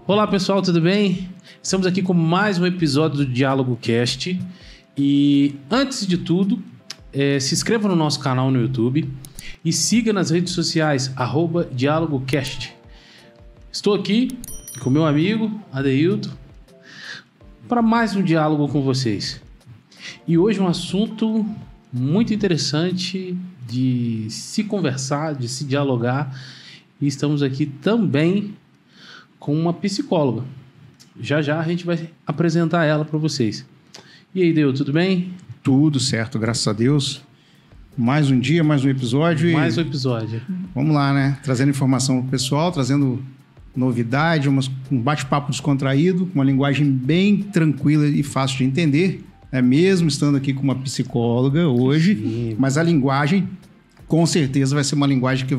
Olá pessoal, tudo bem? Estamos aqui com mais um episódio do Diálogo Cast. E antes de tudo, se inscreva no nosso canal no YouTube e siga nas redes sociais, @DiálogoCast. Estou aqui com meu amigo Adeilton para mais um diálogo com vocês. E hoje um assunto muito interessante de se conversar, de se dialogar. E estamos aqui também com uma psicóloga. Já a gente vai apresentar ela para vocês. E aí, Deu, tudo bem? Tudo certo, graças a Deus. Mais um dia, mais um episódio. Mais um episódio. Vamos lá, né? Trazendo informação pro pessoal, trazendo novidade, um bate-papo descontraído, com uma linguagem bem tranquila e fácil de entender, né? Mesmo estando aqui com uma psicóloga hoje, sim, mas a linguagem, com certeza, vai ser uma linguagem que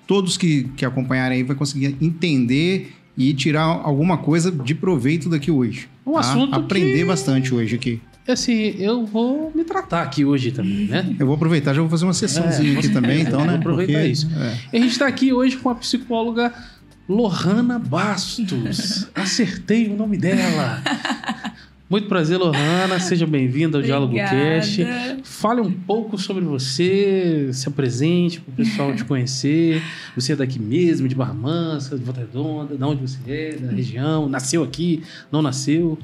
todos que acompanharem aí vai conseguir entender e tirar alguma coisa de proveito daqui hoje. Um assunto aprender bastante hoje aqui. Assim, eu vou me tratar aqui hoje também, né? Eu vou aproveitar, já vou fazer uma sessãozinha aqui também, então, né? Vou aproveitar isso. E a gente está aqui hoje com a psicóloga Lohana Bastos. Acertei o nome dela. Muito prazer, Lohana. Seja bem-vinda ao Diálogo Cast. Fale um pouco sobre você, se apresente para o pessoal te conhecer. Você é daqui mesmo, de Barra Mansa, de Volta Redonda, de onde você é, da região, nasceu aqui, não nasceu.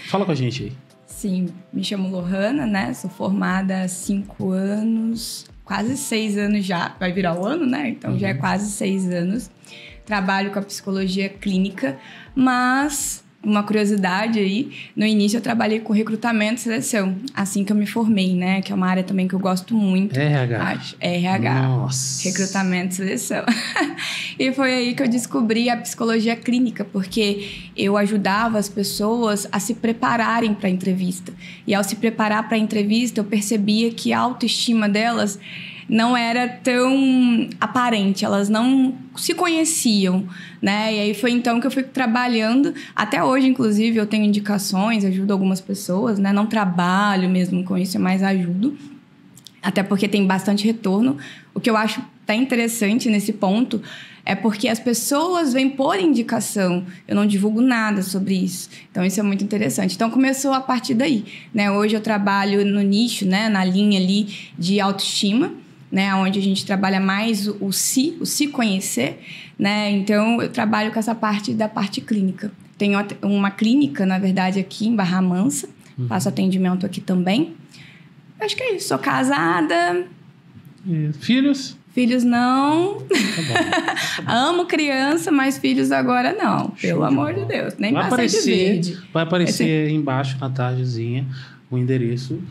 Fala com a gente aí. Sim, me chamo Lohana, né? Sou formada há 5 anos, quase 6 anos já. Vai virar o ano, né? Então já é quase 6 anos. Trabalho com a psicologia clínica, mas uma curiosidade aí, no início eu trabalhei com recrutamento e seleção, assim que eu me formei, né? Que é uma área também que eu gosto muito. RH. RH. Nossa. Recrutamento e seleção. E foi aí que eu descobri a psicologia clínica, porque eu ajudava as pessoas a se prepararem para a entrevista. E ao se preparar para a entrevista, eu percebia que a autoestima delas não era tão aparente, elas não se conheciam, né? E aí foi então que eu fui trabalhando. Até hoje, inclusive, eu tenho indicações, ajudo algumas pessoas, né? Não trabalho mesmo com isso, mas ajudo. Até porque tem bastante retorno. O que eu acho até interessante nesse ponto é porque as pessoas vêm por indicação. Eu não divulgo nada sobre isso. Então, isso é muito interessante. Então, começou a partir daí, né? Hoje eu trabalho no nicho, né? Na linha ali de autoestima, né, onde a gente trabalha mais o se conhecer, né? Então, eu trabalho com essa parte da parte clínica. Tenho uma clínica, na verdade, aqui em Barra Mansa. Faço atendimento aqui também. Acho que é isso. Sou casada. E filhos? Filhos não. Tá bom. Amo criança, mas filhos agora não. Pelo amor de Deus. Nem passei de verde. Vai aparecer embaixo na tardezinha o endereço,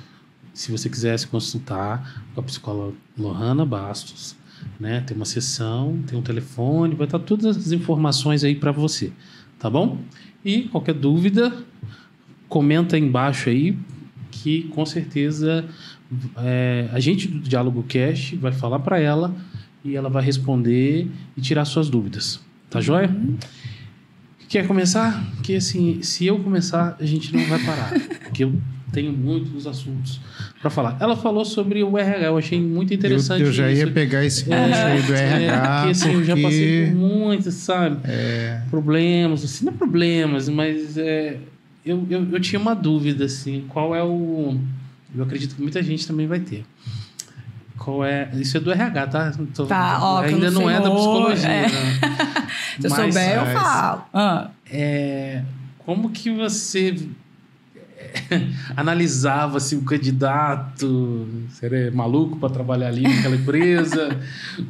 se você quiser se consultar com a psicóloga Lohana Bastos, né? Tem uma sessão, tem um telefone, vai estar todas as informações aí para você, tá bom? E qualquer dúvida, comenta aí embaixo aí, que com certeza a gente do Diálogo Cast vai falar para ela e ela vai responder e tirar suas dúvidas, tá joia? Quer começar? Porque assim, se eu começar, a gente não vai parar, porque eu tenho muitos assuntos para falar. Ela falou sobre o RH, eu achei muito interessante. Eu já ia pegar esse ponto aí do RH. Porque assim, eu já passei por muitos, sabe? Problemas, assim, não problemas, mas eu tinha uma dúvida, assim, qual é o... Eu acredito que muita gente também vai ter. Qual é... Isso é do RH, tá? Ainda não é da psicologia. Né? Se eu souber, eu falo. Como que você analisava se o candidato seria maluco para trabalhar ali naquela empresa,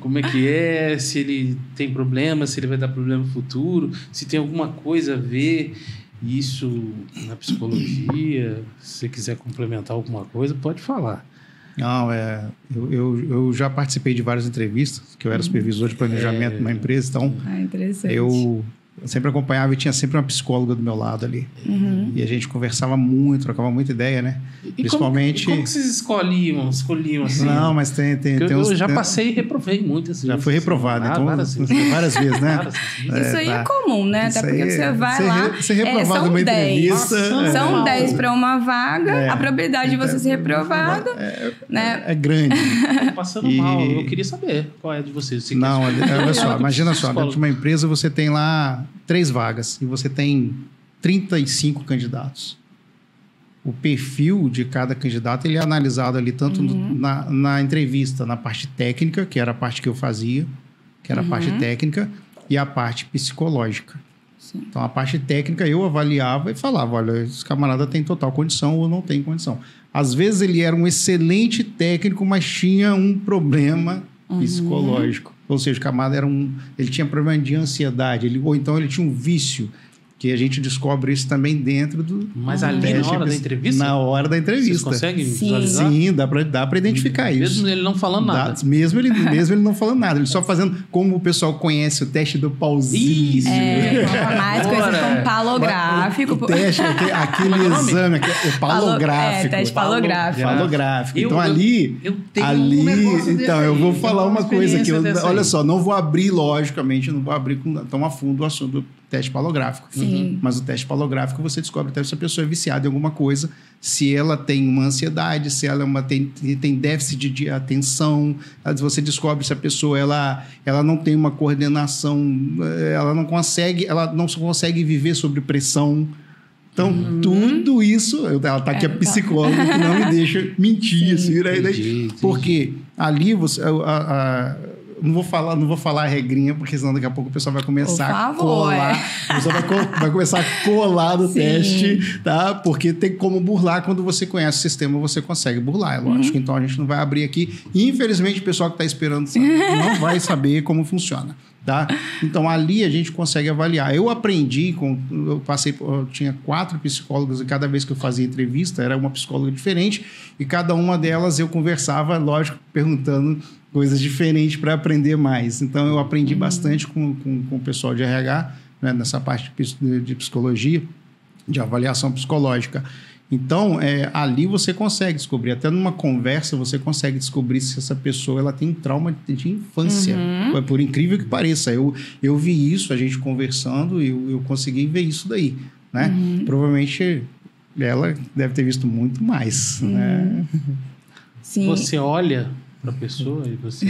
como é que é, se ele tem problema, se ele vai dar problema no futuro, se tem alguma coisa a ver isso na psicologia. Se você quiser complementar alguma coisa, pode falar. Não, eu já participei de várias entrevistas, que eu era supervisor de planejamento numa empresa, então interessante. Eu sempre acompanhava e tinha sempre uma psicóloga do meu lado ali. E a gente conversava muito, trocava muita ideia, né? Principalmente... Como que vocês escolhiam assim? Não, mas tem eu já passei e reprovei muitas vezes. Já foi reprovado, então várias vezes, né? Isso aí é comum, né? Até porque você vai lá... Você reprovado numa entrevista... São 10 para uma vaga, a probabilidade de você ser reprovado é grande. Tô passando mal, eu queria saber qual é de vocês. Não, olha só, imagina só, dentro de uma empresa você tem lá 3 vagas e você tem 35 candidatos. O perfil de cada candidato ele é analisado ali tanto na entrevista, na parte técnica, que era a parte que eu fazia, que era a parte técnica, e a parte psicológica. Sim. Então, a parte técnica eu avaliava e falava, olha, esse camarada tem total condição ou não tem condição. Às vezes ele era um excelente técnico, mas tinha um problema psicológico. Ou seja, o camarada ele tinha problema de ansiedade, ou então ele tinha um vício, que a gente descobre isso também dentro do... Mas ali na hora da entrevista? Na hora da entrevista. Vocês conseguem visualizar? Sim, dá para identificar isso. Mesmo ele não falando nada? Mesmo ele não falando nada. Ele só fazendo, como o pessoal conhece, o teste do pauzinho. Isso! Mais coisas como palográfico. O teste, aquele exame, o palográfico. Teste palográfico. Palográfico. Então ali... Então, eu vou falar uma coisa aqui. Olha só, não vou abrir, logicamente, não vou abrir tão a fundo o assunto do teste palográfico. Sim. Mas o teste palográfico você descobre até se a pessoa é viciada em alguma coisa, se ela tem uma ansiedade, se ela tem déficit de atenção, você descobre se a pessoa ela não tem uma coordenação, ela não consegue viver sob pressão. Então, tudo isso... Ela está aqui a psicóloga que não me deixa mentir. Sim, entendi. Porque ali você... Não vou falar a regrinha, porque senão daqui a pouco o pessoal vai começar a colar. O pessoal vai começar a colar do teste, tá? Porque tem como burlar. Quando você conhece o sistema, você consegue burlar, é lógico. Então, a gente não vai abrir aqui. Infelizmente, o pessoal que está esperando não vai saber como funciona, tá? Então, ali a gente consegue avaliar. Eu aprendi, eu tinha 4 psicólogos e cada vez que eu fazia entrevista, era uma psicóloga diferente e cada uma delas eu conversava, lógico, perguntando coisas diferentes para aprender mais. Então, eu aprendi bastante com o pessoal de RH, né, nessa parte de psicologia, de avaliação psicológica. Então, ali você consegue descobrir, até numa conversa, você consegue descobrir se essa pessoa ela tem trauma de infância. Por incrível que pareça. Eu vi isso, a gente conversando, eu consegui ver isso daí. Né? Provavelmente, ela deve ter visto muito mais. Né? Sim. Você olha para a pessoa e você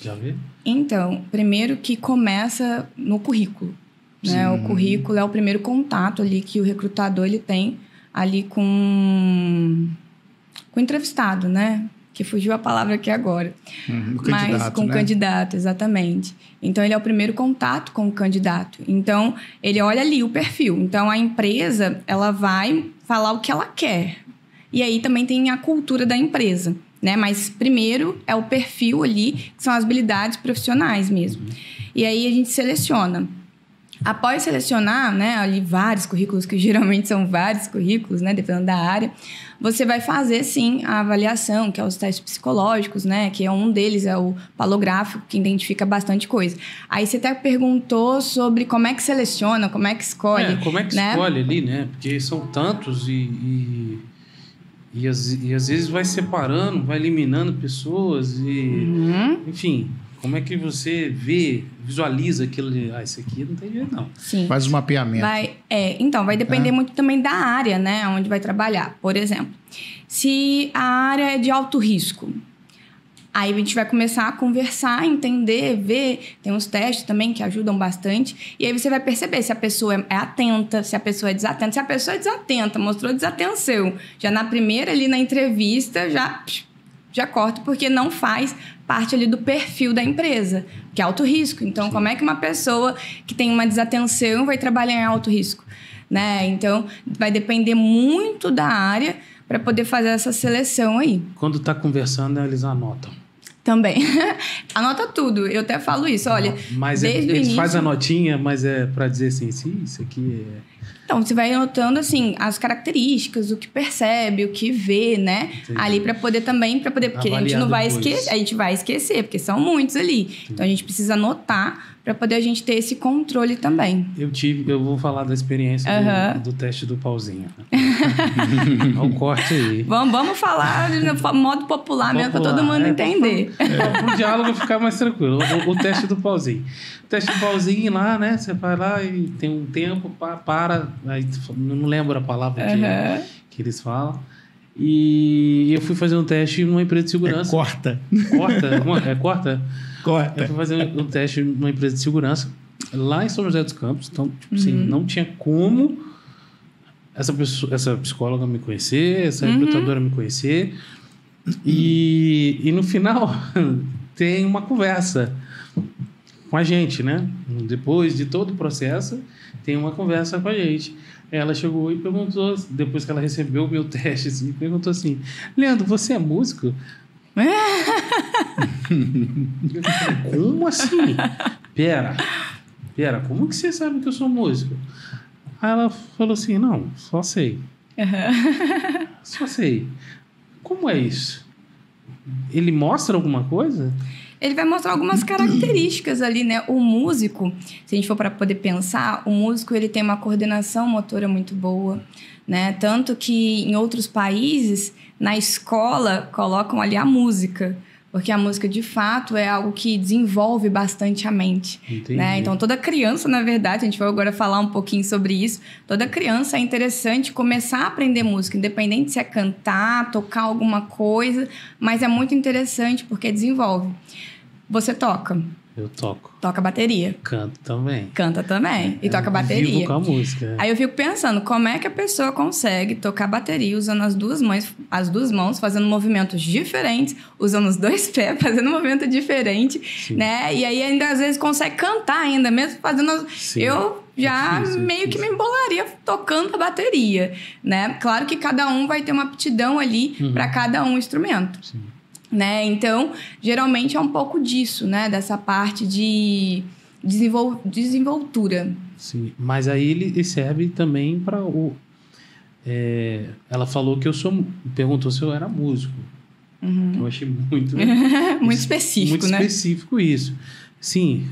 já vê? Então, primeiro que começa no currículo. Né? O currículo é o primeiro contato ali que o recrutador ele tem ali com o entrevistado, né? Que fugiu a palavra aqui agora. Mas com o candidato, exatamente. Então, ele é o primeiro contato com o candidato. Então, ele olha ali o perfil. Então, a empresa, ela vai falar o que ela quer. E aí, também tem a cultura da empresa, né? Mas, primeiro, é o perfil ali, que são as habilidades profissionais mesmo. E aí, a gente seleciona. Após selecionar, né, ali vários currículos, que geralmente são vários currículos, né, dependendo da área, você vai fazer, sim, a avaliação, que é os testes psicológicos, né, que um deles é o palográfico, que identifica bastante coisa. Aí você até perguntou sobre como é que seleciona, como é que escolhe. Como é que escolhe ali, né? Porque são tantos e às vezes vai separando, vai eliminando pessoas e... Enfim... Como é que você visualiza aquilo de... esse aqui não tem jeito, não. Sim. Faz o mapeamento. Então, vai depender muito também da área, né? Onde vai trabalhar. Por exemplo, se a área é de alto risco, aí a gente vai começar a conversar, entender, ver. Tem uns testes também que ajudam bastante. E aí você vai perceber se a pessoa é atenta, se a pessoa é desatenta. Se a pessoa é desatenta, mostrou desatenção, já na primeira ali na entrevista, já corta, porque não faz parte ali do perfil da empresa, que é alto risco. Então, como é que uma pessoa que tem uma desatenção vai trabalhar em alto risco? Né? Então, vai depender muito da área para poder fazer essa seleção aí. Quando está conversando, eles anotam. Também. Anota tudo. Eu até falo isso. Olha, mas desde o eles início... fazem a notinha, mas é para dizer assim, isso aqui é... Então, você vai anotando, assim, as características, o que percebe, o que vê, né? Entendi. Ali para poder também, porque a gente não vai depois. esquecer, a gente vai esquecer, porque são muitos ali. Entendi. Então, a gente precisa anotar para poder a gente ter esse controle também. Eu vou falar da experiência do teste do pauzinho. Olha o corte aí. Vamos falar de modo popular mesmo, para todo mundo entender. Para o diálogo ficar mais tranquilo. O teste do pauzinho. O teste do pauzinho lá, né? Você vai lá e tem um tempo, para. Aí, não lembro a palavra que eles falam. E eu fui fazer um teste numa empresa de segurança. Corta. Corta? Corta. Eu fui fazer um teste numa empresa de segurança lá em São José dos Campos. Então, tipo assim, não tinha como essa psicóloga me conhecer, essa recrutadora me conhecer. E no final tem uma conversa com a gente, né? Depois de todo o processo, tem uma conversa com a gente. Ela chegou e perguntou, depois que ela recebeu o meu teste, assim, perguntou assim: Leandro, você é músico? Eu falei, como assim? Pera, como que você sabe que eu sou músico? Aí ela falou assim: não, só sei. Só sei. Como é isso? Ele mostra alguma coisa? Ele vai mostrar algumas características ali, né? O músico, se a gente for para poder pensar, o músico ele tem uma coordenação motora muito boa, né? Tanto que em outros países, na escola, colocam ali a música. Porque a música, de fato, é algo que desenvolve bastante a mente. Né? Então, toda criança, na verdade, a gente vai agora falar um pouquinho sobre isso, toda criança é interessante começar a aprender música, independente se é cantar, tocar alguma coisa, mas é muito interessante porque desenvolve. Você toca? Eu toco. Toca bateria. Canto também. Canta também. E toca bateria. Vivo com a música. Aí eu fico pensando, como é que a pessoa consegue tocar bateria usando as duas mãos, fazendo movimentos diferentes, usando os dois pés, fazendo um movimento diferente, né? E aí ainda às vezes consegue cantar ainda, mesmo fazendo... Sim. Eu já meio que me embolaria tocando a bateria, né? Claro que cada um vai ter uma aptidão ali para cada um instrumento. Sim. Né? Então, geralmente é um pouco disso, né? Dessa parte de desenvoltura. Sim, mas aí ele serve também para o... ela falou que perguntou se eu era músico. Eu achei muito... muito específico, muito né? Muito específico isso. Sim,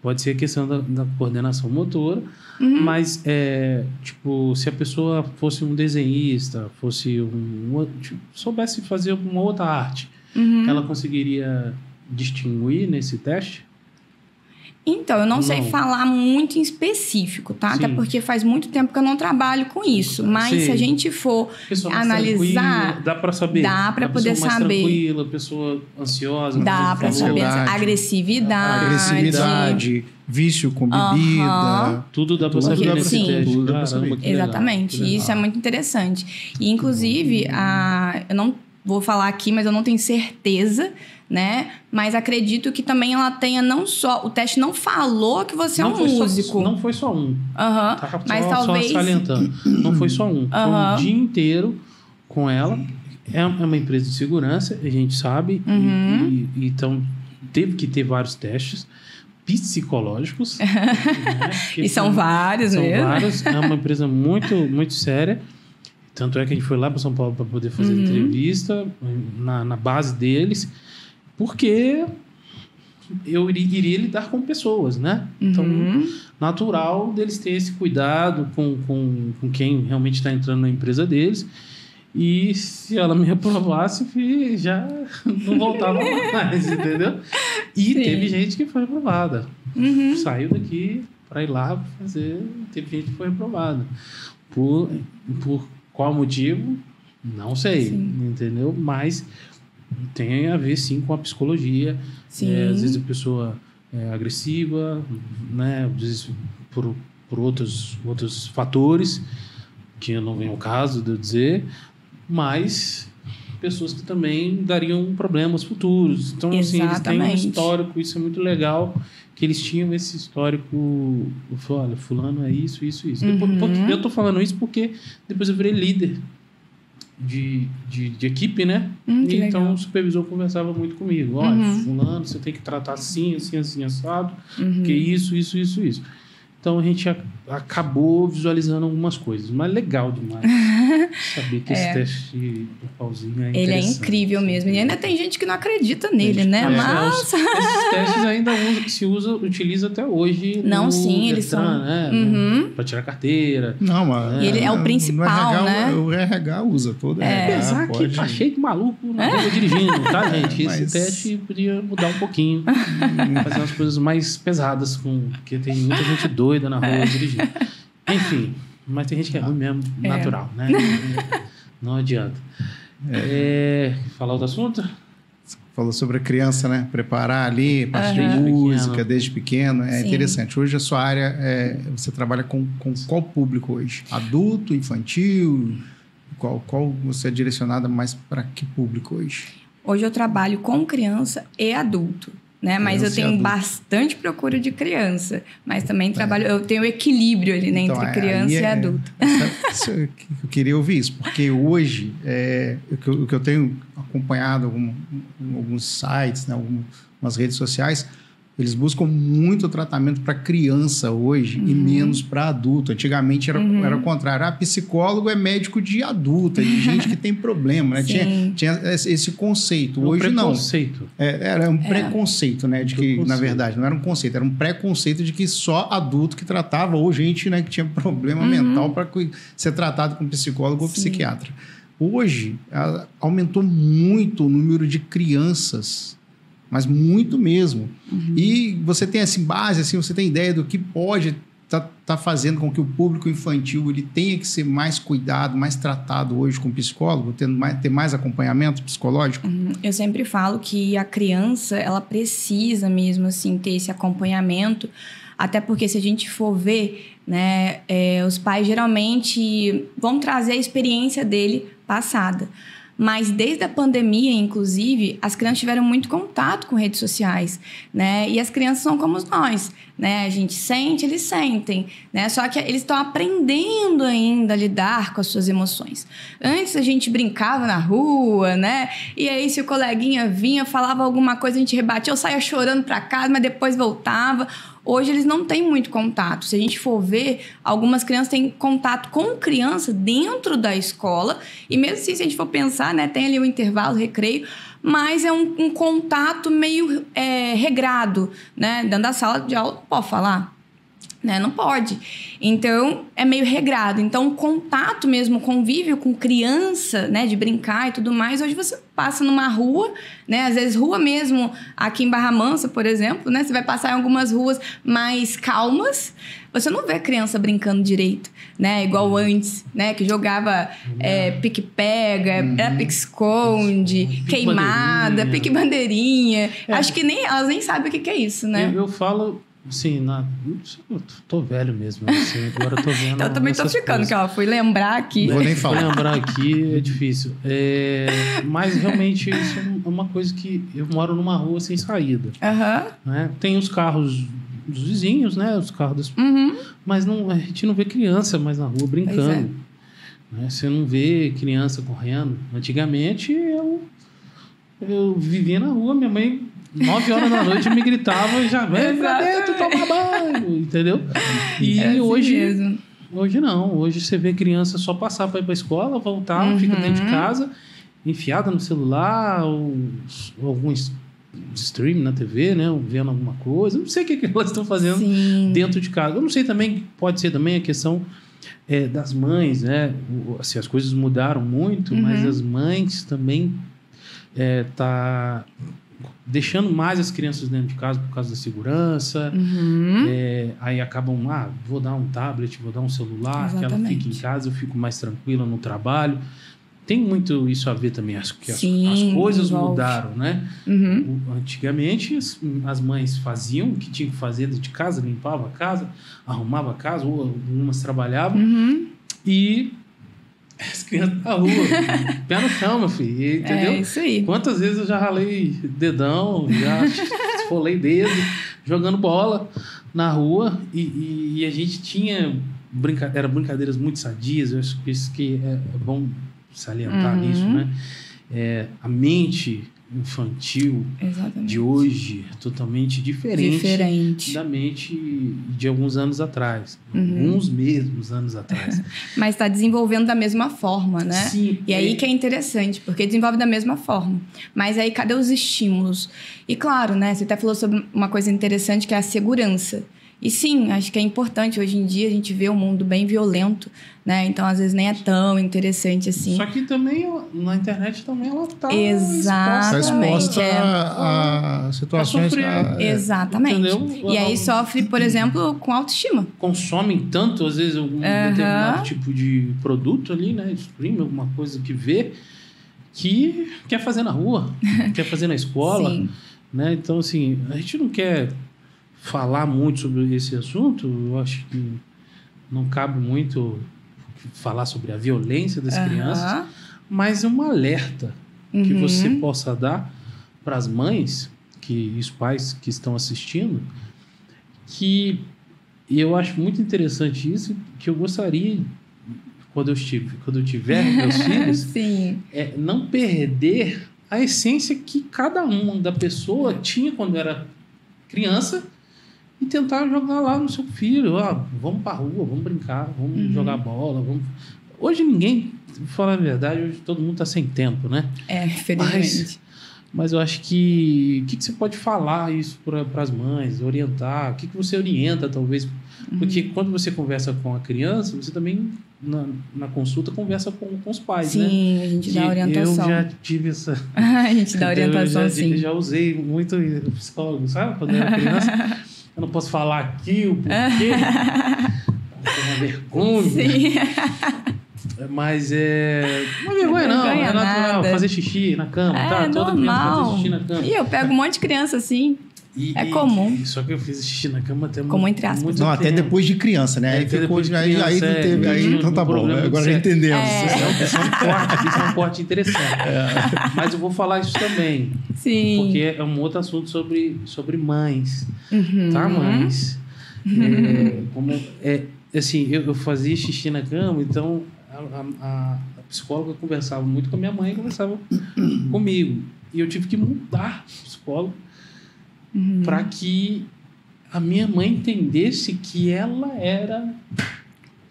pode ser a questão da coordenação motora, mas, tipo, se a pessoa fosse um desenhista, fosse soubesse fazer alguma outra arte, ela conseguiria distinguir nesse teste? Então, eu não sei falar muito em específico, tá? Sim. Até porque faz muito tempo que eu não trabalho com isso. Mas se a gente for analisar... Dá para saber. Dá para poder pessoa mais saber. Tranquila, pessoa ansiosa. Dá para saber. Agressividade. Vício com bebida. Tudo dá para saber nesse teste. Tudo dá pra saber. Exatamente. Que legal. Isso é muito interessante. E, inclusive, eu não vou falar aqui, mas eu não tenho certeza, né? Mas acredito que também ela tenha não só... O teste não falou que você é um músico. Não foi só um. Tá, mas talvez... Só salientando. Não foi só um. Foi um dia inteiro com ela. É uma empresa de segurança, a gente sabe. Então, teve que ter vários testes psicológicos. Né? E são vários mesmo. São vários. É uma empresa muito, muito séria. Tanto é que a gente foi lá para São Paulo para poder fazer entrevista na base deles, porque eu iria lidar com pessoas, né? Então, natural deles ter esse cuidado com quem realmente está entrando na empresa deles. E se ela me reprovasse, já não voltava mais, entendeu? E teve gente que foi reprovada. Saiu daqui para ir lá fazer. Teve gente que foi reprovada. Por qual motivo? Não sei, entendeu? Mas tem a ver, sim, com a psicologia. Às vezes a pessoa é agressiva, né? Às vezes por outros fatores, que não vem ao caso de eu dizer, mas pessoas que também dariam problemas futuros. Então, assim, eles têm um histórico, isso é muito legal, que eles tinham esse histórico. Olha, fulano é isso. Eu tô falando isso porque depois eu virei líder de equipe, né? Então o supervisor conversava muito comigo. Olha, fulano, você tem que tratar assim, assado, porque isso. Então a gente acabou visualizando algumas coisas, mas legal demais saber que esse teste do pauzinho é interessante. Ele é incrível mesmo. E ainda tem gente que não acredita nele, né? Mas esses testes ainda utiliza até hoje. Não, sim, eles Detran, são. né? Uhum. Para tirar carteira. Não, mas E ele é o principal, RH, né? O RH usa todo. Apesar que tá cheio de maluco na rua dirigindo, tá, gente? Esse teste podia mudar um pouquinho. Fazer umas coisas mais pesadas, porque tem muita gente doida na rua dirigindo. Enfim, mas tem gente que é ruim mesmo, natural, né? Não adianta. Falar outro assunto? Falou sobre a criança, né? Preparar ali, parte de música, desde pequeno. É interessante. Hoje a sua área, você trabalha com qual público hoje? Adulto, infantil? Qual você é direcionada mais para que público hoje? Hoje eu trabalho com criança e adulto. Né? Mas eu tenho bastante procura de criança. Mas também eu tenho equilíbrio ali, né? Entre criança e adulto. Eu queria ouvir isso, porque hoje, o que eu tenho acompanhado em alguns sites, né, algumas redes sociais, eles buscam muito tratamento para criança hoje e menos para adulto. Antigamente era o contrário. Psicólogo é médico de adulta, de gente que tem problema, né? Tinha esse conceito. Hoje não. Era um preconceito, né? De que, na verdade, não era um conceito, era um preconceito de que só adulto que tratava, ou gente, né, que tinha problema mental para ser tratado com psicólogo ou psiquiatra. Hoje, aumentou muito o número de crianças, mas muito mesmo. E você tem assim, base, assim, você tem ideia do que pode tá fazendo com que o público infantil ele tenha que ser mais cuidado, mais tratado hoje com o psicólogo, ter mais acompanhamento psicológico? Eu sempre falo que a criança, ela precisa mesmo assim, ter esse acompanhamento, até porque se a gente for ver, né, os pais geralmente vão trazer a experiência dele passada. Mas desde a pandemia, inclusive, as crianças tiveram muito contato com redes sociais, né? E as crianças são como nós, né? A gente sente, eles sentem, né? Só que eles estão aprendendo ainda a lidar com as suas emoções. Antes a gente brincava na rua, né? E aí se o coleguinha vinha, falava alguma coisa, a gente rebatia, eu saía chorando para casa, mas depois voltava. Hoje eles não têm muito contato. Se a gente for ver, algumas crianças têm contato com criança dentro da escola. E mesmo assim, se a gente for pensar, né, tem ali um intervalo, recreio, mas é um contato meio regrado, né? Dentro da sala de aula, não pode falar, né? Não pode. Então, é meio regrado. Então, o contato mesmo, o convívio com criança, né? De brincar e tudo mais, hoje você passa numa rua, né? Às vezes rua mesmo, aqui em Barra Mansa, por exemplo, né? Você vai passar em algumas ruas mais calmas, você não vê criança brincando direito, né? Igual antes, né? Que jogava pique-pega, era pique-esconde, queimada, pique-bandeirinha. Acho que elas nem sabem o que é isso, né? Eu falo... Sim, eu tô velho mesmo. Assim, agora eu tô vendo. Eu também tô ficando, que fui lembrar aqui. Não vou nem falar. Lembrar aqui é difícil. Mas realmente isso é uma coisa que eu moro numa rua sem saída. Né? Tem os carros dos vizinhos, né? Os carros mas a gente não vê criança mais na rua brincando. Né? Você não vê criança correndo. Antigamente eu vivia na rua, minha mãe 9 horas da noite me gritava e já vem pra dentro tomar banho, entendeu? E hoje não. Hoje você vê criança só passar para ir pra escola, voltar, fica dentro de casa, enfiada no celular, ou algum stream na TV, né? Ou vendo alguma coisa. Eu não sei o que elas estão fazendo dentro de casa. Eu não sei também, pode ser também a questão das mães, né? Assim, as coisas mudaram muito, mas as mães também tá deixando mais as crianças dentro de casa por causa da segurança. Aí acabam, vou dar um tablet, vou dar um celular, que ela fique em casa, eu fico mais tranquila no trabalho. Tem muito isso a ver também, acho que as coisas mudaram, né? Antigamente as mães faziam o que tinham que fazer dentro de casa, limpavam a casa, arrumavam a casa, ou algumas trabalhavam, e as crianças na rua, pé no chão, meu filho, entendeu? É isso aí. Quantas vezes eu já ralei dedão, já esfolei dedo, jogando bola na rua, e a gente tinha brincadeiras muito sadias. Eu acho que isso que é bom salientar nisso, né? A mente infantil Exatamente. de hoje é totalmente diferente da mente de alguns anos atrás. Alguns mesmos anos atrás. Mas está desenvolvendo da mesma forma, né? Sim. E aí que é interessante, porque desenvolve da mesma forma. Mas aí, cadê os estímulos? E claro, né? Você até falou sobre uma coisa interessante, que é a segurança. E sim, acho que é importante. Hoje em dia, a gente vê um mundo bem violento, né? Então, às vezes, nem é tão interessante assim. Só que também, na internet, também ela está exposta a situações... Exatamente. Entendeu? E aí sofre, por exemplo, com autoestima. Consomem tanto, às vezes, algum determinado tipo de produto ali, né? Stream, alguma coisa que vê, que quer fazer na rua, quer fazer na escola. Sim. Né? Então, assim, a gente não quer falar muito sobre esse assunto. Eu acho que não cabe muito falar sobre a violência das crianças, mas é um alerta que você possa dar para as mães e os pais que estão assistindo, que eu acho muito interessante isso, que eu gostaria, quando eu tiver meus filhos, Sim. Não perder a essência que cada uma da pessoa tinha quando era criança, e tentar jogar lá no seu filho. Vamos pra rua, vamos brincar, vamos jogar bola. Hoje ninguém, pra falar a verdade, hoje todo mundo tá sem tempo, né? Infelizmente. Mas eu acho que... O que você pode falar isso para as mães? Orientar? O que você orienta, talvez? Porque quando você conversa com a criança, você também, na consulta, conversa com os pais, né? Sim, a gente dá orientação. Eu já tive essa... A gente dá orientação, sim. Eu já usei muito psicólogo, sabe? Quando eu era criança... Eu não posso falar aqui o porquê. É uma vergonha. Sim. Mas uma vergonha não. É natural. Nada. Fazer xixi na cama. Toda criança fazer xixi na cama. E eu pego um monte de criança assim. Comum. Só que eu fiz xixi na cama até comum entre aspas. Não, até depois de criança, né? Aí ficou de criança, aí não teve. Aí então tá bom. Agora já entendemos. Isso é um corte interessante. Mas eu vou falar isso também. Sim. Porque é um outro assunto sobre mães. Tá, mães? Assim, eu fazia xixi na cama, então a psicóloga conversava muito com a minha mãe e conversava comigo. E eu tive que mudar o psicólogo para que a minha mãe entendesse que ela era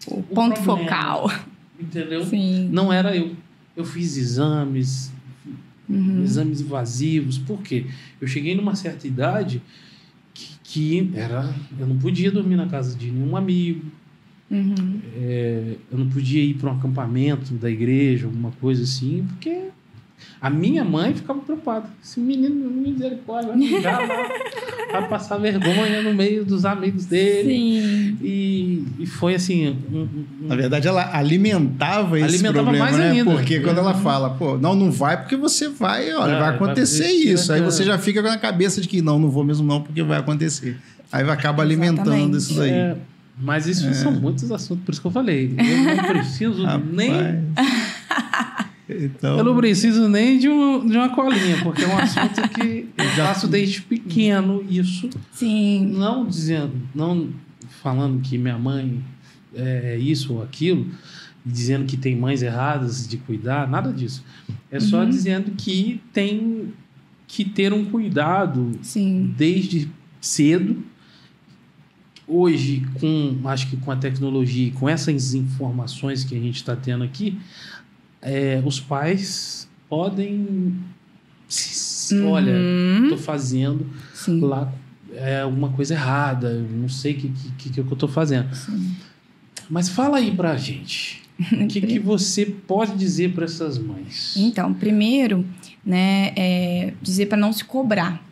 o ponto focal. Entendeu? Sim. Não era eu. Eu fiz exames invasivos. Por quê? Eu cheguei numa certa idade que eu não podia dormir na casa de nenhum amigo. Eu não podia ir para um acampamento da igreja, alguma coisa assim, porque a minha mãe ficava preocupada. Esse menino, misericórdia, vai passar vergonha no meio dos amigos dele. Sim. E foi assim... Na verdade, ela alimentava esse problema, mais né? ainda. Porque quando ela fala, não vai porque você vai, vai acontecer isso. Aí você já fica na cabeça de que não vou mesmo não, porque vai acontecer. Aí acaba alimentando isso daí. Mas isso são muitos assuntos, por isso que eu falei. Eu não preciso nem... Então... Eu não preciso nem de uma colinha, porque é um assunto que eu faço desde pequeno isso. Sim. Não falando que minha mãe é isso ou aquilo, dizendo que tem mães erradas de cuidar, nada disso. É só dizendo que tem que ter um cuidado desde cedo. Hoje, acho que com a tecnologia e com essas informações que a gente está tendo aqui, os pais podem... Olha, estou fazendo lá alguma coisa errada, não sei o que eu estou fazendo. Sim. Mas fala aí pra gente. O que você pode dizer para essas mães? Então, primeiro, né, dizer para não se cobrar.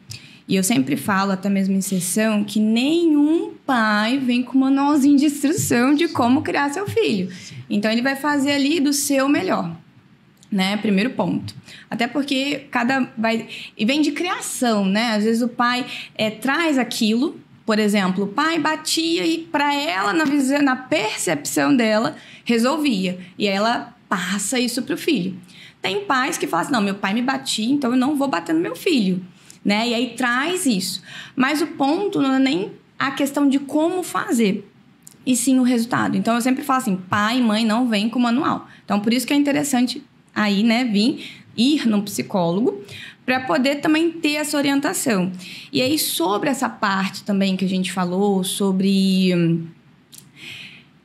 E eu sempre falo, até mesmo em sessão, que nenhum pai vem com um manualzinho de instrução de como criar seu filho. Então, ele vai fazer ali do seu melhor, né? Primeiro ponto. Até porque e vem de criação, né? Às vezes o pai traz aquilo, por exemplo, o pai batia e para ela, na percepção dela, resolvia. E aí ela passa isso pro filho. Tem pais que falam assim, não, meu pai me batia, então eu não vou bater no meu filho. Né? E aí traz isso. Mas o ponto não é nem a questão de como fazer, e sim o resultado. Então, eu sempre falo assim, pai e mãe não vêm com manual. Então, por isso que é interessante aí, né, ir no psicólogo para poder também ter essa orientação. E aí, sobre essa parte também que a gente falou, sobre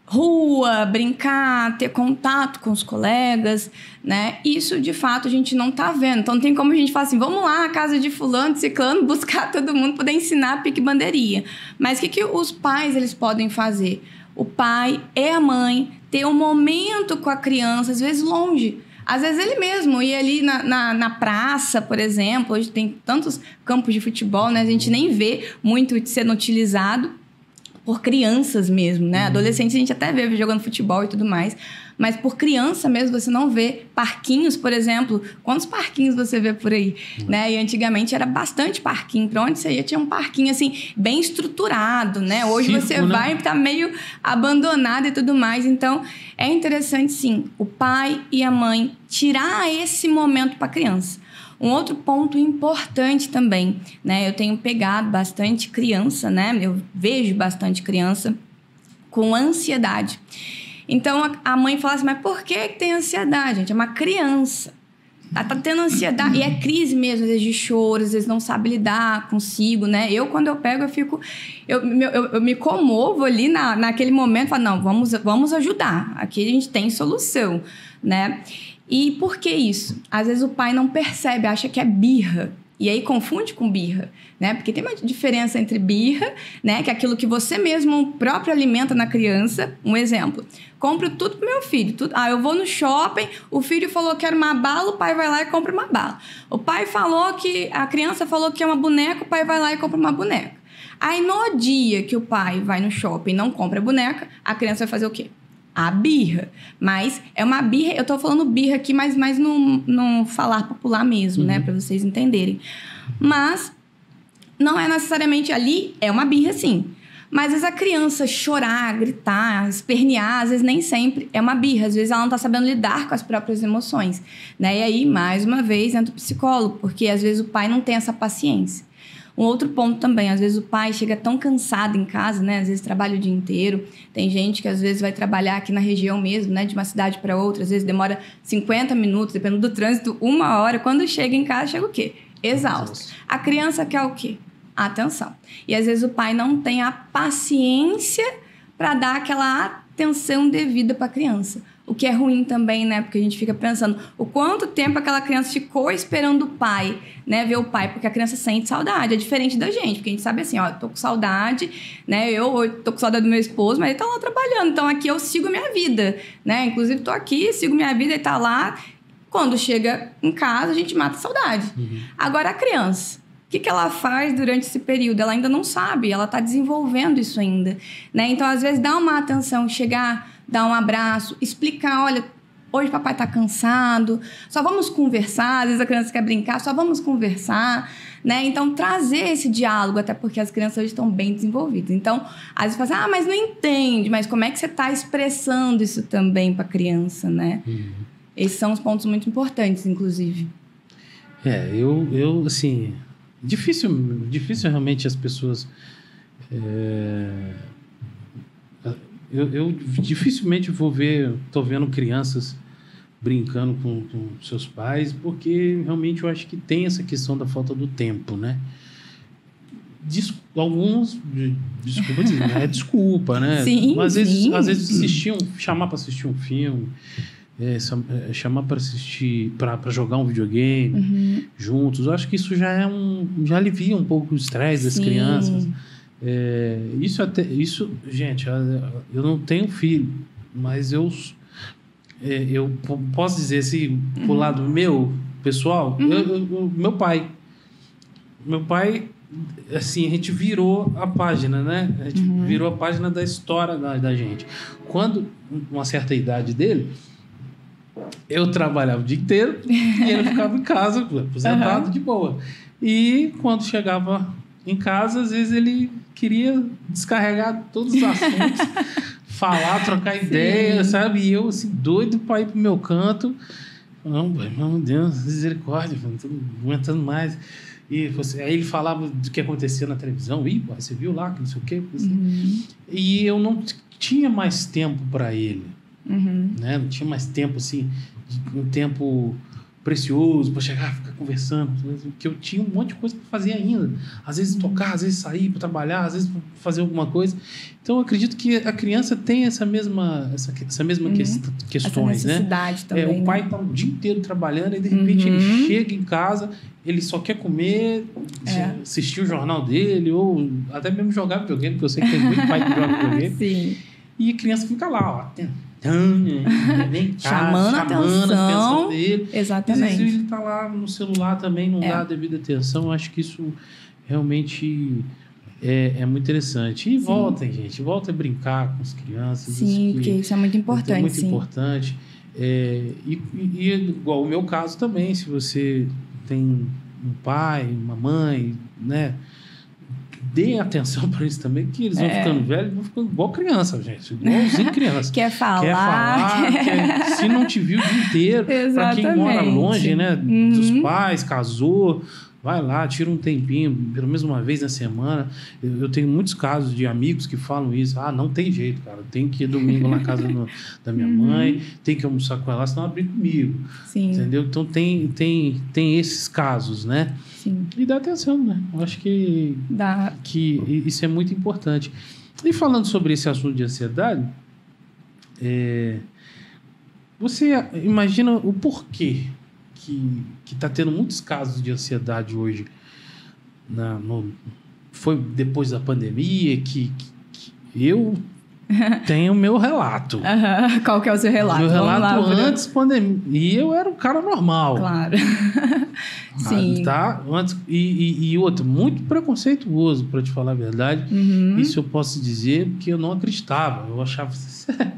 rua, brincar, ter contato com os colegas, né? Isso, de fato, a gente não tá vendo. Então, tem como a gente falar assim, vamos lá na casa de fulano, de ciclano, buscar todo mundo, poder ensinar pique-bandeirinha. Mas o que os pais, eles podem fazer? O pai e a mãe ter um momento com a criança, às vezes longe. Às vezes ele mesmo ir ali na praça, por exemplo. Hoje tem tantos campos de futebol, né? A gente nem vê muito sendo utilizado por crianças mesmo, né? Adolescentes a gente até vê jogando futebol e tudo mais, mas por criança mesmo você não vê parquinhos, por exemplo. Quantos parquinhos você vê por aí, né? E antigamente era bastante parquinho. Pra onde você ia tinha um parquinho assim, bem estruturado, né? Hoje você vai e tá meio abandonado e tudo mais. Então, é interessante sim, o pai e a mãe tirar esse momento para a criança. Um outro ponto importante também, né? Eu tenho pegado bastante criança, né? Eu vejo bastante criança com ansiedade. Então, a mãe fala assim, mas por que tem ansiedade, gente? É uma criança. Ela tá tendo ansiedade. E é crise mesmo, às vezes de choro, às vezes não sabe lidar consigo, né? Quando eu pego, eu fico... Eu me comovo ali naquele momento. Falo, não, vamos ajudar. Aqui a gente tem solução, né? E por que isso? Às vezes o pai não percebe, acha que é birra. E aí confunde com birra, né? Porque tem uma diferença entre birra, né? Que é aquilo que você mesmo próprio alimenta na criança. Um exemplo. Compro tudo pro meu filho. Tudo. Eu vou no shopping, o filho falou que era uma bala, o pai vai lá e compra uma bala. O pai falou que... A criança falou que é uma boneca, o pai vai lá e compra uma boneca. Aí no dia que o pai vai no shopping e não compra a boneca, a criança vai fazer o quê? A birra. Mas é uma birra... Eu tô falando birra aqui, mas mais no falar popular mesmo, né? Pra vocês entenderem. Mas não é necessariamente ali... É uma birra, sim. Mas às vezes a criança chorar, gritar, espernear, às vezes nem sempre é uma birra. Às vezes ela não tá sabendo lidar com as próprias emoções, né? E aí, mais uma vez, entra o psicólogo. Porque às vezes o pai não tem essa paciência. Um outro ponto também, às vezes o pai chega tão cansado em casa, né? Às vezes trabalha o dia inteiro. Tem gente que às vezes vai trabalhar aqui na região mesmo, né? De uma cidade para outra. Às vezes demora 50 minutos, dependendo do trânsito, 1 hora. Quando chega em casa, chega o quê? Exausto. A criança quer o quê? Atenção. E às vezes o pai não tem a paciência para dar aquela atenção devida para a criança. O que é ruim também, né? Porque a gente fica pensando o quanto tempo aquela criança ficou esperando o pai, né? Ver o pai, porque a criança sente saudade. É diferente da gente, porque a gente sabe assim, ó, eu tô com saudade, né? Eu tô com saudade do meu esposo, mas ele tá lá trabalhando. Então aqui eu sigo a minha vida, né? Inclusive tô aqui, sigo minha vida, ele tá lá. Quando chega em casa, a gente mata a saudade. Agora a criança, o que ela faz durante esse período? Ela ainda não sabe, ela tá desenvolvendo isso ainda, né? Então às vezes dá uma atenção, chegar, dar um abraço, explicar, olha, hoje papai tá cansado, só vamos conversar, às vezes a criança quer brincar, só vamos conversar, né? Então, trazer esse diálogo, até porque as crianças hoje estão bem desenvolvidas. Então, às vezes fala assim, mas não entende, mas como é que você tá expressando isso também para a criança, né? Esses são os pontos muito importantes, inclusive. Eu assim, difícil realmente as pessoas... Eu dificilmente tô vendo crianças brincando com seus pais, porque realmente eu acho que tem essa questão da falta do tempo, né? Alguns, desculpa dizer, é desculpa, né? Sim, às vezes sim. chamar para assistir um filme, chamar para assistir, para jogar um videogame juntos, eu acho que isso já alivia um pouco o estresse das crianças. Isso, gente, eu não tenho filho, mas eu posso dizer assim, pro lado meu, pessoal, meu pai, assim, a gente virou a página, né? A gente virou a página da história da gente. Quando, uma certa idade dele, eu trabalhava o dia inteiro e ele ficava em casa, aposentado, de boa. E quando chegava em casa, às vezes ele queria descarregar todos os assuntos, falar, trocar ideia, sabe? E eu, assim, doido para ir pro meu canto. Não, meu Deus, misericórdia, não tô aguentando mais. E aí ele falava do que acontecia na televisão. Ih, você viu lá, que não sei o quê. E eu não tinha mais tempo para ele. Né? Não tinha mais tempo, assim, um tempo precioso para chegar, ficar conversando, porque eu tinha um monte de coisa para fazer ainda. Às vezes tocar, às vezes sair para trabalhar, às vezes fazer alguma coisa. Então, eu acredito que a criança tem essa mesma questões, essa necessidade né? também. O pai está o dia inteiro trabalhando e, de repente, ele chega em casa, ele só quer comer, assistir o jornal dele, ou até mesmo jogar videogame, porque eu sei que tem muito pai que joga videogame. Sim. E a criança fica lá, ó, chamando a atenção dele. Exatamente. Às vezes ele tá lá no celular também, não dá a devida atenção. Eu acho que isso realmente é muito interessante. E voltem, gente. Voltem a brincar com as crianças. Sim, porque isso é muito importante. É muito importante. E igual o meu caso também, se você tem um pai, uma mãe, né? Deem atenção para isso também, que eles vão ficando velhos, vão ficando igual criança, gente. Igualzinho criança. Quer falar. Se não te viu o dia inteiro. Para quem mora longe, né? Dos pais, casou, vai lá, tira um tempinho, pelo menos uma vez na semana. Eu tenho muitos casos de amigos que falam isso. Não tem jeito, cara. Tem que ir domingo na casa da minha mãe, tem que almoçar com ela, senão ela briga comigo. Sim. Entendeu? Então tem esses casos, né? Sim. E dá atenção, né? Eu acho que isso é muito importante. E falando sobre esse assunto de ansiedade, você imagina o porquê que está tendo muitos casos de ansiedade hoje? Foi depois da pandemia que eu tenho o meu relato. Qual que é o seu relato? Meu relato antes da pandemia. E eu era um cara normal. Claro. Sim. Tá? Antes, e outro, muito preconceituoso, para te falar a verdade. Isso eu posso dizer porque eu não acreditava. Eu achava sério.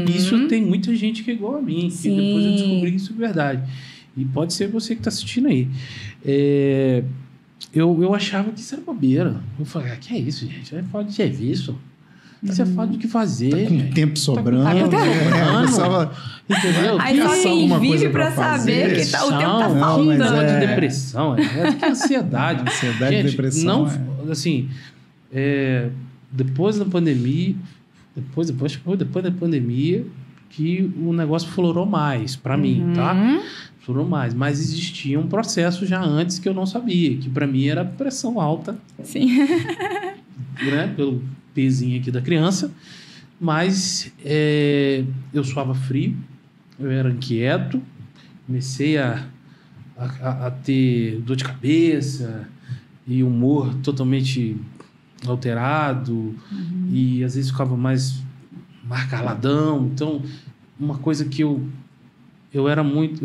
Isso tem muita gente que é igual a mim. Sim. E depois eu descobri que isso é verdade. E pode ser você que está assistindo aí. Eu achava que isso era bobeira. Eu falei, que é isso, gente? É falta de serviço. Isso é falta do que fazer. Tá com gente. tempo sobrando. Entendeu? Aí só quem vive pra saber que o tempo tá faltando. Não é de depressão, é ansiedade. Ansiedade e depressão. Não, assim, depois da pandemia, depois da pandemia, que o negócio florou mais pra mim, tá? Florou mais. Mas existia um processo já antes que eu não sabia, que pra mim era pressão alta. Sim. Né? Pelo pezinho aqui da criança, mas eu suava frio, eu era inquieto, comecei a ter dor de cabeça e humor totalmente alterado, e às vezes ficava mais caladão. Então, uma coisa que eu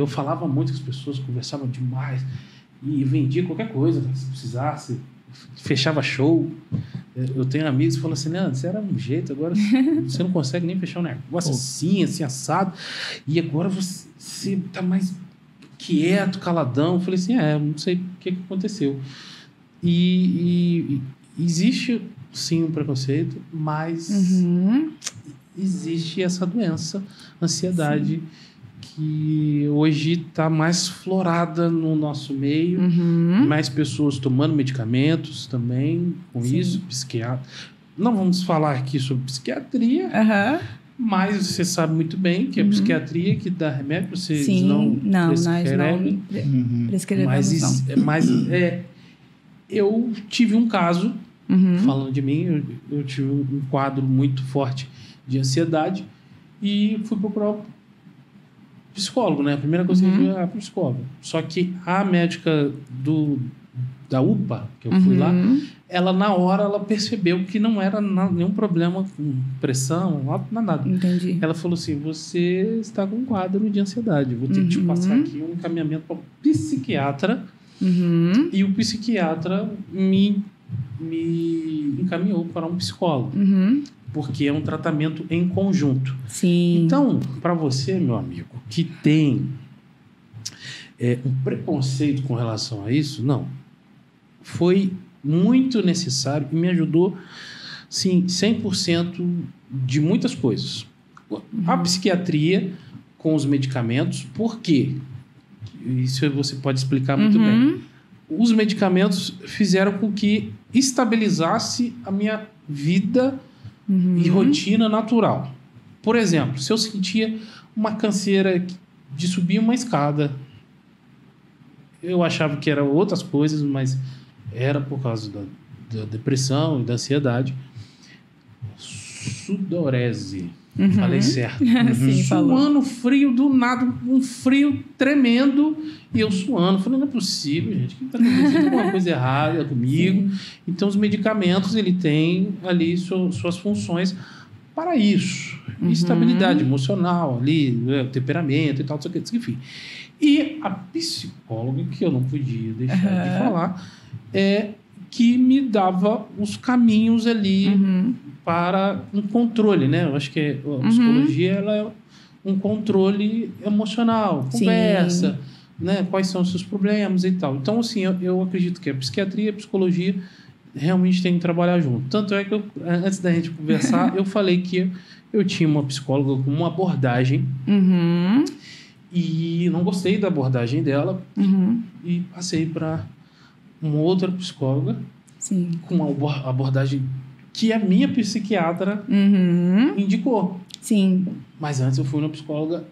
falava muito com as pessoas, conversava demais e vendia qualquer coisa, se precisasse, fechava show. Eu tenho amigos que falam assim, Leandro, você era um jeito, agora você não consegue nem fechar um negócio assim assado, e agora você tá mais quieto, caladão. Eu falei assim, não sei o que aconteceu. E existe sim um preconceito, mas existe essa doença, ansiedade, que hoje está mais florada no nosso meio, mais pessoas tomando medicamentos também com isso, psiquiatra. Não vamos falar aqui sobre psiquiatria, mas você sabe muito bem que é a psiquiatria que dá remédio, vocês não prescrevem. Mas eu tive um caso, falando de mim, eu tive um quadro muito forte de ansiedade e fui procurar psicólogo, né? A primeira coisa que eu fui para psicólogo. Só que a médica da UPA, que eu fui lá, ela na hora ela percebeu que não era nenhum problema com pressão, nada. Entendi. Ela falou assim, você está com um quadro de ansiedade, vou ter que te passar aqui um encaminhamento para o psiquiatra. E o psiquiatra me encaminhou para um psicólogo. Porque é um tratamento em conjunto. Sim. Então, para você, meu amigo, que tem um preconceito com relação a isso, não. Foi muito necessário e me ajudou, sim, 100% de muitas coisas. A psiquiatria com os medicamentos, por quê? Isso você pode explicar muito bem. Os medicamentos fizeram com que estabilizasse a minha vida e rotina natural. Por exemplo, se eu sentia uma canseira de subir uma escada, eu achava que eram outras coisas, mas era por causa da depressão e da ansiedade. Sudorese. Falei certo. Sim, suando frio do nada, um frio tremendo, e eu suando. Falei, não é possível, gente, que está acontecendo alguma coisa errada comigo. Sim. Então, os medicamentos, ele tem ali suas funções para isso. Estabilidade emocional ali, temperamento e tal, enfim. E a psicóloga, que eu não podia deixar de falar, que me dava os caminhos ali para um controle, né? Eu acho que a psicologia ela é um controle emocional, conversa, né? Quais são os seus problemas e tal. Então, assim, eu acredito que a psiquiatria e a psicologia realmente têm que trabalhar junto. Tanto é que antes da gente conversar, eu falei que eu tinha uma psicóloga com uma abordagem e não gostei da abordagem dela e passei para uma outra psicóloga com uma abordagem que a minha psiquiatra indicou. Sim. Mas antes eu fui na psicóloga,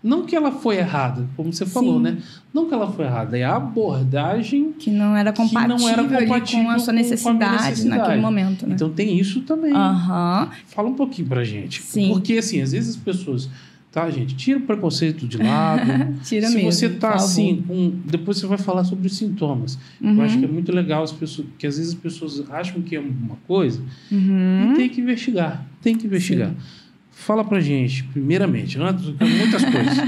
não que ela foi errada, como você falou, né? Não que ela foi errada, é a abordagem que não era compatível com a sua necessidade naquele momento, né? Então tem isso também. Fala um pouquinho pra gente. Sim. Porque assim, às vezes as pessoas... Tá, gente? Tira o preconceito de lado. Tira Se mesmo, você tá assim, depois você vai falar sobre os sintomas. Eu acho que é muito legal as pessoas, porque às vezes as pessoas acham que é uma coisa e tem que investigar. Tem que investigar. Sim. Fala pra gente, primeiramente, antes de muitas coisas.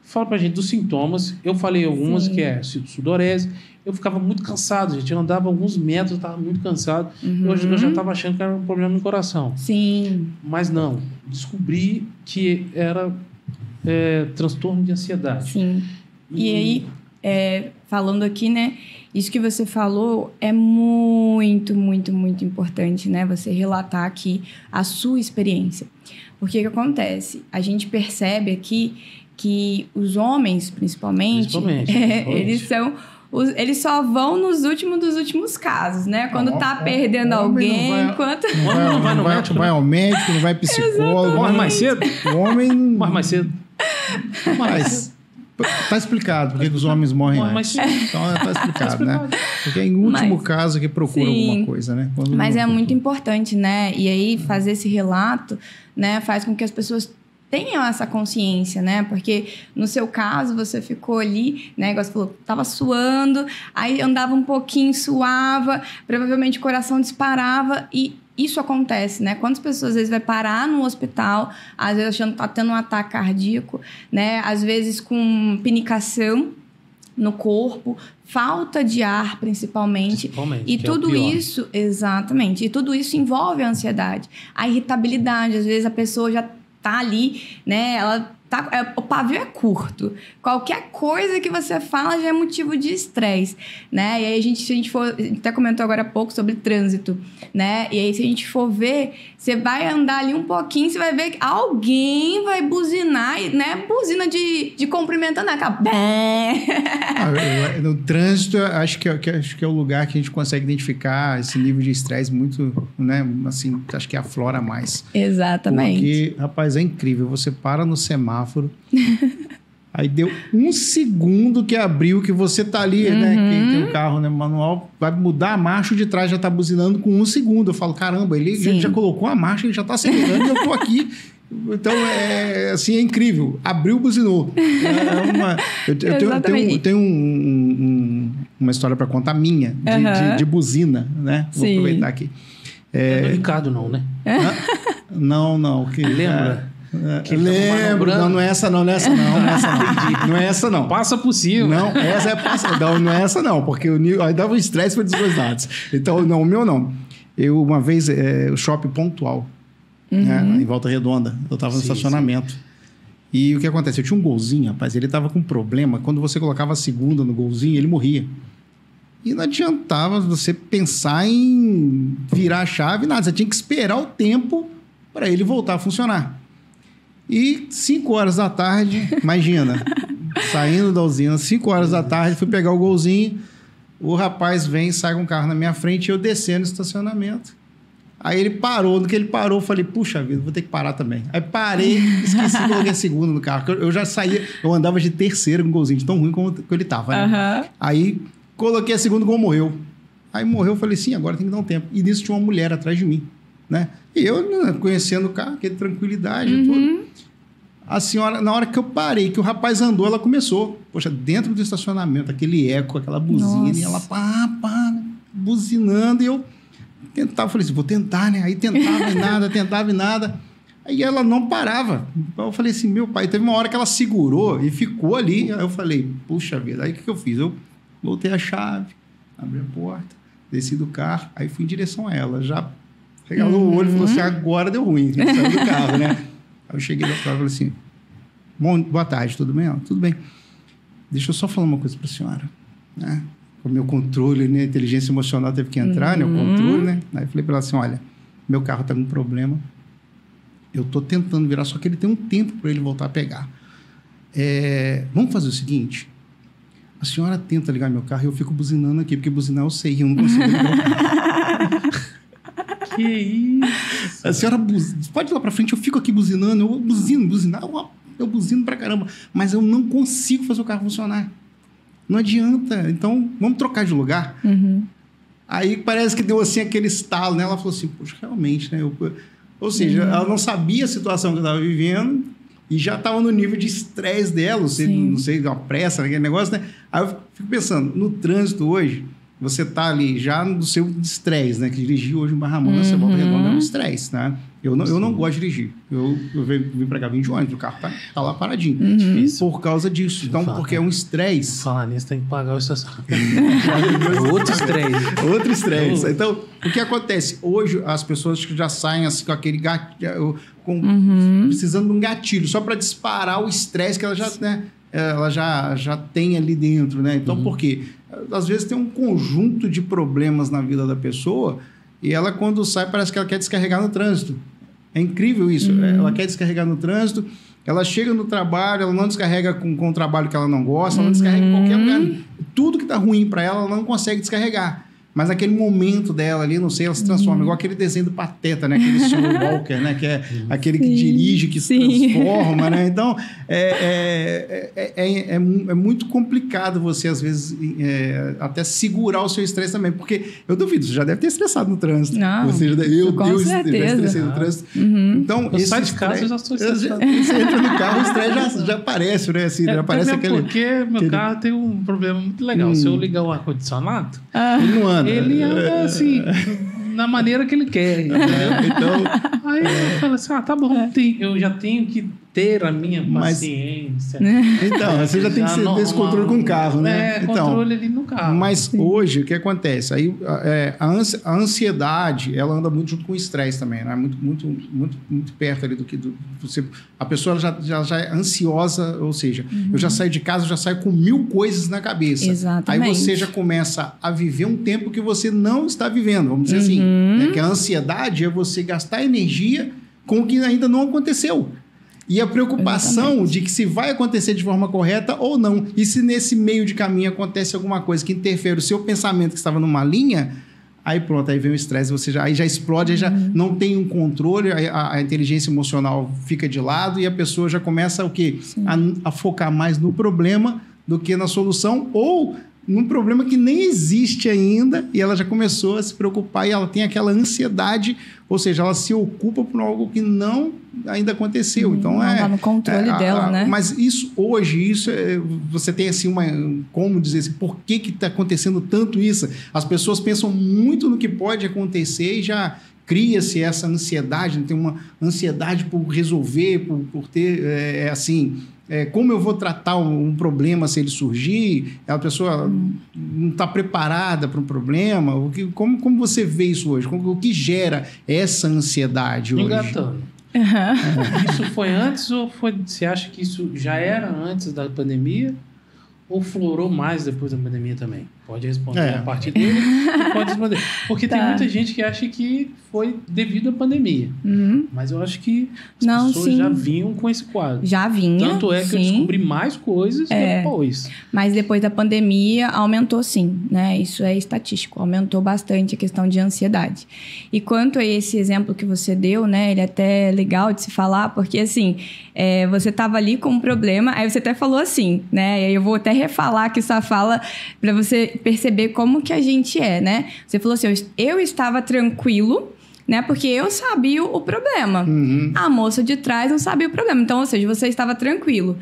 Fala pra gente dos sintomas. Eu falei algumas, que é sudorese. Eu ficava muito cansado, gente. Eu andava alguns metros, estava muito cansado. Eu já estava achando que era um problema no coração. Sim. Mas não. Descobri que era transtorno de ansiedade. Sim. E aí, falando aqui, né? Isso que você falou é muito, muito, muito importante, né? Você relatar aqui a sua experiência. Porque o que acontece? A gente percebe aqui que os homens, principalmente. Eles só vão nos últimos dos últimos casos, né? Quando tá perdendo alguém, não vai ao médico, não vai psicólogo. Morre mais cedo? O homem... Morre mais cedo. Mas tá explicado porque os homens morrem mais. Então tá explicado, né? Porque em último caso que procura alguma coisa, né? Mas é muito importante, né? E aí fazer esse relato, né? Faz com que as pessoas tenham essa consciência, né? Porque no seu caso, você ficou ali, né? Igual você falou, tava suando, aí andava um pouquinho, suava, provavelmente o coração disparava e isso acontece, né? Quantas pessoas às vezes vai parar no hospital, às vezes achando que tá tendo um ataque cardíaco, né? Às vezes com pinicação no corpo, falta de ar principalmente. E tudo isso, exatamente, e tudo isso envolve a ansiedade, a irritabilidade. Às vezes a pessoa já tá ali, né? Ela tá, o pavio é curto. Qualquer coisa que você fala já é motivo de estresse, né? E aí se a gente for, até comentou agora há pouco sobre trânsito, né? E aí se a gente for ver, você vai andar ali um pouquinho, você vai ver que alguém vai buzinar, né? Buzina de cumprimentando aquela... No trânsito, acho que é o lugar que a gente consegue identificar esse nível de estresse muito, né? Assim, acho que aflora mais. Exatamente. Porque, rapaz, é incrível. Você para no semáforo, aí deu um segundo que abriu, que você tá ali, né? Quem tem o carro, né, manual, vai mudar a marcha, o de trás já tá buzinando com um segundo. Eu falo, caramba, ele já colocou a marcha, ele já tá acelerando e eu tô aqui. Então, assim, é incrível. Abriu, buzinou. Eu tenho uma história para contar minha, de buzina, né? Vou aproveitar aqui. É do Ricardo, não, né? Não. Que, lembra? Lembro, não é essa não. Não é essa não. Passa por cima. Não, essa é passa. Não é essa não, porque aí dava um estresse para os dois lados. Então, não, o meu não. Eu, uma vez, o shopping Pontual, né, em Volta Redonda, eu estava no estacionamento. E o que acontece? Eu tinha um golzinho, rapaz, ele estava com problema. Quando você colocava a segunda no golzinho, ele morria. E não adiantava você pensar em virar a chave, nada. Você tinha que esperar o tempo para ele voltar a funcionar. E 5 horas da tarde, imagina, saindo da usina, 5 horas da tarde, fui pegar o golzinho, o rapaz vem, sai com o carro na minha frente e eu descendo no estacionamento. Aí ele parou. No que ele parou, eu falei, puxa vida, vou ter que parar também. Aí parei, esqueci de colocar segundo no carro. Eu já saía, eu andava de terceiro com um golzinho, de tão ruim como ele tava, né? Aí coloquei a segunda, o gol morreu. Aí morreu, eu falei, sim, agora tem que dar um tempo. E nisso tinha uma mulher atrás de mim, né? E eu, conhecendo o carro, aquele tranquilidade e tudo. A senhora, na hora que eu parei, que o rapaz andou, ela começou. Poxa, dentro do estacionamento, aquele eco, aquela buzina, e ela buzinando, e eu tentava, falei assim, vou tentar, né? Aí tentava e nada. Aí ela não parava. Eu falei assim, meu pai, teve uma hora que ela segurou e ficou ali. Aí eu falei, puxa vida, aí o que eu fiz? Eu voltei a chave, abri a porta, desci do carro, aí fui em direção a ela. Já regalou o olho e falou assim, agora deu ruim. Saiu do carro, né? Aí eu cheguei lá e falei assim, boa tarde, tudo bem? Ela, tudo bem. Deixa eu só falar uma coisa para a senhora, né? O meu controle, né? A inteligência emocional teve que entrar, né? O controle, né? Aí eu falei para ela assim, olha, meu carro está com um problema, eu estou tentando virar, só que ele tem um tempo para ele voltar a pegar. Vamos fazer o seguinte, a senhora tenta ligar meu carro e eu fico buzinando aqui, porque buzinar eu sei, eu não consigo ligar o carro. Que isso? A senhora pode ir lá para frente, eu fico aqui buzinando, eu buzino pra caramba, mas eu não consigo fazer o carro funcionar. Não adianta. Então, vamos trocar de lugar. Aí parece que deu assim aquele estalo, né? Ela falou assim, poxa, realmente, né? Ou seja, ela não sabia a situação que eu estava vivendo e já estava no nível de estresse dela, não sei, uma pressa, aquele negócio, né? Aí eu fico pensando, no trânsito hoje, você tá ali já no seu estresse, né? Que dirigir hoje em Barra Mansa, você Volta Redonda, é um estresse, né? Eu não gosto de dirigir. Eu vim pra cá, vim de ônibus, o carro tá lá paradinho. Difícil. Por causa disso. Então, porque é um estresse. Falar nisso, tem que pagar o estacionamento. Outro estresse. Outro estresse. Então, o que acontece? Hoje, as pessoas já saem assim, com aquele gatilho, precisando de um gatilho, só para disparar o estresse que ela já, né, ela já tem ali dentro, né? Então, por quê? Às vezes tem um conjunto de problemas na vida da pessoa e ela, quando sai, parece que ela quer descarregar no trânsito. É incrível isso. Ela quer descarregar no trânsito, ela chega no trabalho, ela não descarrega com o trabalho que ela não gosta, ela descarrega em qualquer lugar. Tudo que está ruim para ela, ela não consegue descarregar. Mas naquele momento dela ali, não sei, ela se transforma. Igual aquele desenho do Pateta, né? Aquele Sr. Walker, né? Que é aquele que dirige, que se transforma, né? Então, é muito complicado você, às vezes, até segurar o seu estresse também. Porque eu duvido, você já deve ter estressado no trânsito. Não, eu já estressei no trânsito. Então, eu saio de casa, eu já estou estressado. Você entra no carro, o estresse já aparece, né? Assim, já aparece aquele... Porque meu carro tem um problema muito legal. Se eu ligar o ar-condicionado, ele não anda. Ele anda assim, na maneira que ele quer. Então, aí eu falo assim, tá bom, eu já tenho que ter a minha paciência. Então, você já tem que ter esse controle com o carro, né? Controle ali no carro. Mas hoje, o que acontece? Aí, a ansiedade, ela anda muito junto com o estresse também, né? Muito perto ali do que... a pessoa já é ansiosa, ou seja, eu já saio de casa, eu já saio com 1000 coisas na cabeça. Exatamente. Aí você já começa a viver um tempo que você não está vivendo, vamos dizer assim. Né? Que a ansiedade é você gastar energia com o que ainda não aconteceu. E a preocupação de que se vai acontecer de forma correta ou não. E se nesse meio de caminho acontece alguma coisa que interfere o seu pensamento que estava numa linha, aí pronto, aí vem o estresse, você já explode, aí já não tem um controle, a inteligência emocional fica de lado e a pessoa já começa o quê? A focar mais no problema do que na solução, ou num problema que nem existe ainda, e ela já começou a se preocupar e ela tem aquela ansiedade, ou seja, ela se ocupa por algo que não ainda aconteceu. Então, não está no controle dela, né? Mas hoje, você tem assim como dizer assim, por que está acontecendo tanto isso? As pessoas pensam muito no que pode acontecer e já cria-se essa ansiedade, tem uma ansiedade por resolver, por ter, como eu vou tratar um problema se ele surgir? A pessoa não está preparada para um problema? Como você vê isso hoje? O que gera essa ansiedade hoje? Engatando. Isso foi antes ou você acha que isso já era antes da pandemia ou florou mais depois da pandemia também? Pode responder a partir dele, pode responder. Porque tem muita gente que acha que foi devido à pandemia. Mas eu acho que as pessoas já vinham com esse quadro. Já vinha. Tanto é que eu descobri mais coisas depois. Mas depois da pandemia, aumentou sim, né? Isso é estatístico. Aumentou bastante a questão de ansiedade. E quanto a esse exemplo que você deu, né? Ele é até legal de se falar, porque assim, você estava ali com um problema, aí você até falou assim, né? E aí eu vou até refalar aqui essa fala para você perceber como que a gente é, né? Você falou assim, eu estava tranquilo, né? Porque eu sabia o problema. A moça de trás não sabia o problema. Então, ou seja, você estava tranquilo.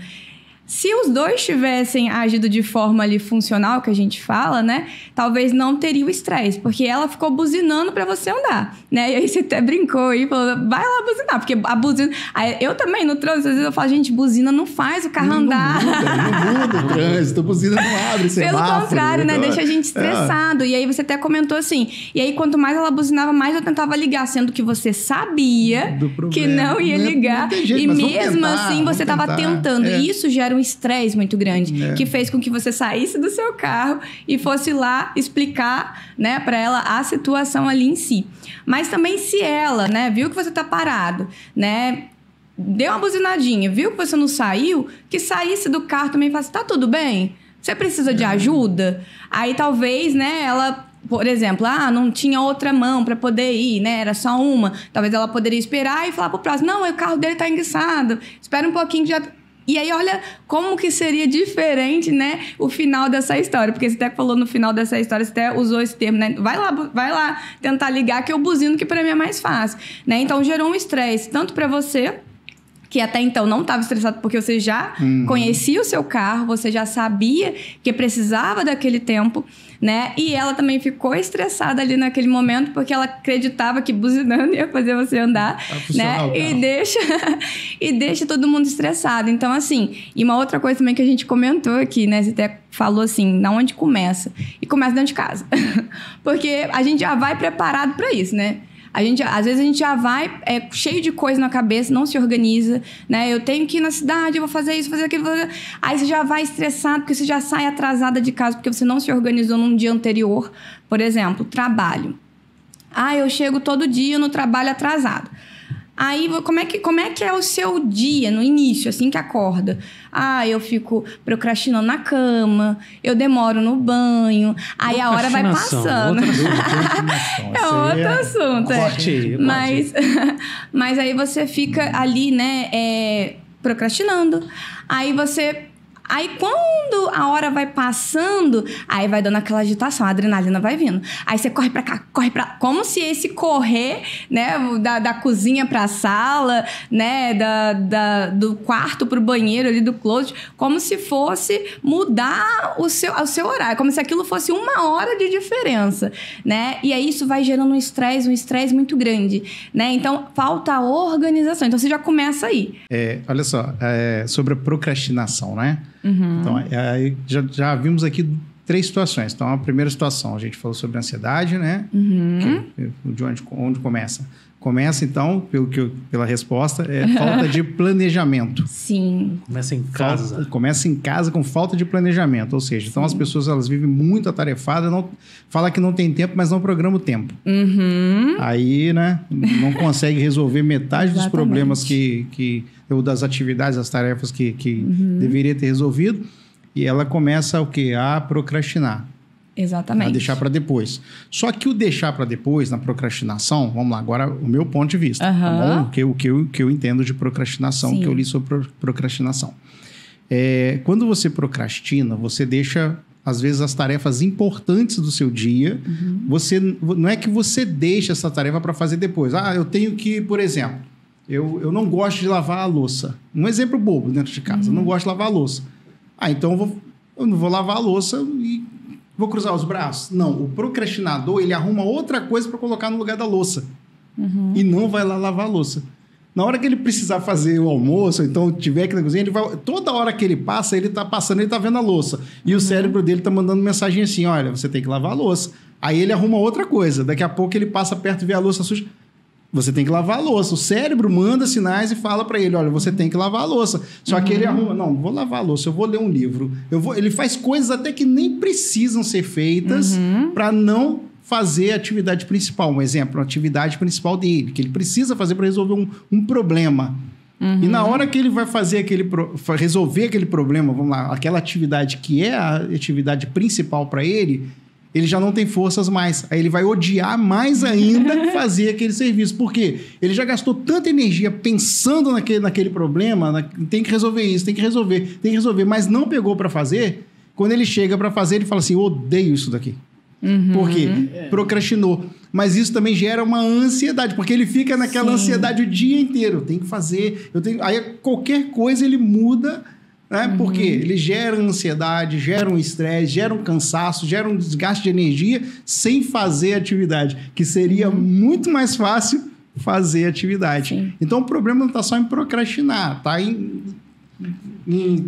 Se os dois tivessem agido de forma ali funcional, que a gente fala, né? Talvez não teria o estresse, porque ela ficou buzinando pra você andar, né? E aí você até brincou e falou, vai lá buzinar, porque a buzina... Aí, eu também, no trânsito, às vezes eu falo, gente, buzina não faz o carro andar. Não muda o trânsito, buzina não abre, semáforo. Pelo contrário, né? Deixa a gente estressado. E aí você até comentou assim, e aí quanto mais ela buzinava, mais eu tentava ligar, sendo que você sabia que não ia ligar. Jeito, e mesmo assim, você tava tentando. E isso gera um estresse muito grande, que fez com que você saísse do seu carro e fosse lá explicar, né, para ela a situação ali em si. Mas também se ela, né, viu que você tá parado, né, deu uma buzinadinha, viu que você não saiu, que saísse do carro também e falasse, tá tudo bem? Você precisa de ajuda? Aí talvez, né, ela... Por exemplo, não tinha outra mão para poder ir, né? Era só uma. Talvez ela poderia esperar e falar pro próximo, não, o carro dele tá enguiçado, espera um pouquinho que já... E aí, olha como que seria diferente, né, o final dessa história. Porque você até falou no final dessa história, você até usou esse termo, né? Vai lá tentar ligar que eu buzino, que para mim é mais fácil, né? Então, gerou um estresse, tanto para você, que até então não estava estressado porque você já conhecia o seu carro, você já sabia que precisava daquele tempo, né? E ela também ficou estressada ali naquele momento porque ela acreditava que buzinando ia fazer você andar, né? E deixa todo mundo estressado. Então, assim, e uma outra coisa também que a gente comentou aqui, né? Você até falou assim, na onde começa? E começa dentro de casa. Porque a gente já vai preparado para isso, né? Às vezes a gente já vai cheio de coisa na cabeça, não se organiza, né? Eu tenho que ir na cidade, eu vou fazer isso, fazer aquilo. Aí você já vai estressado, porque você já sai atrasada de casa, porque você não se organizou num dia anterior. Por exemplo, trabalho. Eu chego todo dia no trabalho atrasado. Aí, como é que é o seu dia no início, assim que acorda? Eu fico procrastinando na cama, eu demoro no banho, aí a hora vai passando. É outro assunto. Mas aí você fica ali, né, procrastinando. Aí quando a hora vai passando, aí vai dando aquela agitação, a adrenalina vai vindo. Aí você corre pra cá, corre pra lá. Como se esse correr, né, da cozinha pra sala, né, do quarto pro banheiro ali do closet, como se fosse mudar o seu horário, como se aquilo fosse 1 hora de diferença, né? E aí isso vai gerando um estresse muito grande, né? Então, falta organização. Então, você já começa aí. Olha só, sobre a procrastinação, né? Então, aí já vimos aqui 3 situações. Então, a primeira situação, a gente falou sobre ansiedade, né? De onde começa? Começa, então, pela resposta, falta de planejamento. Sim. Começa em casa. Começa em casa com falta de planejamento. Ou seja, então as pessoas elas vivem muito atarefadas, fala que não tem tempo, mas não programa o tempo. Aí, né, não consegue resolver metade dos problemas ou das atividades, das tarefas que deveria ter resolvido. E ela começa o quê? A procrastinar. Exatamente. A deixar para depois. Só que o deixar para depois, na procrastinação, vamos lá, agora o meu ponto de vista, tá bom? O que eu entendo de procrastinação, que eu li sobre procrastinação. Quando você procrastina, você deixa, às vezes, as tarefas importantes do seu dia. Não é que você deixa essa tarefa para fazer depois. Eu tenho que, por exemplo, eu não gosto de lavar a louça. Um exemplo bobo dentro de casa. Eu não gosto de lavar a louça. Então eu não vou lavar a louça e vou cruzar os braços? Não, o procrastinador, ele arruma outra coisa para colocar no lugar da louça. E não vai lá lavar a louça. Na hora que ele precisar fazer o almoço, então tiver que na cozinha, toda hora que ele passa, ele tá passando, ele tá vendo a louça. E o cérebro dele tá mandando mensagem assim, olha, você tem que lavar a louça. Aí ele arruma outra coisa. Daqui a pouco ele passa perto e vê a louça suja. Você tem que lavar a louça. O cérebro manda sinais e fala para ele, olha, você tem que lavar a louça. Só que ele arruma, não vou lavar a louça, eu vou ler um livro. Ele faz coisas até que nem precisam ser feitas para não fazer a atividade principal. Um exemplo, a atividade principal dele, que ele precisa fazer para resolver um problema. E na hora que ele vai fazer resolver aquele problema, vamos lá, aquela atividade que é a atividade principal para ele já não tem forças mais. Aí ele vai odiar mais ainda fazer aquele serviço. Por quê? Ele já gastou tanta energia pensando naquele problema, tem que resolver isso, tem que resolver, mas não pegou para fazer. Quando ele chega para fazer, ele fala assim, eu odeio isso daqui. Por quê? Procrastinou. Mas isso também gera uma ansiedade, porque ele fica naquela ansiedade o dia inteiro. Eu tenho que fazer, aí qualquer coisa ele muda, né? Porque ele gera ansiedade, gera um estresse, gera um cansaço, gera um desgaste de energia sem fazer atividade, que seria muito mais fácil fazer atividade. Sim. Então o problema não está só em procrastinar, está em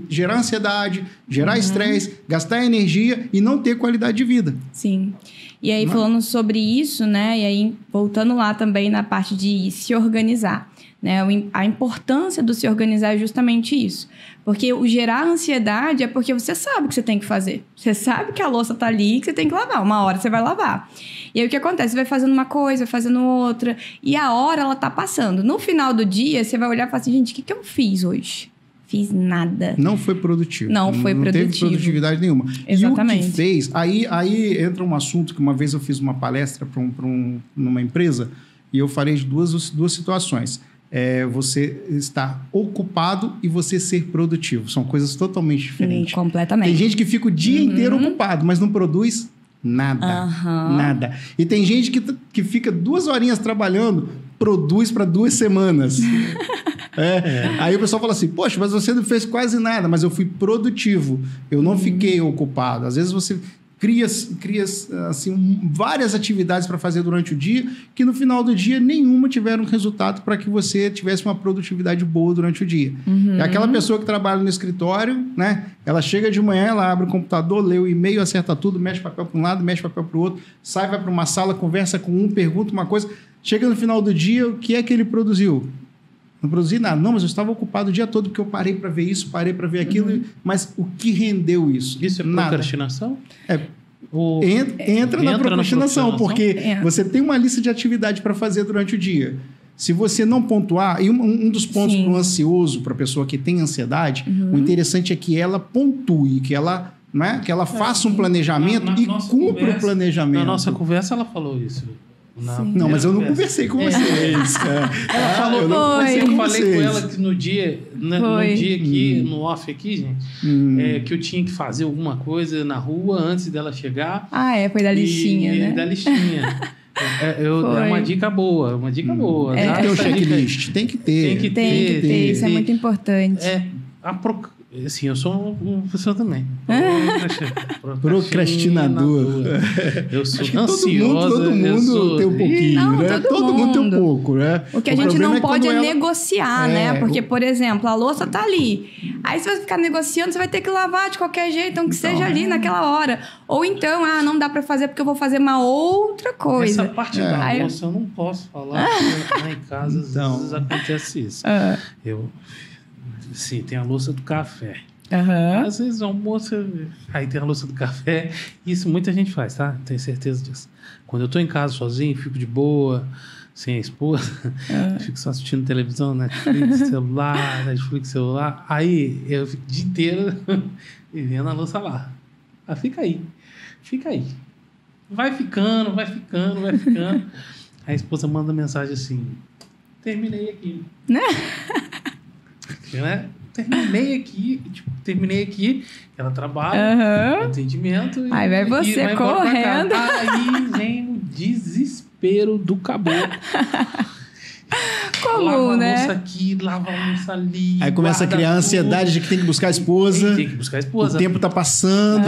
gerar ansiedade, gerar estresse, gastar energia e não ter qualidade de vida. Sim. E aí, falando sobre isso, né? E aí, voltando lá também na parte de se organizar, né? A importância do se organizar é justamente isso. Porque o gerar ansiedade é porque você sabe o que você tem que fazer. Você sabe que a louça tá ali e que você tem que lavar. Uma hora você vai lavar. E aí, o que acontece? Você vai fazendo uma coisa, fazendo outra. E a hora, ela tá passando. No final do dia, você vai olhar e falar assim, gente, o que eu fiz hoje? Fiz nada. Não foi produtivo. Não teve produtividade nenhuma. Exatamente. E o que fez... Aí entra um assunto que uma vez eu fiz uma palestra numa empresa e eu falei de duas situações. Você estar ocupado e você ser produtivo. São coisas totalmente diferentes. Completamente. Tem gente que fica o dia inteiro ocupado, mas não produz nada. Nada. E tem gente que fica 2 horinhas trabalhando, produz para 2 semanas. Aí o pessoal fala assim, poxa, mas você não fez quase nada, mas eu fui produtivo, eu não fiquei ocupado. Às vezes você cria assim, várias atividades para fazer durante o dia, que no final do dia nenhuma tiveram resultado para que você tivesse uma produtividade boa durante o dia. É aquela pessoa que trabalha no escritório, né? Ela chega de manhã, ela abre o computador, lê o e-mail, acerta tudo, mexe papel para um lado, mexe papel para o outro, sai, vai para uma sala, conversa com um, pergunta uma coisa, chega no final do dia, o que é que ele produziu? Não produzi nada. Não, mas eu estava ocupado o dia todo porque eu parei para ver isso, parei para ver aquilo. Mas o que rendeu isso? Isso é procrastinação? Entra na procrastinação, porque você tem uma lista de atividade para fazer durante o dia. Se você não pontuar... E um dos pontos para o ansioso, para a pessoa que tem ansiedade, o interessante é que ela pontue, que ela faça um planejamento e cumpra o planejamento. Na nossa conversa ela falou isso. Não, mas eu não conversei com vocês. Ela falou, eu falei com ela que no dia aqui, no off aqui, gente, que eu tinha que fazer alguma coisa na rua antes dela chegar. Foi da listinha, né? Da listinha. É uma dica boa, Tem que ter um checklist, tem que ter. Isso é muito importante. Assim, eu sou uma pessoa também. Procrastinador. Eu sou ansiosa. Todo mundo tem um pouquinho, né? Todo mundo tem um pouco, né? O que a gente não pode é negociar, né? Porque, por exemplo, a louça tá ali. Aí, se você ficar negociando, você vai ter que lavar de qualquer jeito, então que seja ali naquela hora. Ou então, não dá pra fazer porque eu vou fazer uma outra coisa. Essa parte da louça eu não posso falar, porque lá em casa às vezes acontece isso. Sim, tem a louça do café. Às vezes o almoço, aí tem a louça do café. Isso muita gente faz, tá? Tenho certeza disso. Quando eu tô em casa sozinho, fico de boa, sem a esposa, fico só assistindo televisão, Netflix, celular. Aí eu fico o dia inteiro vendo a louça lá. Fica aí. Vai ficando. Aí a esposa manda mensagem assim, terminei aqui. Terminei aqui, ela trabalha, atendimento. Aí vai você correndo. Aí vem o desespero do caboclo. Comum, lava né? Lava a louça aqui, lava a louça ali. Aí começa a criar a ansiedade de que tem que buscar a esposa. Tem que buscar a esposa. O tempo tá passando.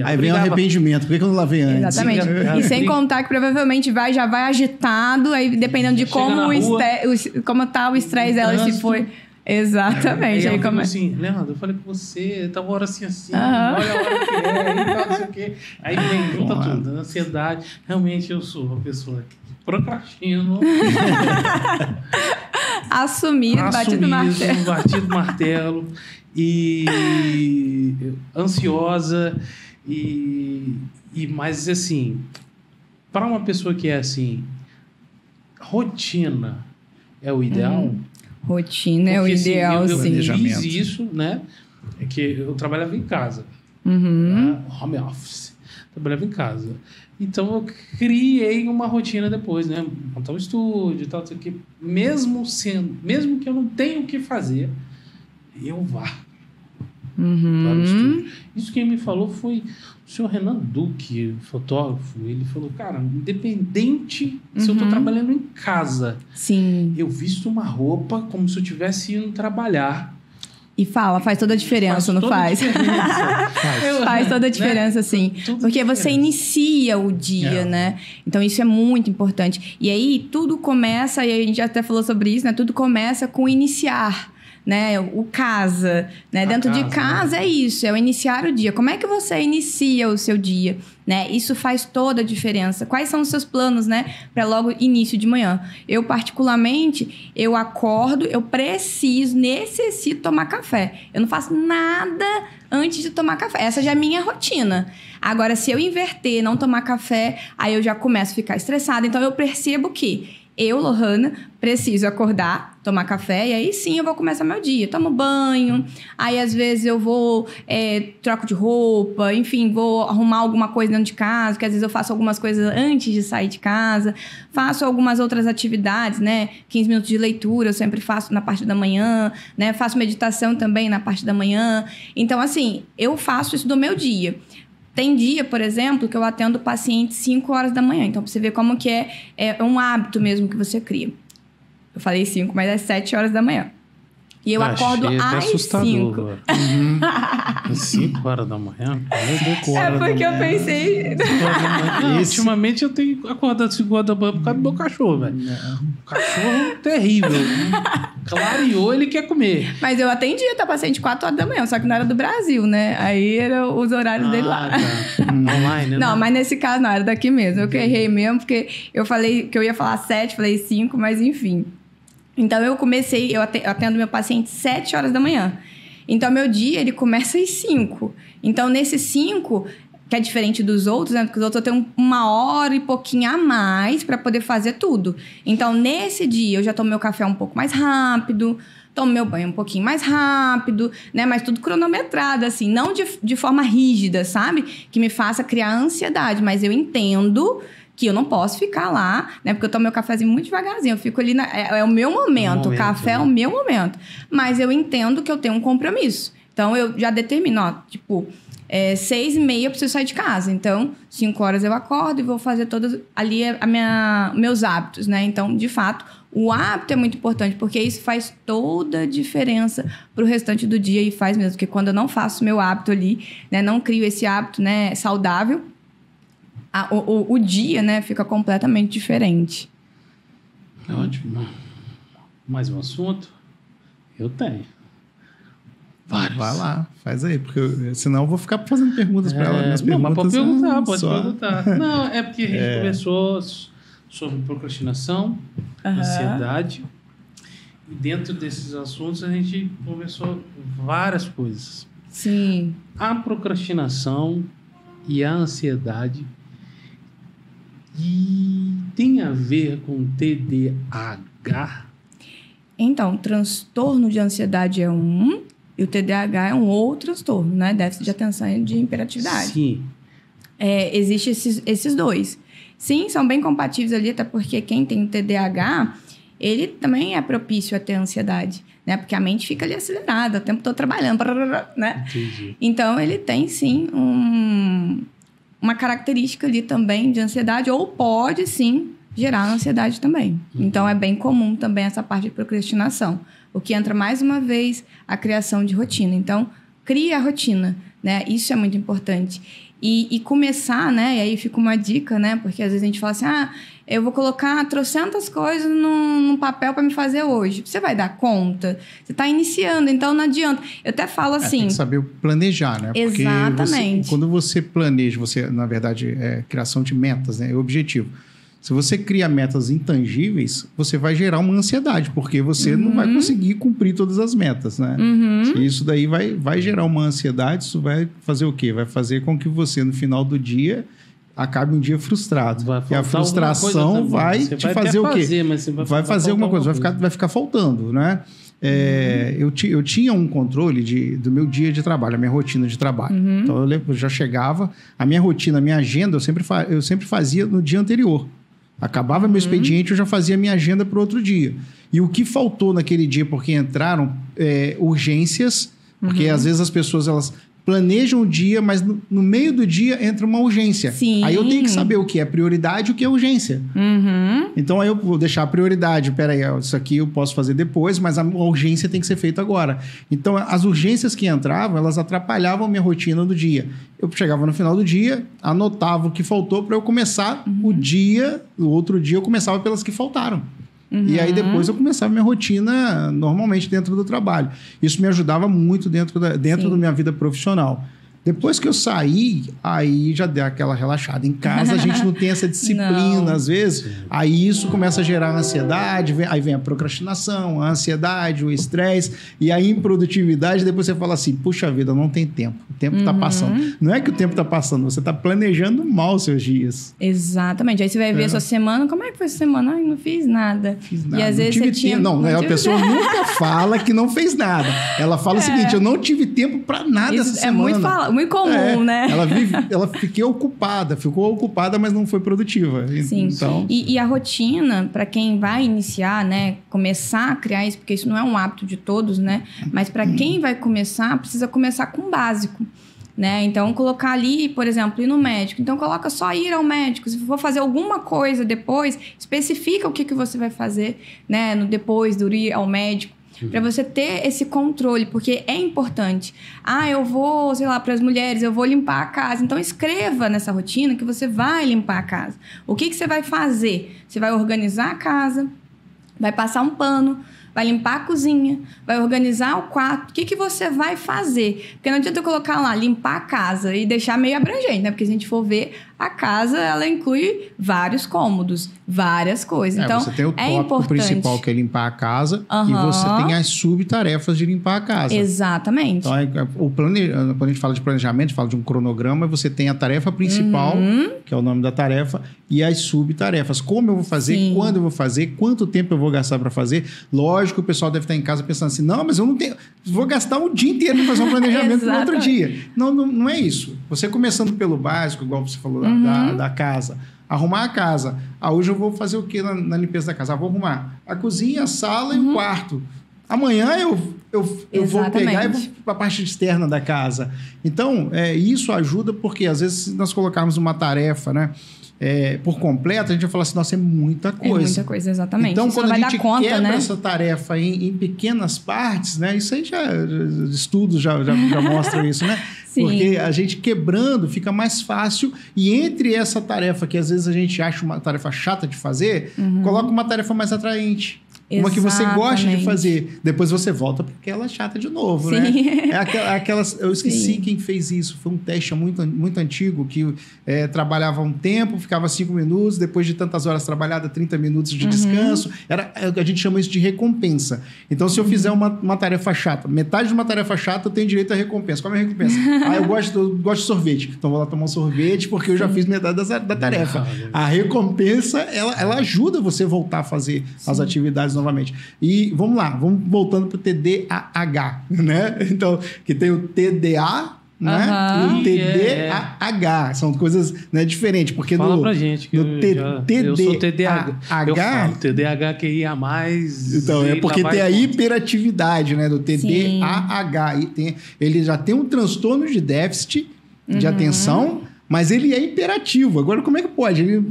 Aí vem o arrependimento. Por que eu não lavei antes? Exatamente. E sem contar que provavelmente já vai agitado, aí dependendo de como tá o estresse dela, se foi... Exatamente. Aí ela assim, Leandro, eu falei com você, tá uma hora assim, olha a hora que é, e tal, não sei o quê. Aí vem, junta tudo, ansiedade. Realmente eu sou uma pessoa procrastino. Assumido, batido martelo. Batido martelo. E ansiosa. Mas, assim, para uma pessoa que é assim, rotina é o ideal? Rotina é o ideal, eu sim. fiz isso, né? É que eu trabalhava em casa. Uhum. Né? Home office. Trabalhava em casa. Então, eu criei uma rotina depois, né? Montar um estúdio e tal, que mesmo que eu não tenha o que fazer, eu vá. Uhum. Isso quem me falou foi o senhor Renan Duque, fotógrafo. Ele falou, cara, independente se eu estou trabalhando em casa, sim, eu visto uma roupa como se eu estivesse indo trabalhar. E faz toda a diferença, não faz? Faz toda a diferença, sim. Porque você inicia o dia, né? Então, isso é muito importante. E aí, tudo começa, e a gente até falou sobre isso, né? Tudo começa com iniciar. Né? O casa, né? Dentro de casa, né? É isso, é o iniciar o dia. Como é que você inicia o seu dia, né? Isso faz toda a diferença. Quais são os seus planos, né? Para logo início de manhã. Eu, particularmente, eu acordo, eu necessito tomar café. Eu não faço nada antes de tomar café. Essa já é a minha rotina. Agora, se eu inverter, não tomar café, aí eu já começo a ficar estressada. Então, eu percebo que eu, Lohana, preciso acordar, tomar café, e aí sim eu vou começar meu dia. Tomo banho, aí às vezes eu vou, troco de roupa, enfim, vou arrumar alguma coisa dentro de casa, que às vezes eu faço algumas coisas antes de sair de casa, faço algumas outras atividades, né? 15 minutos de leitura eu sempre faço na parte da manhã, né? Faço meditação também na parte da manhã. Então, assim, eu faço isso do meu dia. Tem dia, por exemplo, que eu atendo pacientes 5 horas da manhã. Então, pra você ver como que é um hábito mesmo que você cria. Eu falei 5, mas é 7 horas da manhã. E eu acordo às 5. 5 horas da manhã? É porque eu pensei... Ultimamente eu tenho acordado 5 horas da manhã por causa do meu cachorro, velho. O cachorro terrível. Clareou, ele quer comer. Mas eu atendia, tá paciente 4 horas da manhã, só que não era do Brasil, né? Aí eram os horários dele lá. Tá. Online, né? Não, mas nesse caso não, era daqui mesmo. Eu que errei mesmo, porque eu falei que eu ia falar 7, falei 5, mas enfim. Então, eu atendo meu paciente 7 horas da manhã. Então, meu dia, ele começa às 5. Então, nesses 5, que é diferente dos outros, né? Porque os outros eu tenho 1 hora e pouquinho a mais para poder fazer tudo. Então, nesse dia, eu já tomo meu café um pouco mais rápido, tomo meu banho um pouquinho mais rápido, né? Mas tudo cronometrado, assim. Não de forma rígida, sabe? Que me faça criar ansiedade. Mas eu entendo que eu não posso ficar lá, né? Porque eu tomo meu cafezinho muito devagarzinho. Eu fico ali... É o meu momento. O café é o meu momento. Mas eu entendo que eu tenho um compromisso. Então, eu já determino, ó, tipo... 6h30 eu preciso sair de casa. Então, 5 horas eu acordo e vou fazer todos ali meus hábitos, né? Então, de fato, o hábito é muito importante, porque isso faz toda a diferença pro restante do dia, e faz mesmo. Porque quando eu não faço meu hábito ali, né? Não crio esse hábito, né? Saudável, o dia, né? Fica completamente diferente. Ótimo. Mais um assunto? Eu tenho. Vários. Vai lá, faz aí, porque senão eu vou ficar fazendo perguntas para ela. Minhas perguntas, mas pode perguntar. Não, é porque a gente conversou sobre procrastinação, ansiedade. E dentro desses assuntos a gente conversou várias coisas. Sim. A procrastinação e a ansiedade tem a ver com TDAH? Então, transtorno de ansiedade é um... E o TDAH é um outro transtorno, né? Déficit de atenção e de hiperatividade. Sim. Existem esses dois. Sim, são bem compatíveis ali, até porque quem tem o TDAH, ele também é propício a ter ansiedade, né? Porque a mente fica ali acelerada, o tempo todo trabalhando, né? Entendi. Então, ele tem, sim, uma característica ali também de ansiedade, ou pode, sim, gerar ansiedade também. Então, é bem comum também essa parte de procrastinação. O que entra, mais uma vez, a criação de rotina. Então, crie a rotina, né? Isso é muito importante. E começar, né? E aí fica uma dica, né? Porque às vezes a gente fala assim, eu vou colocar 300 coisas num papel para me fazer hoje. Você vai dar conta? Você está iniciando, então não adianta. Eu até falo assim... Tem que saber planejar, né? Porque exatamente. Quando você planeja, na verdade, criação de metas, né? É o objetivo. Se você cria metas intangíveis, você vai gerar uma ansiedade, porque você não vai conseguir cumprir todas as metas, né? E isso daí vai gerar uma ansiedade, isso vai fazer o quê? Vai fazer com que você, no final do dia, acabe um dia frustrado. E a frustração vai te fazer o quê? Vai fazer alguma coisa, vai ficar faltando, né? Eu tinha um controle do meu dia de trabalho, a minha rotina de trabalho. Então, eu já chegava, a minha rotina, a minha agenda, eu sempre fazia no dia anterior. Acabava meu expediente, eu já fazia a minha agenda para o outro dia. E o que faltou naquele dia, porque entraram urgências, porque às vezes as pessoas elas planejam o dia, mas no meio do dia entra uma urgência. Sim. Aí eu tenho que saber o que é prioridade e o que é urgência. Então aí eu vou deixar a prioridade. Peraí, isso aqui eu posso fazer depois, mas a urgência tem que ser feita agora. Então as urgências que entravam, elas atrapalhavam a minha rotina do dia. Eu chegava no final do dia, anotava o que faltou para eu começar o outro dia eu começava pelas que faltaram. E aí depois eu começava minha rotina normalmente dentro do trabalho. Isso me ajudava muito dentro da minha vida profissional. Depois que eu saí, aí já deu aquela relaxada. Em casa a gente não tem essa disciplina, às vezes. Aí isso começa a gerar ansiedade, aí vem a procrastinação, a ansiedade, o estresse. E a improdutividade, depois você fala assim, puxa vida, não tem tempo. O tempo está passando. Não é que o tempo está passando, você está planejando mal os seus dias. Exatamente. Aí você vai ver a sua semana, como é que foi essa semana? Ai, não fiz nada. E às vezes você tinha... a pessoa nunca fala que não fez nada. Ela fala o seguinte, eu não tive tempo para nada essa semana. Muito comum, né? Ela ficou ocupada, mas não foi produtiva. Sim. Então... E a rotina, para quem vai iniciar, né? Começar a criar isso, porque isso não é um hábito de todos, né? Mas para quem vai começar, precisa começar com o básico. Né? Então, colocar ali, por exemplo, ir no médico. Então, coloca só ir ao médico. Se for fazer alguma coisa depois, especifica o que você vai fazer, né? Depois do ir ao médico. Para você ter esse controle, porque é importante. Eu vou, sei lá, para as mulheres, eu vou limpar a casa. Então, escreva nessa rotina que você vai limpar a casa. O que você vai fazer? Você vai organizar a casa, vai passar um pano, vai limpar a cozinha, vai organizar o quarto. O que você vai fazer? Porque não adianta eu colocar lá, limpar a casa e deixar meio abrangente, né? Porque se a gente for ver, a casa, ela inclui vários cômodos, várias coisas. Então, você tem o tópico principal, que é limpar a casa, e você tem as subtarefas de limpar a casa. Exatamente. Então, quando a gente fala de planejamento, fala de um cronograma, você tem a tarefa principal, que é o nome da tarefa, e as subtarefas. Como eu vou fazer, quando eu vou fazer, quanto tempo eu vou gastar para fazer. Lógico, o pessoal deve estar em casa pensando assim, não, mas eu não tenho... Vou gastar um dia inteiro para fazer um planejamento no outro dia. Não é isso. Você começando pelo básico, igual você falou da casa. Arrumar a casa. Hoje eu vou fazer o quê na limpeza da casa? Vou arrumar a cozinha, a sala e o quarto. Amanhã eu vou pegar e vou para a parte externa da casa. Então, isso ajuda porque, às vezes, se nós colocarmos uma tarefa, né? Por completo, a gente vai falar assim, nossa, é muita coisa. É muita coisa, exatamente. Então, isso quando a gente quebra, né? essa tarefa em pequenas partes, né? Isso aí estudos já mostram isso, né? Sim. Porque a gente quebrando fica mais fácil e entre essa tarefa que às vezes a gente acha uma tarefa chata de fazer, coloca uma tarefa mais atraente. Uma que você gosta de fazer. Depois você volta porque ela é chata de novo, né? Eu esqueci quem fez isso. Foi um teste muito, muito antigo que trabalhava um tempo, ficava 5 minutos, depois de tantas horas trabalhadas, 30 minutos de descanso. A gente chama isso de recompensa. Então, se eu fizer uma tarefa chata, metade de uma tarefa chata, eu tenho direito à recompensa. Qual é a minha recompensa? Eu gosto de sorvete. Então, vou lá tomar um sorvete porque eu já fiz metade da tarefa. A recompensa, ela ajuda você a voltar a fazer as atividades novamente. E vamos lá, vamos voltando para o TDAH, né? Então, que tem o TDA, né? E o TDAH. São coisas, né, diferentes. Porque fala pra gente que eu sou TDAH. Eu falo TDAH que ia mais. Então, porque tem a hiperatividade, né? Do TDAH. Ele já tem um transtorno de déficit de atenção, mas ele é hiperativo. Agora, como é que pode? Ele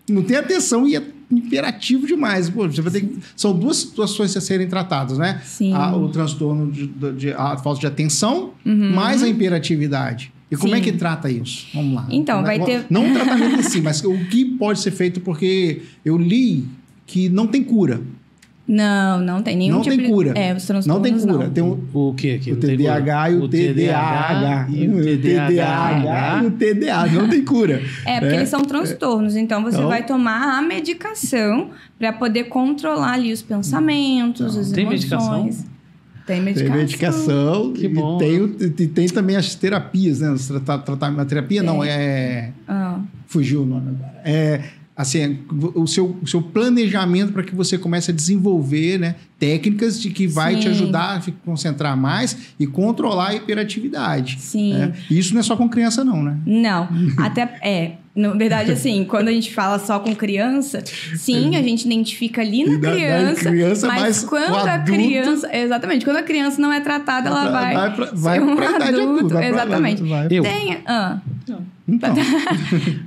não tem atenção e é imperativo demais. Pô, você vai ter são duas situações a serem tratadas, né? Sim. O transtorno a falta de atenção, mais a hiperatividade. E como é que trata isso? Vamos lá. Então, vai ter... Não o tratamento em si, mas o que pode ser feito, porque eu li que não tem cura. Não tem nenhum Não tipo tem cura. os transtornos Não tem cura. não. Tem O que aqui? o TDAH e o TDAH. O TDAH e o TDA. Não tem cura. Porque eles são transtornos. Então, você vai tomar a medicação para poder controlar ali os pensamentos, as tem emoções. Medicação? Tem medicação. Tem medicação. Que bom. E tem também as terapias, né? A terapia não, fugiu o nome agora. Assim, o seu planejamento para que você comece a desenvolver, né, técnicas de que vai te ajudar a concentrar mais e controlar a hiperatividade. Sim. Né? E isso não é só com criança, não, né? Não. Na verdade, assim, quando a gente fala só com criança, sim, a gente identifica ali na criança, mas quando a criança... Exatamente. Quando a criança não é tratada, ela vai ser um adulto. Exatamente. Então.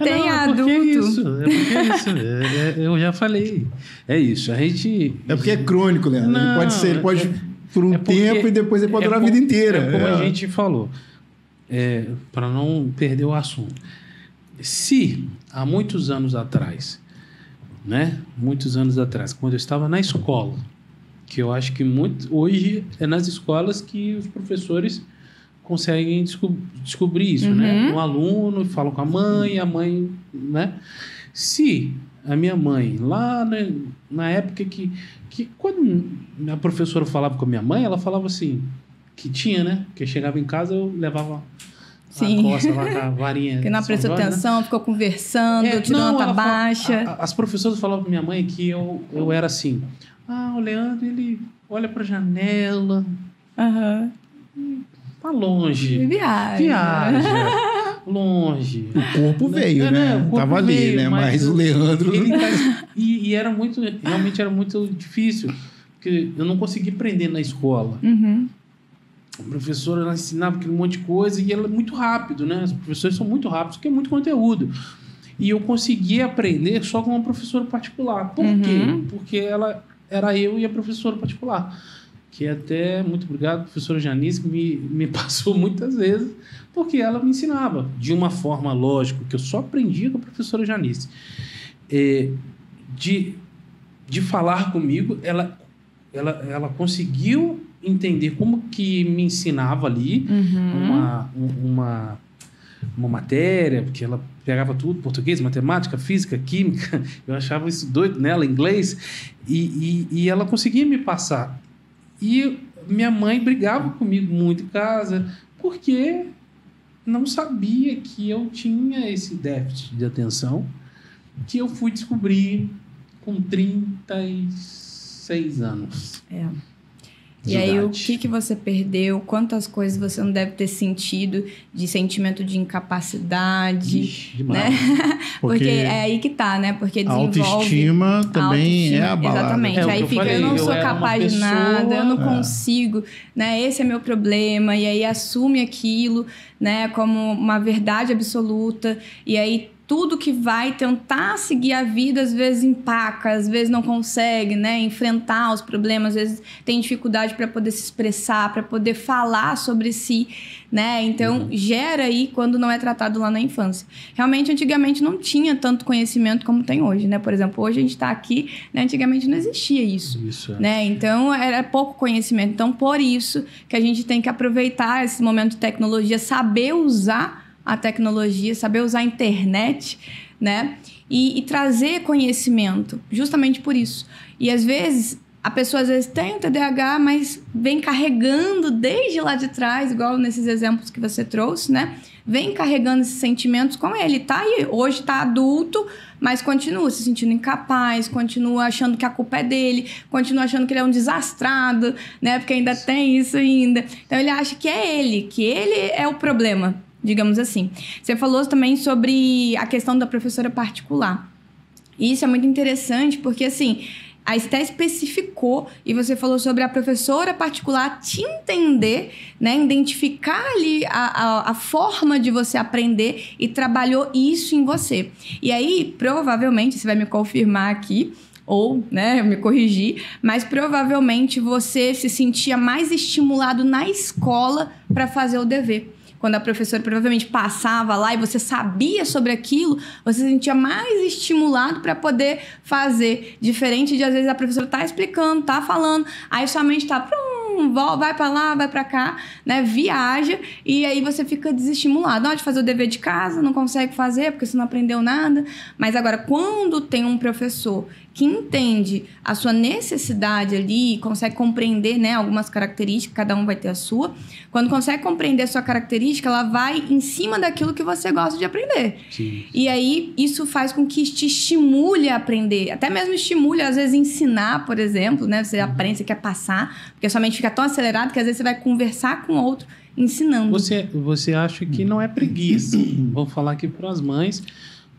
Tem adulto. É isso. Eu já falei. É isso. A gente... É porque é crônico, Leandro. Ele pode por um tempo e depois ele pode durar a vida inteira. É como a gente falou. Para não perder o assunto. Se há muitos anos atrás, né? Muitos anos atrás, quando eu estava na escola, que eu acho que hoje é nas escolas que os professores conseguem descobrir isso, né? Um aluno fala com a mãe, né? Se a minha mãe, lá na época que quando a professora falava com a minha mãe, ela falava assim, que tinha, né? Que eu chegava em casa, eu levava a costa lá com a varinha. Que não prestou atenção, né? Ficou conversando, tirou nota baixa. As professoras falavam pra minha mãe que eu era assim, o Leandro, ele olha pra janela, tá longe. Viaja. Longe. O corpo veio, né? O corpo tava ali, né? Mas o Leandro... E era realmente era muito difícil, porque eu não consegui aprender na escola. A professora, ela ensinava aquele monte de coisa e ela é muito rápido, né? Os professores são muito rápidos, porque é muito conteúdo. E eu consegui aprender só com uma professora particular. Por quê? Porque ela era eu e a professora particular. Que até, muito obrigado, professora Janice, que me passou muitas vezes, porque ela me ensinava de uma forma lógica, que eu só aprendia com a professora Janice. De falar comigo, ela conseguiu entender como que me ensinava ali uma matéria, porque ela pegava tudo, português, matemática, física, química, eu achava isso doido nela, inglês, e ela conseguia me passar. E minha mãe brigava comigo muito em casa, porque não sabia que eu tinha esse déficit de atenção, que eu fui descobrir com 36 anos. E aí, o que você perdeu? Quantas coisas você não deve ter sentido de sentimento de incapacidade, Ixi, né? Porque é aí que tá, né? Porque desenvolve... A autoestima também é abalada. Exatamente. Aí fica, eu não sou capaz de nada, eu não consigo, né? Esse é meu problema. E aí assume aquilo, né? Como uma verdade absoluta. E aí tudo que vai tentar seguir a vida, às vezes empaca, às vezes não consegue, né, enfrentar os problemas, às vezes tem dificuldade para poder se expressar, para poder falar sobre si, né? Então, gera aí quando não é tratado lá na infância. Realmente, antigamente não tinha tanto conhecimento como tem hoje, né? Por exemplo, hoje a gente está aqui, né? Antigamente não existia isso, né? Então, era pouco conhecimento. Então, por isso que a gente tem que aproveitar esse momento de tecnologia, saber usar a tecnologia, saber usar a internet, né? E trazer conhecimento, justamente por isso. E às vezes, a pessoa tem o TDAH, mas vem carregando desde lá de trás, igual nesses exemplos que você trouxe, né? Vem carregando esses sentimentos com ele. Tá aí, hoje tá adulto, mas continua se sentindo incapaz, continua achando que a culpa é dele, continua achando que ele é um desastrado, né? Porque ainda tem isso ainda. Então, ele acha que ele é o problema, digamos assim. Você falou também sobre a questão da professora particular. E isso é muito interessante, porque, assim, a Esté especificou, e você falou sobre a professora particular te entender, né? Identificar ali a forma de você aprender e trabalhou isso em você. E aí, provavelmente, você vai me confirmar aqui, ou, né, me corrigir, mas provavelmente você se sentia mais estimulado na escola para fazer o dever. quando a professora provavelmente passava lá e você sabia sobre aquilo, você se sentia mais estimulado para poder fazer. Diferente de, às vezes, a professora tá explicando, tá falando, aí sua mente tá... vai para lá, vai para cá, né? Viaja e aí você fica desestimulado. Na hora de fazer o dever de casa, não consegue fazer porque você não aprendeu nada. Mas agora, quando tem um professor que entende a sua necessidade ali, consegue compreender, né, algumas características, cada um vai ter a sua. Quando consegue compreender a sua característica, ela vai em cima daquilo que você gosta de aprender. Sim. E aí, isso faz com que te estimule a aprender. Até mesmo estimule, às vezes, ensinar, por exemplo, né? Você aprende, você quer passar, porque a sua mente fica tão acelerada que, às vezes, você vai conversar com outro ensinando. Você acha que não é preguiça. Vou falar aqui para as mães,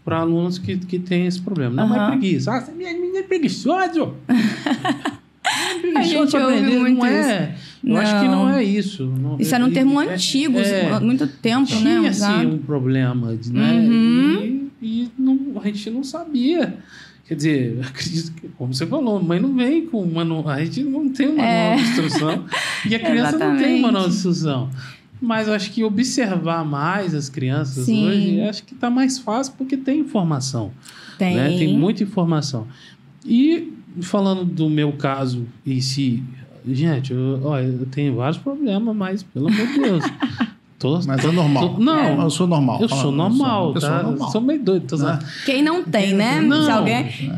para alunos que têm esse problema. Não é preguiça. Ah, você é preguiçoso! Preguiçoso para aprender, não é. Eu acho que não é isso. Não, isso era um termo antigo, há muito tempo, tinha, né? Tinha um problema, né? E não, a gente não sabia. Quer dizer, acredito que, como você falou, a mãe não vem com manual, a gente não tem um manual de instrução e a criança não tem um manual de instrução. Mas eu acho que observar mais as crianças hoje, acho que está mais fácil porque tem informação. Tem. Né? Tem muita informação. E falando do meu caso em si, gente, eu tenho vários problemas, mas pelo amor de Deus. Mas é normal. Não, eu sou normal. Eu sou normal, tá? Normal. Sou meio doido. Quem não tem, né? Não.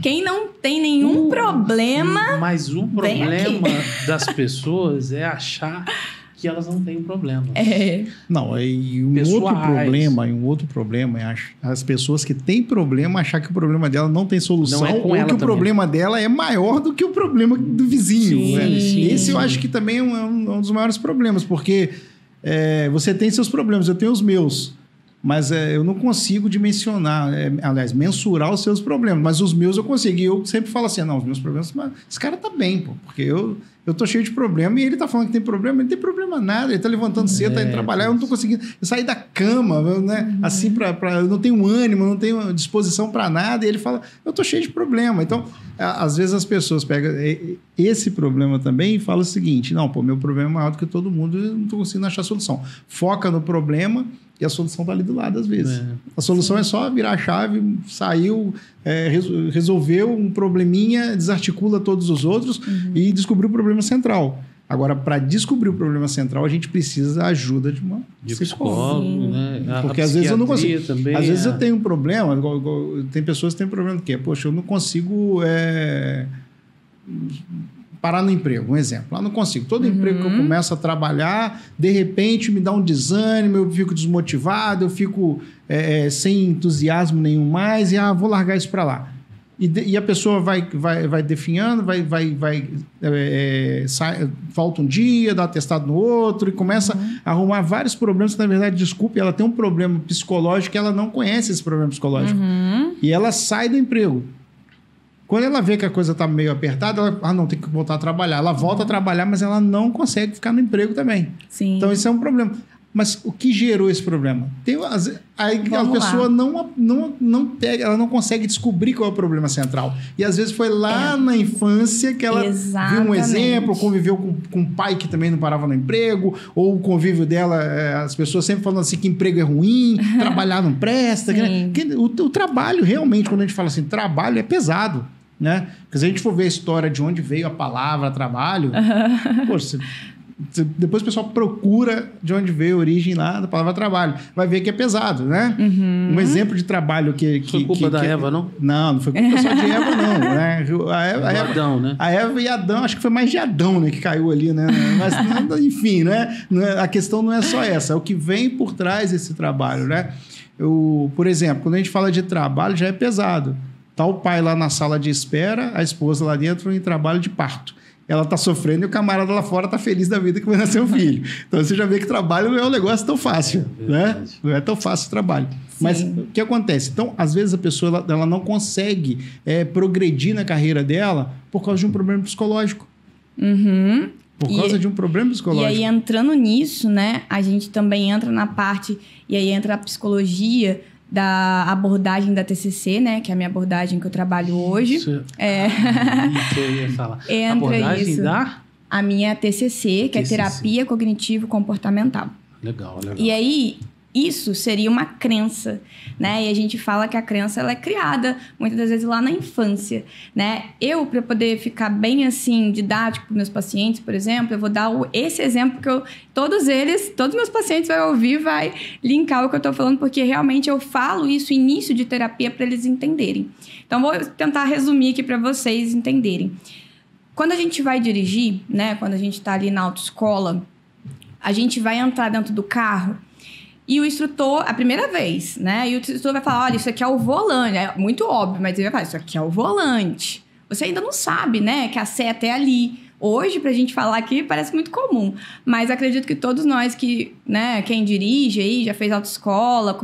Quem não tem nenhum problema... Mas o problema das pessoas é achar que elas não têm problema. Não, e um outro problema é as pessoas que têm problema achar que o problema dela não tem solução, não é com ou ela que o também. Problema dela é maior do que o problema do vizinho. Sim. Esse eu acho que também é um dos maiores problemas, porque você tem seus problemas, eu tenho os meus. Mas eu não consigo dimensionar, mensurar os seus problemas. Mas os meus eu consigo. E eu sempre falo assim, não, os meus problemas... Mas esse cara tá bem, pô. Porque eu tô cheio de problema e ele tá falando que tem problema. Ele não tem problema nada. Ele tá levantando cedo, tá indo trabalhar. Eu não tô conseguindo sair da cama, né? Assim, eu não tenho ânimo, não tenho disposição para nada. E ele fala, eu tô cheio de problema. Então, às vezes as pessoas pegam esse problema também e falam o seguinte, não, pô, meu problema é maior do que todo mundo e eu não tô conseguindo achar solução. Foca no problema... E a solução está ali do lado, às vezes. A solução é só virar a chave, saiu, resolveu um probleminha, desarticula todos os outros e descobriu o problema central. Agora, para descobrir o problema central, a gente precisa da ajuda de uma psicólogo, né? Porque às vezes eu não consigo. Também às vezes eu tenho um problema, tem pessoas que têm problema do quê? Poxa, eu não consigo... parar no emprego, um exemplo. Lá não consigo. Todo emprego que eu começo a trabalhar, de repente me dá um desânimo, eu fico desmotivado, eu fico sem entusiasmo nenhum mais e vou largar isso para lá. E a pessoa vai definhando, falta um dia, dá atestado no outro e começa a arrumar vários problemas que, na verdade, ela tem um problema psicológico e ela não conhece esse problema psicológico. E ela sai do emprego. Quando ela vê que a coisa está meio apertada, ela não, tem que voltar a trabalhar. Ela volta a trabalhar, mas ela não consegue ficar no emprego também. Sim. Então, isso é um problema. Mas o que gerou esse problema? Aí a pessoa não pega, ela não consegue descobrir qual é o problema central. E às vezes foi lá na infância que ela viu um exemplo, conviveu com um pai que também não parava no emprego, ou o convívio dela, as pessoas sempre falando assim que emprego é ruim, trabalhar não presta. O trabalho, realmente, quando a gente fala assim, trabalho é pesado. Né? Porque se a gente for ver a história de onde veio a palavra trabalho, poxa, depois o pessoal procura de onde veio a origem lá da palavra trabalho. Vai ver que é pesado, né? Um exemplo de trabalho que... Foi culpa da Eva, não? Não foi culpa só de Eva, não. Né? Adão, né? A Eva e Adão, acho que foi mais de Adão, né, que caiu ali, né? Mas, enfim, né? A questão não é só essa, é o que vem por trás desse trabalho, né? Por exemplo, quando a gente fala de trabalho, já é pesado. Tá o pai lá na sala de espera, a esposa lá dentro em trabalho de parto. Ela está sofrendo e o camarada lá fora está feliz da vida que vai nascer um filho. Então você já vê que trabalho não é um negócio tão fácil, né? Não é tão fácil o trabalho. Sim. Mas o que acontece? Então, às vezes a pessoa ela não consegue progredir na carreira dela por causa de um problema psicológico. Por causa de um problema psicológico. E aí, entrando nisso, né? A gente também entra na parte... E aí entra a psicologia... da abordagem da TCC, né? Que é a minha abordagem que eu trabalho hoje. Isso eu ia falar. Entra abordagem isso. da... A minha TCC, que é Terapia Cognitivo-Comportamental. Legal. E aí, isso seria uma crença, né? E a gente fala que a crença ela é criada muitas das vezes lá na infância, né? Eu, para poder ficar bem assim, didático para meus pacientes, por exemplo, eu vou dar esse exemplo que todos meus pacientes vão ouvir, vai linkar o que eu estou falando, porque realmente eu falo isso início de terapia para eles entenderem. Então, vou tentar resumir aqui para vocês entenderem. Quando a gente vai dirigir, né? Quando a gente está ali na autoescola, a gente vai entrar dentro do carro e o instrutor, a primeira vez, né? E o instrutor vai falar, olha, isso aqui é o volante. É muito óbvio, mas ele vai falar, isso aqui é o volante. Você ainda não sabe, né? Que a seta é ali. Hoje, pra gente falar aqui, parece muito comum. Mas acredito que todos nós que, né, quem dirige aí, já fez autoescola,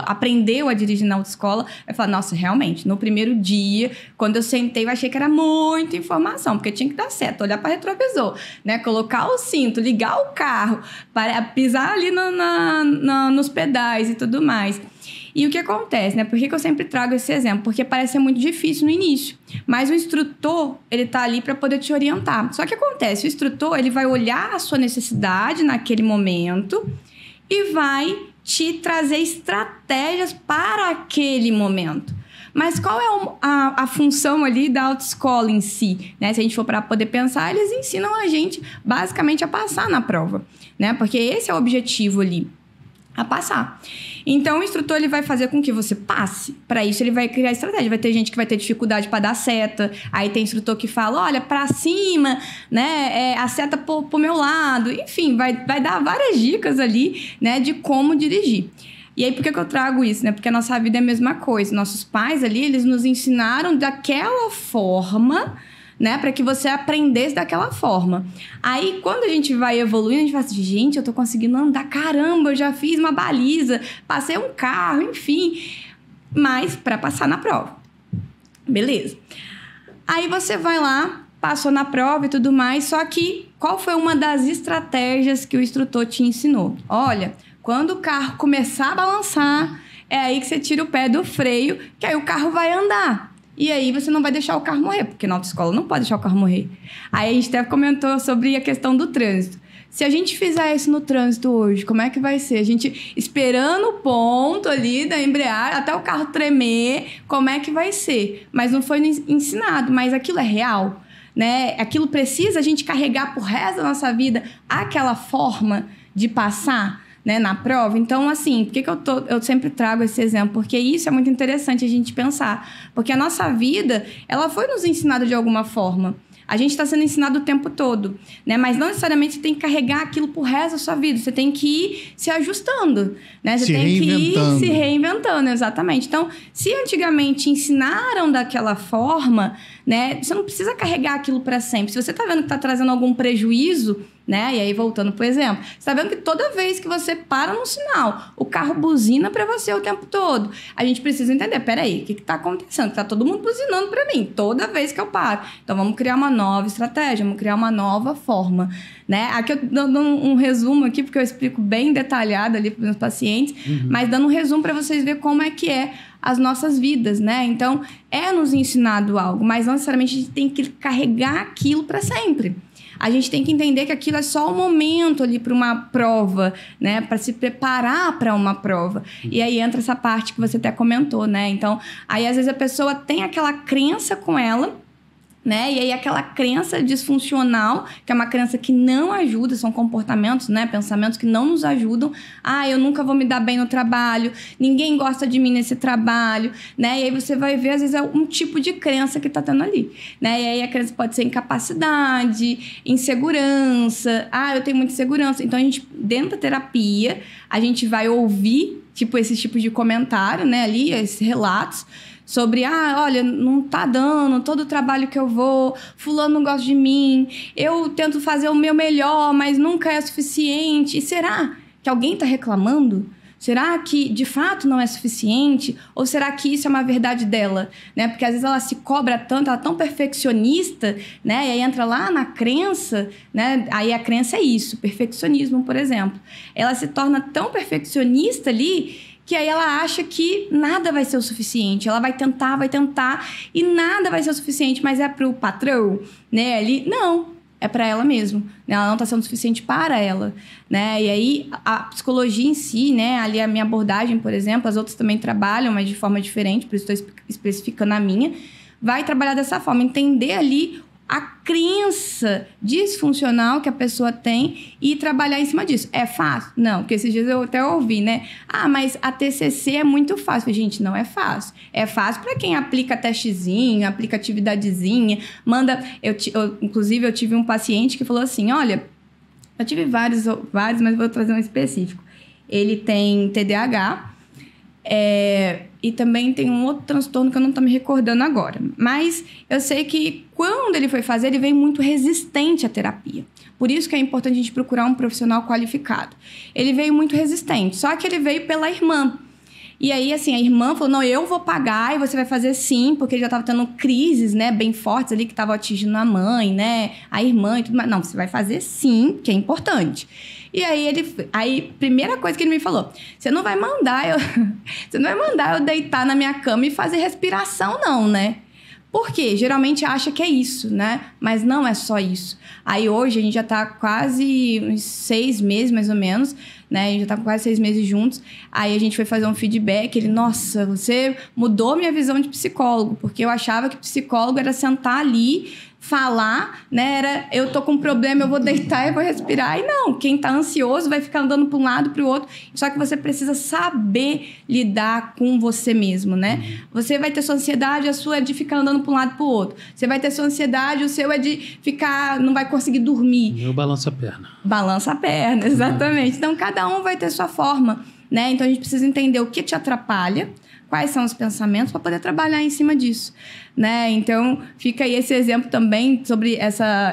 aprendeu a dirigir na autoescola, vai falar, nossa, realmente, no primeiro dia, quando eu sentei, eu achei que era muita informação, porque tinha que dar certo, olhar para retrovisor, né, colocar o cinto, ligar o carro, pisar ali nos pedais e tudo mais. E o que acontece, né? Por que eu sempre trago esse exemplo? Porque parece ser muito difícil no início. Mas o instrutor, ele tá ali para poder te orientar. Só que acontece, o instrutor, ele vai olhar a sua necessidade naquele momento e vai te trazer estratégias para aquele momento. Mas qual é a função ali da autoescola em si? Né? Se a gente for para poder pensar, eles ensinam a gente basicamente a passar na prova, né? Porque esse é o objetivo ali, a passar. Então, o instrutor ele vai fazer com que você passe. Para isso, ele vai criar estratégia. Vai ter gente que vai ter dificuldade para dar seta. Aí tem instrutor que fala, olha, para cima, né? A seta pro meu lado. Enfim, vai dar várias dicas ali, né? De como dirigir. E aí, por que eu trago isso, né? Porque a nossa vida é a mesma coisa. Nossos pais ali, eles nos ensinaram daquela forma, né, para que você aprendesse daquela forma. Aí, quando a gente vai evoluindo, a gente fala assim, gente, eu tô conseguindo andar, caramba, eu já fiz uma baliza, passei um carro, enfim. Mas para passar na prova. Beleza. Aí você vai lá, passou na prova e tudo mais, só que qual foi uma das estratégias que o instrutor te ensinou? Olha, quando o carro começar a balançar, é aí que você tira o pé do freio, que aí o carro vai andar. E aí você não vai deixar o carro morrer, porque na autoescola não pode deixar o carro morrer. Aí a gente até comentou sobre a questão do trânsito. Se a gente fizer isso no trânsito hoje, como é que vai ser? A gente esperando o ponto ali da embreagem, até o carro tremer, como é que vai ser? Mas não foi ensinado, mas aquilo é real, né? Aquilo precisa a gente carregar pro resto da nossa vida aquela forma de passar, né, na prova. Então, assim, por que eu sempre trago esse exemplo? Porque isso é muito interessante a gente pensar. Porque a nossa vida, ela foi nos ensinada de alguma forma. A gente está sendo ensinado o tempo todo, né? Mas não necessariamente você tem que carregar aquilo pro resto da sua vida. Você tem que ir se ajustando, né? Você tem que ir se reinventando, exatamente. Então, se antigamente ensinaram daquela forma, né? Você não precisa carregar aquilo para sempre. Se você está vendo que está trazendo algum prejuízo, né? E aí, voltando pro exemplo, você está vendo que toda vez que você para no sinal, o carro buzina para você o tempo todo. A gente precisa entender, peraí, o que está acontecendo? Está todo mundo buzinando para mim, toda vez que eu paro. Então, vamos criar uma nova estratégia, vamos criar uma nova forma, né? Aqui eu dou um resumo aqui, porque eu explico bem detalhado ali para os meus pacientes, mas dando um resumo para vocês verem como é que é as nossas vidas, né? Então, é nos ensinado algo, mas não necessariamente a gente tem que carregar aquilo para sempre. A gente tem que entender que aquilo é só um momento ali para uma prova, né? Para se preparar para uma prova. E aí entra essa parte que você até comentou, né? Então, aí às vezes a pessoa tem aquela crença com ela, né? E aí aquela crença disfuncional, que é uma crença que não ajuda, são comportamentos, né? Pensamentos que não nos ajudam. Ah, eu nunca vou me dar bem no trabalho, ninguém gosta de mim nesse trabalho, né? E aí você vai ver, às vezes, é um tipo de crença que tá tendo ali, né? E aí a crença pode ser incapacidade, insegurança. Ah, eu tenho muita insegurança. Então, a gente, dentro da terapia, a gente vai ouvir, tipo, esses tipos de comentário, né? Ali, esses relatos, sobre, olha, não tá dando, todo o trabalho que eu vou, fulano não gosta de mim, eu tento fazer o meu melhor, mas nunca é suficiente. E será que alguém tá reclamando? Será que, de fato, não é suficiente? Ou será que isso é uma verdade dela? Né? Porque, às vezes, ela se cobra tanto, ela é tão perfeccionista, né? E aí entra lá na crença, né? Aí a crença é isso, perfeccionismo, por exemplo. Ela se torna tão perfeccionista ali que aí ela acha que nada vai ser o suficiente. Ela vai tentar, e nada vai ser o suficiente, mas é pro patrão, né? Ali, não. é para ela mesmo, né? Ela não está sendo suficiente para ela, né? E aí, a psicologia em si, né? Ali a minha abordagem, por exemplo, as outras também trabalham, mas de forma diferente, por isso estou especificando a minha, vai trabalhar dessa forma, entender ali a crença disfuncional que a pessoa tem e trabalhar em cima disso. É fácil? Não, porque esses dias eu até ouvi, né? Ah, mas a TCC é muito fácil. Gente, não é fácil. É fácil para quem aplica testezinho, aplica atividadezinha, manda... Inclusive, eu tive um paciente que falou assim, olha, eu tive vários, mas vou trazer um específico. Ele tem TDAH, e também tem um outro transtorno que eu não estou me recordando agora. Mas eu sei que quando ele foi fazer, ele veio muito resistente à terapia. Por isso que é importante a gente procurar um profissional qualificado. Ele veio muito resistente, só que ele veio pela irmã. E aí, assim, a irmã falou, não, eu vou pagar e você vai fazer sim, porque ele já estava tendo crises, né, bem fortes ali, que estavam atingindo a mãe, né, a irmã e tudo mais. Não, você vai fazer sim, que é importante. E aí, primeira coisa que ele me falou, você não vai mandar eu deitar na minha cama e fazer respiração, não, né? Por quê? Geralmente acha que é isso, né? Mas não é só isso. Aí hoje a gente já tá quase uns 6 meses, mais ou menos, né? A gente já tá com quase 6 meses juntos. Aí a gente foi fazer um feedback. Ele, nossa, você mudou minha visão de psicólogo, porque eu achava que psicólogo era sentar ali, falar, né? Era, eu tô com um problema, eu vou deitar e vou respirar. E não, quem tá ansioso vai ficar andando para um lado, para o outro. Só que você precisa saber lidar com você mesmo, né? Você vai ter sua ansiedade, a sua é de ficar andando para um lado, para o outro. Você vai ter sua ansiedade, o seu é de ficar, não vai conseguir dormir. Eu balanço a perna. Balança a perna, exatamente. Então, cada um vai ter sua forma, né? Então, a gente precisa entender o que te atrapalha, quais são os pensamentos para poder trabalhar em cima disso, né? Então, fica aí esse exemplo também sobre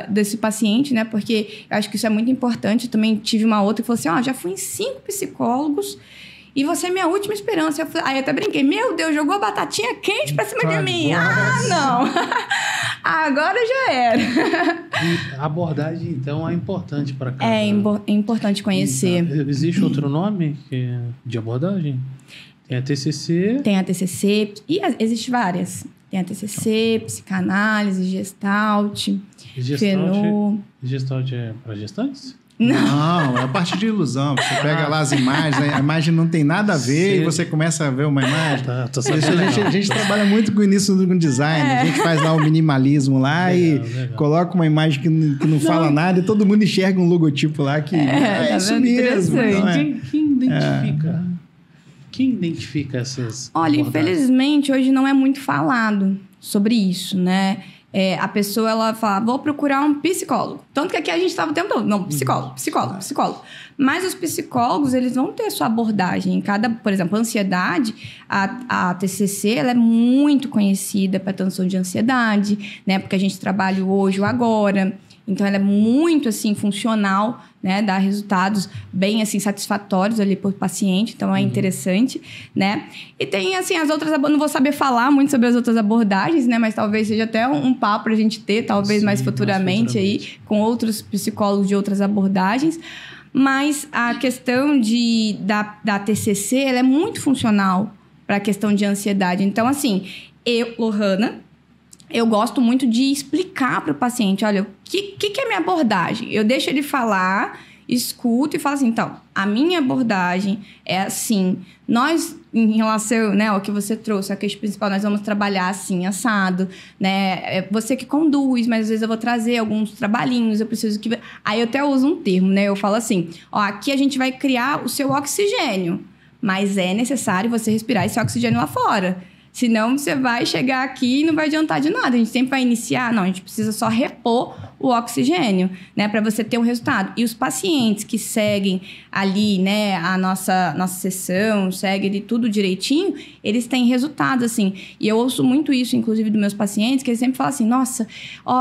desse paciente, né? Porque eu acho que isso é muito importante. Eu também tive uma outra que falou assim, já fui em 5 psicólogos e você é minha última esperança. Aí eu até brinquei, meu Deus, jogou a batatinha quente pra cima de mim. Ah, não! Agora já era. E a abordagem, então, é importante para cada... É importante conhecer. Existe outro nome de abordagem? Tem a TCC... Tem a TCC, e existe várias. Tem a TCC, psicanálise, Gestalt, Fenô. Gestalt é para gestantes? Não, é a parte de ilusão. Você pega lá as imagens, a imagem não tem nada a ver. Sim. E você começa a ver uma imagem. A gente trabalha muito com o início do design. A gente faz lá o minimalismo lá legal. Coloca uma imagem que não fala nada e todo mundo enxerga um logotipo lá que é isso mesmo. Então, Quem identifica? Quem identifica essas... Olha, infelizmente, hoje não é muito falado sobre isso, né? A pessoa, ela fala, vou procurar um psicólogo. Tanto que aqui a gente estava o tempo todo, não, psicólogo. Mas os psicólogos, eles vão ter sua abordagem. Por exemplo, a ansiedade, a TCC, ela é muito conhecida para transtorno de ansiedade, né? Porque a gente trabalha o hoje, o agora. Então, ela é muito, assim, funcional, né? Dá resultados bem, assim, satisfatórios ali por paciente. Então, é interessante, né? E tem, assim, as outras... Não vou saber falar muito sobre as outras abordagens, né? Mas talvez seja até um papo pra gente ter, talvez mais futuramente aí, com outros psicólogos de outras abordagens. Mas a questão da TCC, ela é muito funcional para a questão de ansiedade. Então, assim, Lohana... Eu gosto muito de explicar para o paciente, olha, o que é minha abordagem? Eu deixo ele falar, escuto e falo assim, então, a minha abordagem é assim, nós, em relação, né, ao que você trouxe, a questão principal, nós vamos trabalhar assim, assado, né, é você que conduz, mas às vezes eu vou trazer alguns trabalhinhos, eu preciso que... Aí eu até uso um termo, né, eu falo assim, aqui a gente vai criar o seu oxigênio, mas é necessário você respirar esse oxigênio lá fora. Senão, você vai chegar aqui e não vai adiantar de nada. A gente sempre vai iniciar... Não, a gente precisa só repor o oxigênio, né? Para você ter um resultado. E os pacientes que seguem ali, né? A nossa sessão, seguem ali tudo direitinho, eles têm resultados, assim. E eu ouço muito isso, inclusive, dos meus pacientes, que eles sempre falam assim, nossa,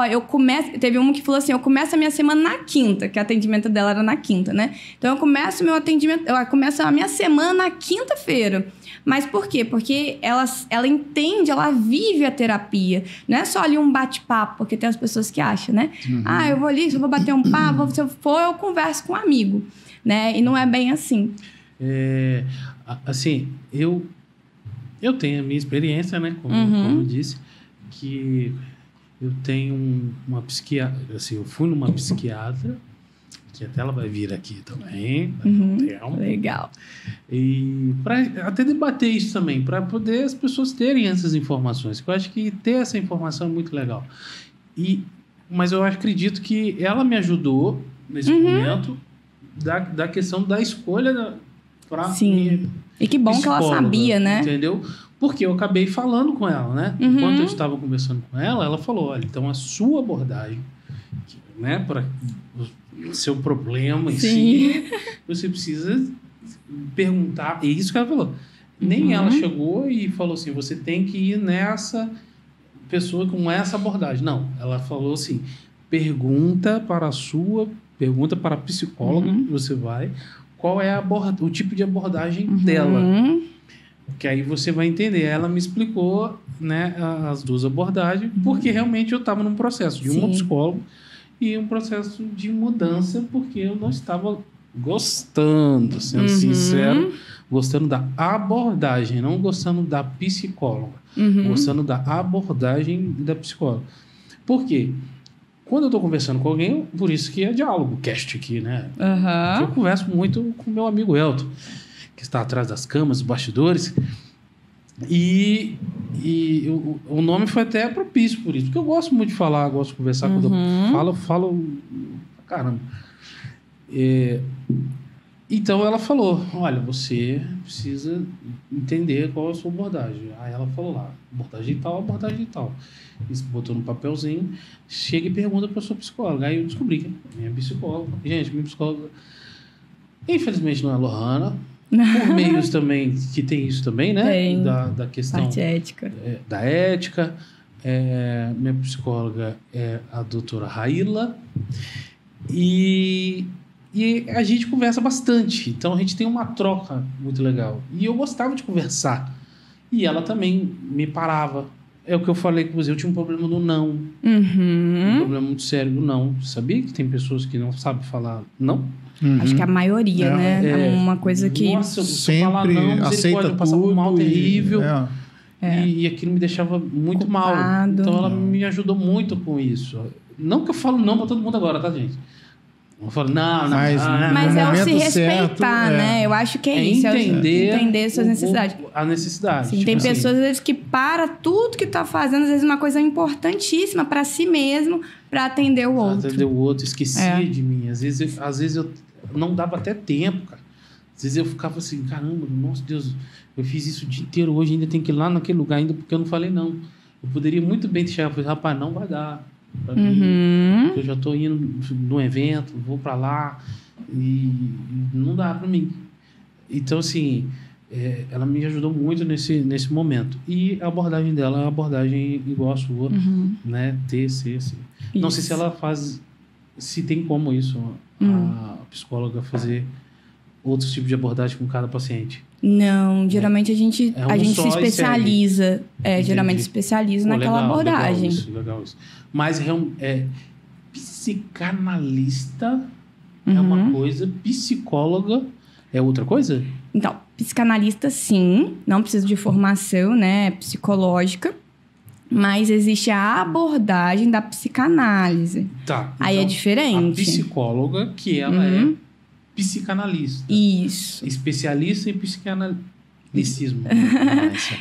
eu começo... Teve uma que falou assim, eu começo a minha semana na quinta, que o atendimento dela era na quinta, né? Então, eu começo meu atendimento... Eu começo a minha semana na quinta-feira. Mas por quê? Porque ela entende, ela vive a terapia. Não é só ali um bate-papo, porque tem as pessoas que acham, né? Eu vou ali, se eu vou bater um papo, se eu for, eu converso com um amigo, né? E não é bem assim. Assim, eu tenho a minha experiência, né? Como eu disse, que eu tenho uma psiquiatra, assim, eu fui numa psiquiatra, que até ela vai vir aqui também. Legal. E para até debater isso também, para poder as pessoas terem essas informações. Eu acho que ter essa informação é muito legal. Mas eu acredito que ela me ajudou nesse momento da questão da escolha para Sim. E que bom que ela sabia, né? Entendeu? Porque eu acabei falando com ela, né? Enquanto eu estava conversando com ela, ela falou, olha, então a sua abordagem, né, para o seu problema em si, você precisa perguntar. E isso que ela falou. Nem ela chegou e falou assim, você tem que ir nessa pessoa com essa abordagem. Não, ela falou assim, pergunta para a psicóloga que você vai, qual é o tipo de abordagem dela. Que aí você vai entender. Ela me explicou, né, as duas abordagens, porque realmente eu estava num processo de uma psicóloga e um processo de mudança, porque eu não estava gostando, sendo sincero, gostando da abordagem, não gostando da psicóloga, gostando da abordagem da psicóloga. Por quê? Quando eu estou conversando com alguém, por isso que é diálogo, cast aqui, né? Eu converso muito com meu amigo Elton, que está atrás das câmeras, dos bastidores, e o nome foi até propício por isso, porque eu gosto muito de falar, gosto de conversar. Quando eu falo caramba. Então ela falou, olha, você precisa entender qual é a sua abordagem. Aí ela falou lá, abordagem tal. Isso, botou no papelzinho, chega e pergunta para a sua psicóloga. Aí eu descobri que minha psicóloga, gente, minha psicóloga, infelizmente não é a Lohana, por meios também, que tem isso também, né? Tem. Da questão... Parte ética. Da ética. Minha psicóloga é a doutora Raíla. E a gente conversa bastante. Então, a gente tem uma troca muito legal. E eu gostava de conversar. E ela também me parava. É o que eu falei com você. Eu tinha um problema do não. Um problema muito sério do não. Sabia que tem pessoas que não sabem falar não? Acho que a maioria, né? É uma coisa que... Nossa, eu sempre falar não, aceita eu passava um mal terrível. E E aquilo me deixava muito mal. Culpado. Então, ela me ajudou muito com isso. Não que eu falo não pra todo mundo agora, tá, gente? Eu falo, não. Mas é o se respeitar, né? Eu acho que é isso. Entender suas necessidades. A necessidade. Sim, tem pessoas, às vezes, que para tudo que tá fazendo, às vezes, uma coisa importantíssima para si mesmo, para atender o outro. Atender o outro, esquecia de mim. Às vezes eu não dava até tempo, cara. Às vezes eu ficava assim, caramba, nossa Deus, eu fiz isso o dia inteiro, hoje ainda tem que ir lá naquele lugar ainda, porque eu não falei não. Eu poderia muito bem chegar e falar, rapaz, não vai dar. Pra mim, eu já tô indo num evento, vou pra lá e não dá pra mim. Então, assim, ela me ajudou muito nesse momento. E a abordagem dela é uma abordagem igual a sua, né? TCC. Não sei se ela faz, se tem como isso, a psicóloga fazer outros tipos de abordagem com cada paciente. Não, geralmente a gente se especializa. Geralmente se especializa naquela abordagem. Legal isso. Mas psicanalista é uma coisa, psicóloga é outra coisa? Então, psicanalista sim, não precisa de formação, né, psicológica, mas existe a abordagem da psicanálise. Tá. Aí então, é diferente. A psicóloga, que ela é psicanalista. Isso. Especialista em psicanalicismo.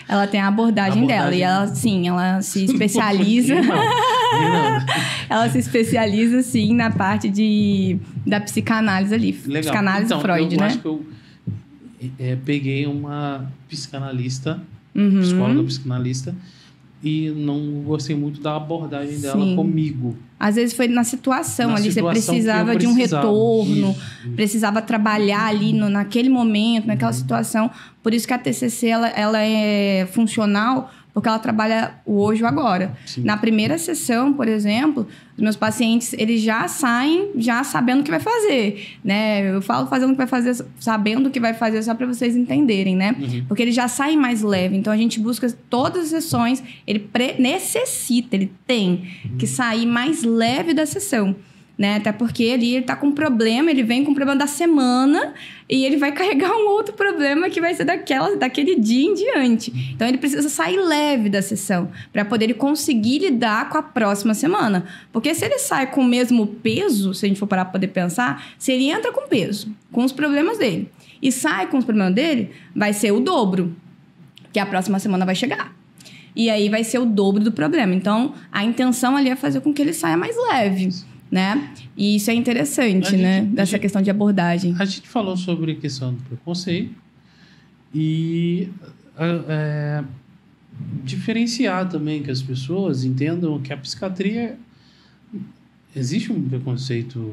Ela tem a abordagem dela. E ela se especializa... Ela se especializa, sim, na parte da psicanálise ali. Legal. Psicanálise então, Freud, eu né? acho que eu peguei uma psicanalista, psicóloga psicanalista, e não gostei muito da abordagem dela comigo. Às vezes foi na situação ali, você precisava de um retorno, precisava trabalhar ali naquele momento, naquela situação. Por isso que a TCC ela é funcional, porque ela trabalha o hoje e o agora. Sim. Na primeira sessão, por exemplo, os meus pacientes, eles já saem sabendo o que vai fazer, né? Eu falo fazendo o que vai fazer, sabendo o que vai fazer, só para vocês entenderem, né? Porque eles já saem mais leve. Então, a gente busca todas as sessões, ele necessita, ele tem que sair mais leve da sessão. né? Até porque ele tá com um problema, ele vem com o problema da semana e ele vai carregar um outro problema que vai ser daquele dia em diante. Então, ele precisa sair leve da sessão para poder ele conseguir lidar com a próxima semana. Porque se ele sai com o mesmo peso, se a gente for parar para poder pensar, se ele entra com peso, com os problemas dele, e sai com os problemas dele, vai ser o dobro, que a próxima semana vai chegar. E aí vai ser o dobro do problema. Então, a intenção ali é fazer com que ele saia mais leve, né? E isso é interessante, né? Dessa questão de abordagem. A gente falou sobre a questão do preconceito e diferenciar também que as pessoas entendam que a psiquiatria... Existe um preconceito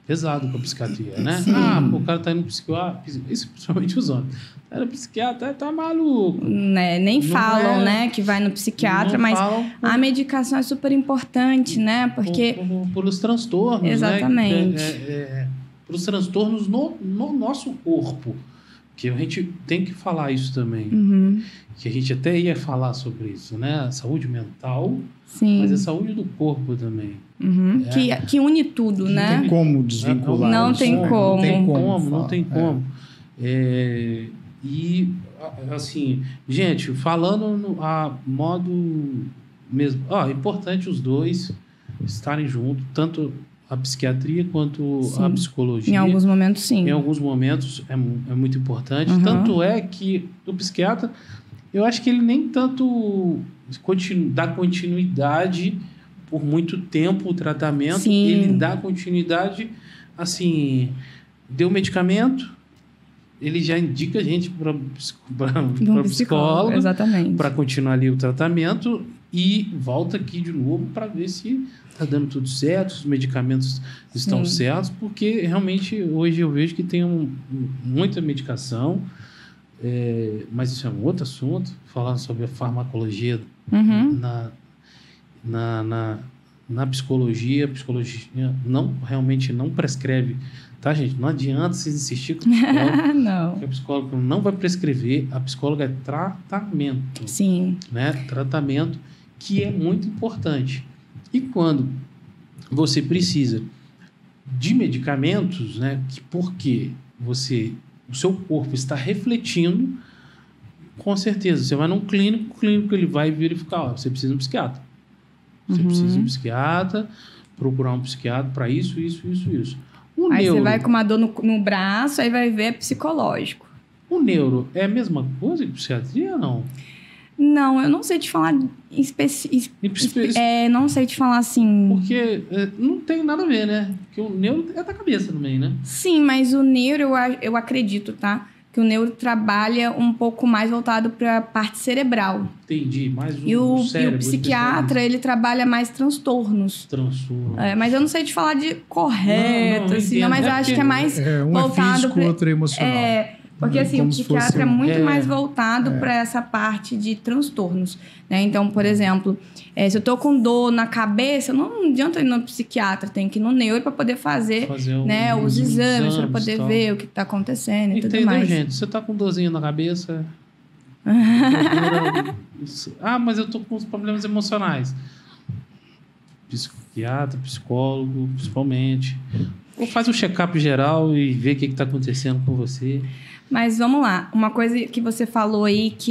pesado com a psiquiatria, né? Sim. O cara tá indo no psiquiatra... Isso principalmente os homens. Era psiquiatra, tá maluco. Né? Nem Não falam, né? Que vai no psiquiatra, mas a medicação é super importante, né? Porque... Por os transtornos, exatamente. Né? Por os transtornos no nosso corpo. Que a gente tem que falar isso também. Uhum. Que a gente até ia falar sobre isso, né? A saúde mental, Sim. mas a saúde do corpo também. Uhum. Que une tudo, né? Não tem como desvincular. Não isso. tem como. Não tem como. E, assim, gente, falando a modo mesmo... é importante os dois estarem juntos, tanto a psiquiatria quanto sim. a psicologia. Em alguns momentos, sim. Em alguns momentos é muito importante. Uhum. Tanto é que o psiquiatra, eu acho que ele nem tanto dá continuidade por muito tempo o tratamento. Sim. Ele dá continuidade, assim, deu medicamento, ele já indica a gente para psicólogo, exatamente, para continuar ali o tratamento e volta aqui de novo para ver se está dando tudo certo, os medicamentos estão sim. certos, porque realmente hoje eu vejo que tem muita medicação, mas isso é um outro assunto, falando sobre a farmacologia uhum. na psicologia. A psicologia realmente não prescreve, tá, gente? Não adianta vocês insistir com o psicólogo. Não. Porque o psicólogo não vai prescrever, a psicóloga é tratamento. Sim. Né? Tratamento, que é muito importante. E quando você precisa de medicamentos, né? Porque o seu corpo está refletindo, com certeza, você vai num clínico, o clínico ele vai verificar, você precisa de um psiquiatra. Você precisa de um psiquiatra, procurar um psiquiatra para isso. Aí você vai com uma dor no braço, aí vai ver é psicológico. O neuro é a mesma coisa que psiquiatria ou não? Não, eu não sei te falar não sei te falar assim... Porque não tem nada a ver, né? Porque o neuro é da cabeça também, né? Sim, mas o neuro, eu acredito, tá? Que o neuro trabalha um pouco mais voltado para a parte cerebral. Entendi, mais o cérebro. E o psiquiatra, ele trabalha mais transtornos. Mas eu não sei te falar de correto, assim, mas eu acho que é mais um voltado... físico, outro emocional. Porque assim, o psiquiatra é muito mais voltado para essa parte de transtornos, né? Então, por exemplo, se eu tô com dor na cabeça, não adianta ir no psiquiatra, tem que ir no neuro para poder fazer né, os exames para poder ver o que tá acontecendo e tudo mais. Entendeu, gente? Você tá com dorzinha na cabeça... mas eu tô com os problemas emocionais. Psiquiatra, psicólogo, principalmente. Ou faz um check-up geral e vê o que está acontecendo com você. Mas vamos lá. Uma coisa que você falou aí que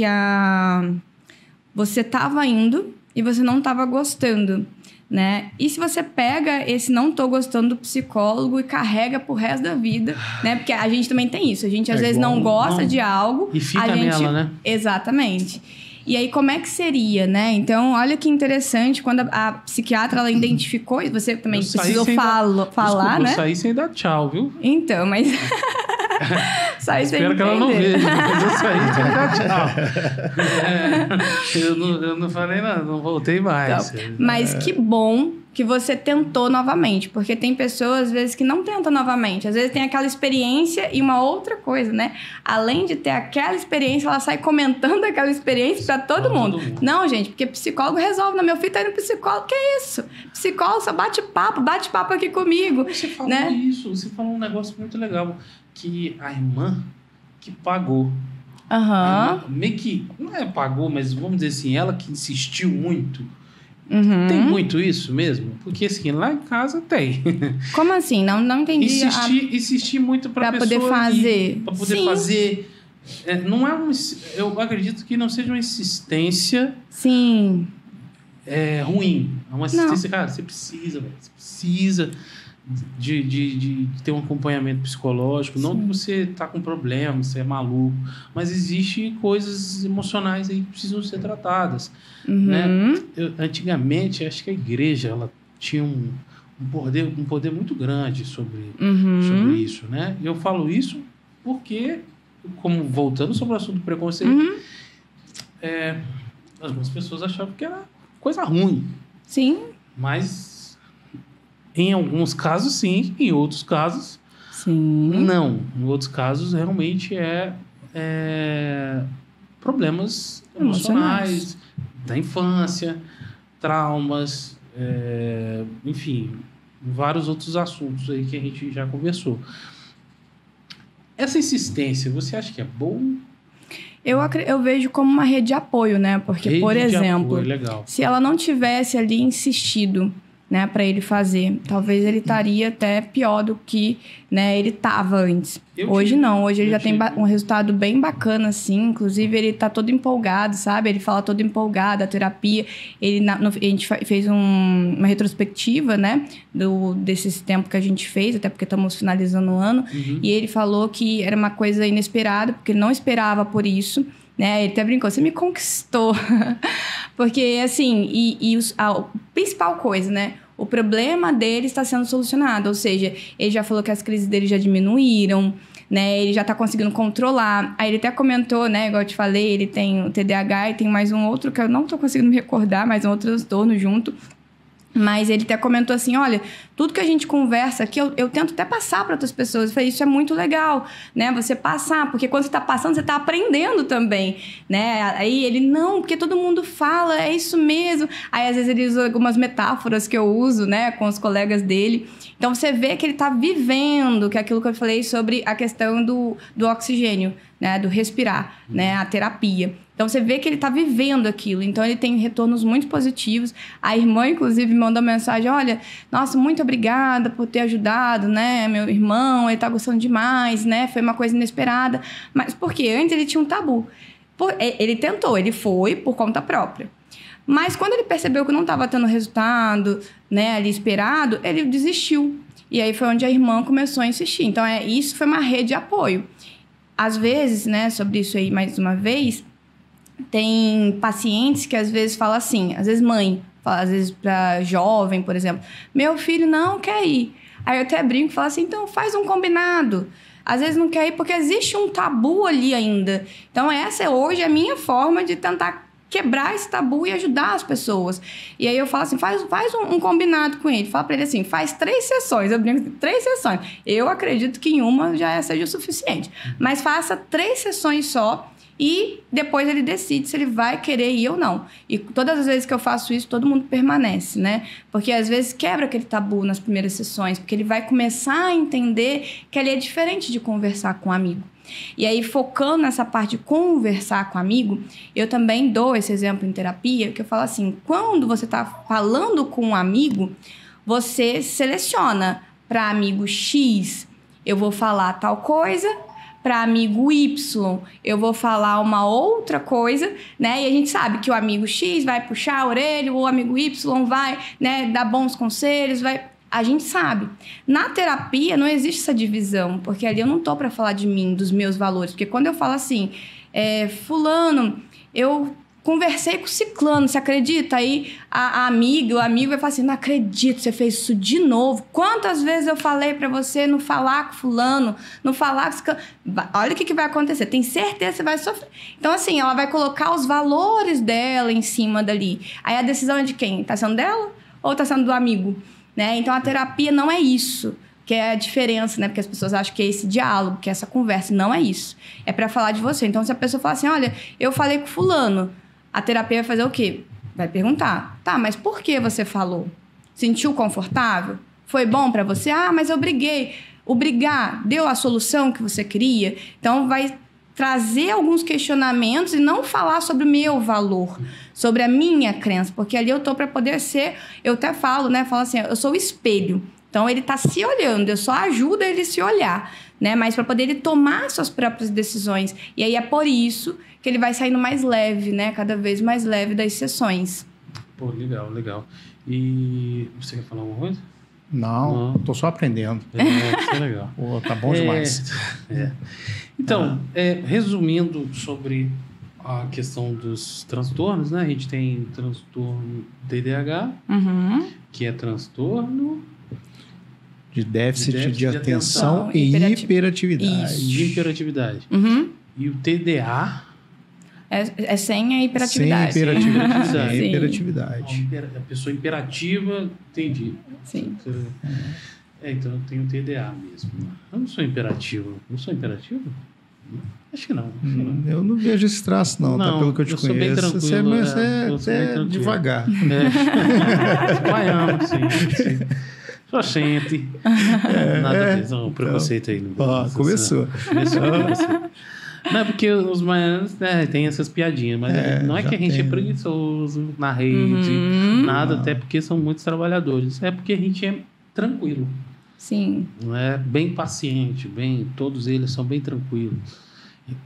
você estava indo e você não estava gostando, né? E se você pega esse não tô gostando do psicólogo e carrega pro resto da vida, né? Porque a gente também tem isso. A gente às vezes não gosta de algo. E fica nela, né? Exatamente. E aí, como é que seria, né? Então, olha que interessante, quando a psiquiatra, ela identificou, e você também precisou falar, né? Eu saí sem dar tchau, viu? Então, mas... Espero que ela não veja, mas eu saí sem dar tchau. Eu não falei nada, não voltei mais. Então, mas que bom que você tentou novamente, porque tem pessoas, às vezes, que não tentam novamente. Às vezes tem aquela experiência e uma outra coisa, né? Além de ter aquela experiência, ela sai comentando aquela experiência pra todo mundo. Não, gente, porque psicólogo resolve. Não, meu filho tá indo pro psicólogo, que isso? Psicólogo só bate papo aqui comigo. Você falou né? isso, você falou um negócio muito legal, que a irmã que pagou. Aham. Meio que, não pagou, mas vamos dizer assim, ela que insistiu muito, Uhum. Tem muito isso mesmo? Porque assim, lá em casa tem. Como assim? Não entendi. Insistir muito para poder fazer. Para poder Sim. fazer. Não é eu acredito que não seja uma insistência Sim. ruim. É uma assistência, cara, você precisa, velho. Você precisa de ter um acompanhamento psicológico. Sim. Não que você tá com problema, você é maluco. Mas existem coisas emocionais aí que precisam ser tratadas. Né? Antigamente, acho que a igreja ela tinha um poder muito grande sobre isso. Né? Eu falo isso porque, como voltando sobre o assunto do preconceito, algumas pessoas achavam que era coisa ruim. Sim. Mas em alguns casos, sim. Em outros casos, sim. Não. Em outros casos, realmente problemas emocionais da infância, traumas, enfim, vários outros assuntos aí que a gente já conversou. Essa insistência, você acha que é bom? Eu vejo como uma rede de apoio, né? Porque, por exemplo, se ela não tivesse ali insistido, né, para ele fazer, talvez ele estaria até pior do que, né, ele estava antes. Hoje ele já tem um resultado bem bacana, assim. Inclusive, ele tá todo empolgado, sabe? Ele fala todo empolgado, a terapia. A gente fez uma retrospectiva, né, desse tempo que a gente fez, até porque estamos finalizando o ano. E ele falou que era uma coisa inesperada, porque ele não esperava por isso. Né? Ele até brincou, você me conquistou. Porque, assim, a principal coisa, né? O problema dele está sendo solucionado. Ou seja, ele já falou que as crises dele já diminuíram, né? Ele já está conseguindo controlar. Aí ele até comentou, né? Igual eu te falei, ele tem o TDAH e tem mais um outro que eu não estou conseguindo me recordar, mais um outro transtorno junto. Mas ele até comentou assim, olha, tudo que a gente conversa aqui, eu tento até passar para outras pessoas. Eu falei, isso é muito legal, né? Você passar, porque quando você está passando, você está aprendendo também, né? Aí ele, não, porque todo mundo fala, é isso mesmo. Aí, às vezes, ele usa algumas metáforas que eu uso, né? Com os colegas dele. Então, você vê que ele está vivendo, que é aquilo que eu falei sobre a questão do oxigênio, né? Do respirar, né? A terapia. Então, você vê que ele está vivendo aquilo. Então, ele tem retornos muito positivos. A irmã, inclusive, me mandou mensagem. Olha, nossa, muito obrigada por ter ajudado, né? Meu irmão, ele está gostando demais, né? Foi uma coisa inesperada. Mas por quê? Antes ele tinha um tabu. Ele tentou, ele foi por conta própria. Mas quando ele percebeu que não estava tendo resultado, né, ali esperado, ele desistiu. E aí foi onde a irmã começou a insistir. Então, isso foi uma rede de apoio. Às vezes, né, sobre isso aí mais uma vez... Tem pacientes que às vezes falam assim, às vezes mãe, fala, às vezes para jovem, por exemplo, meu filho não quer ir. Aí eu até brinco e falo assim, então faz um combinado. Às vezes não quer ir porque existe um tabu ali ainda. Então essa hoje é a minha forma de tentar quebrar esse tabu e ajudar as pessoas. E aí eu falo assim, faz um combinado com ele. Fala para ele assim, faz 3 sessões. Eu brinco, 3 sessões. Eu acredito que em uma já seja o suficiente. Mas faça 3 sessões só. E depois ele decide se ele vai querer ir ou não. E todas as vezes que eu faço isso, todo mundo permanece, né? Porque às vezes quebra aquele tabu nas primeiras sessões, porque ele vai começar a entender que ele é diferente de conversar com um amigo. E aí, focando nessa parte de conversar com um amigo, eu também dou esse exemplo em terapia, que eu falo assim, quando você está falando com um amigo, você seleciona para amigo X, eu vou falar tal coisa... Para amigo Y, eu vou falar uma outra coisa, né? E a gente sabe que o amigo X vai puxar a orelha, o amigo Y vai, né, dar bons conselhos, a gente sabe. Na terapia não existe essa divisão, porque ali eu não tô para falar de mim, dos meus valores. Porque quando eu falo assim, fulano, eu conversei com o ciclano, você acredita? Aí a amiga, o amigo vai falar assim, não acredito, você fez isso de novo. Quantas vezes eu falei pra você não falar com fulano, não falar com ciclano? Olha o que vai acontecer, tem certeza que você vai sofrer. Então, assim, ela vai colocar os valores dela em cima dali. Aí a decisão é de quem? Tá sendo dela ou tá sendo do amigo? Né? Então, a terapia não é isso. Que é a diferença, né? Porque as pessoas acham que é esse diálogo, que é essa conversa. Não é isso. É pra falar de você. Então, se a pessoa fala assim, olha, eu falei com fulano, a terapia vai fazer o quê? Vai perguntar. Tá, mas por que você falou? Sentiu confortável? Foi bom pra você? Ah, mas eu briguei. O brigar deu a solução que você queria? Então, vai trazer alguns questionamentos e não falar sobre o meu valor, sobre a minha crença, porque ali eu tô para poder ser, eu até falo, né? Falo assim, eu sou o espelho. Então, ele está se olhando, eu só ajudo ele a se olhar, né? Mas para poder ele tomar suas próprias decisões. E aí é por isso que ele vai saindo mais leve, né? Cada vez mais leve das sessões. Pô, legal, legal. E você quer falar alguma coisa? Não, tô só aprendendo. Isso é legal. Pô, tá bom demais. Então, resumindo sobre a questão dos transtornos, né? A gente tem transtorno TDAH, que é transtorno de déficit de atenção e hiperatividade. De hiperatividade. E o TDA é sem a hiperatividade. Sem hiperatividade. Sim. Hiperatividade. A pessoa imperativa, entendi. Sim. Então eu tenho TDA mesmo. Eu não sou imperativo. Não sou imperativo? Acho que não. Eu não vejo esse traço, não, tá? Pelo que eu te conheço. Bem tranquilo, você é devagar. Baiano, sim. Só sente. Nada a ver, um preconceito aí. Começou. Não é porque os baianos, né, tem essas piadinhas, mas não é que a gente é preguiçoso na rede, nada, até porque são muitos trabalhadores. É porque a gente é tranquilo. Sim. Não é bem paciente, todos eles são bem tranquilos.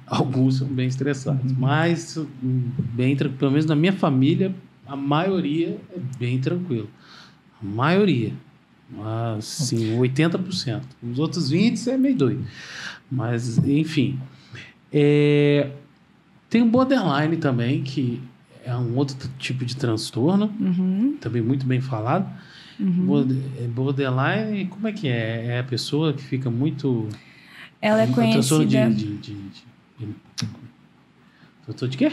Alguns são bem estressados, mas bem tranquilo. Pelo menos na minha família, a maioria é bem tranquilo. A maioria. Assim, 80%. Os outros 20% é meio doido. Mas, enfim. Tem o borderline também, que é um outro tipo de transtorno, também muito bem falado. Borderline, como é que é? É a pessoa que fica muito... Ela é conhecida... Transtorno de quê?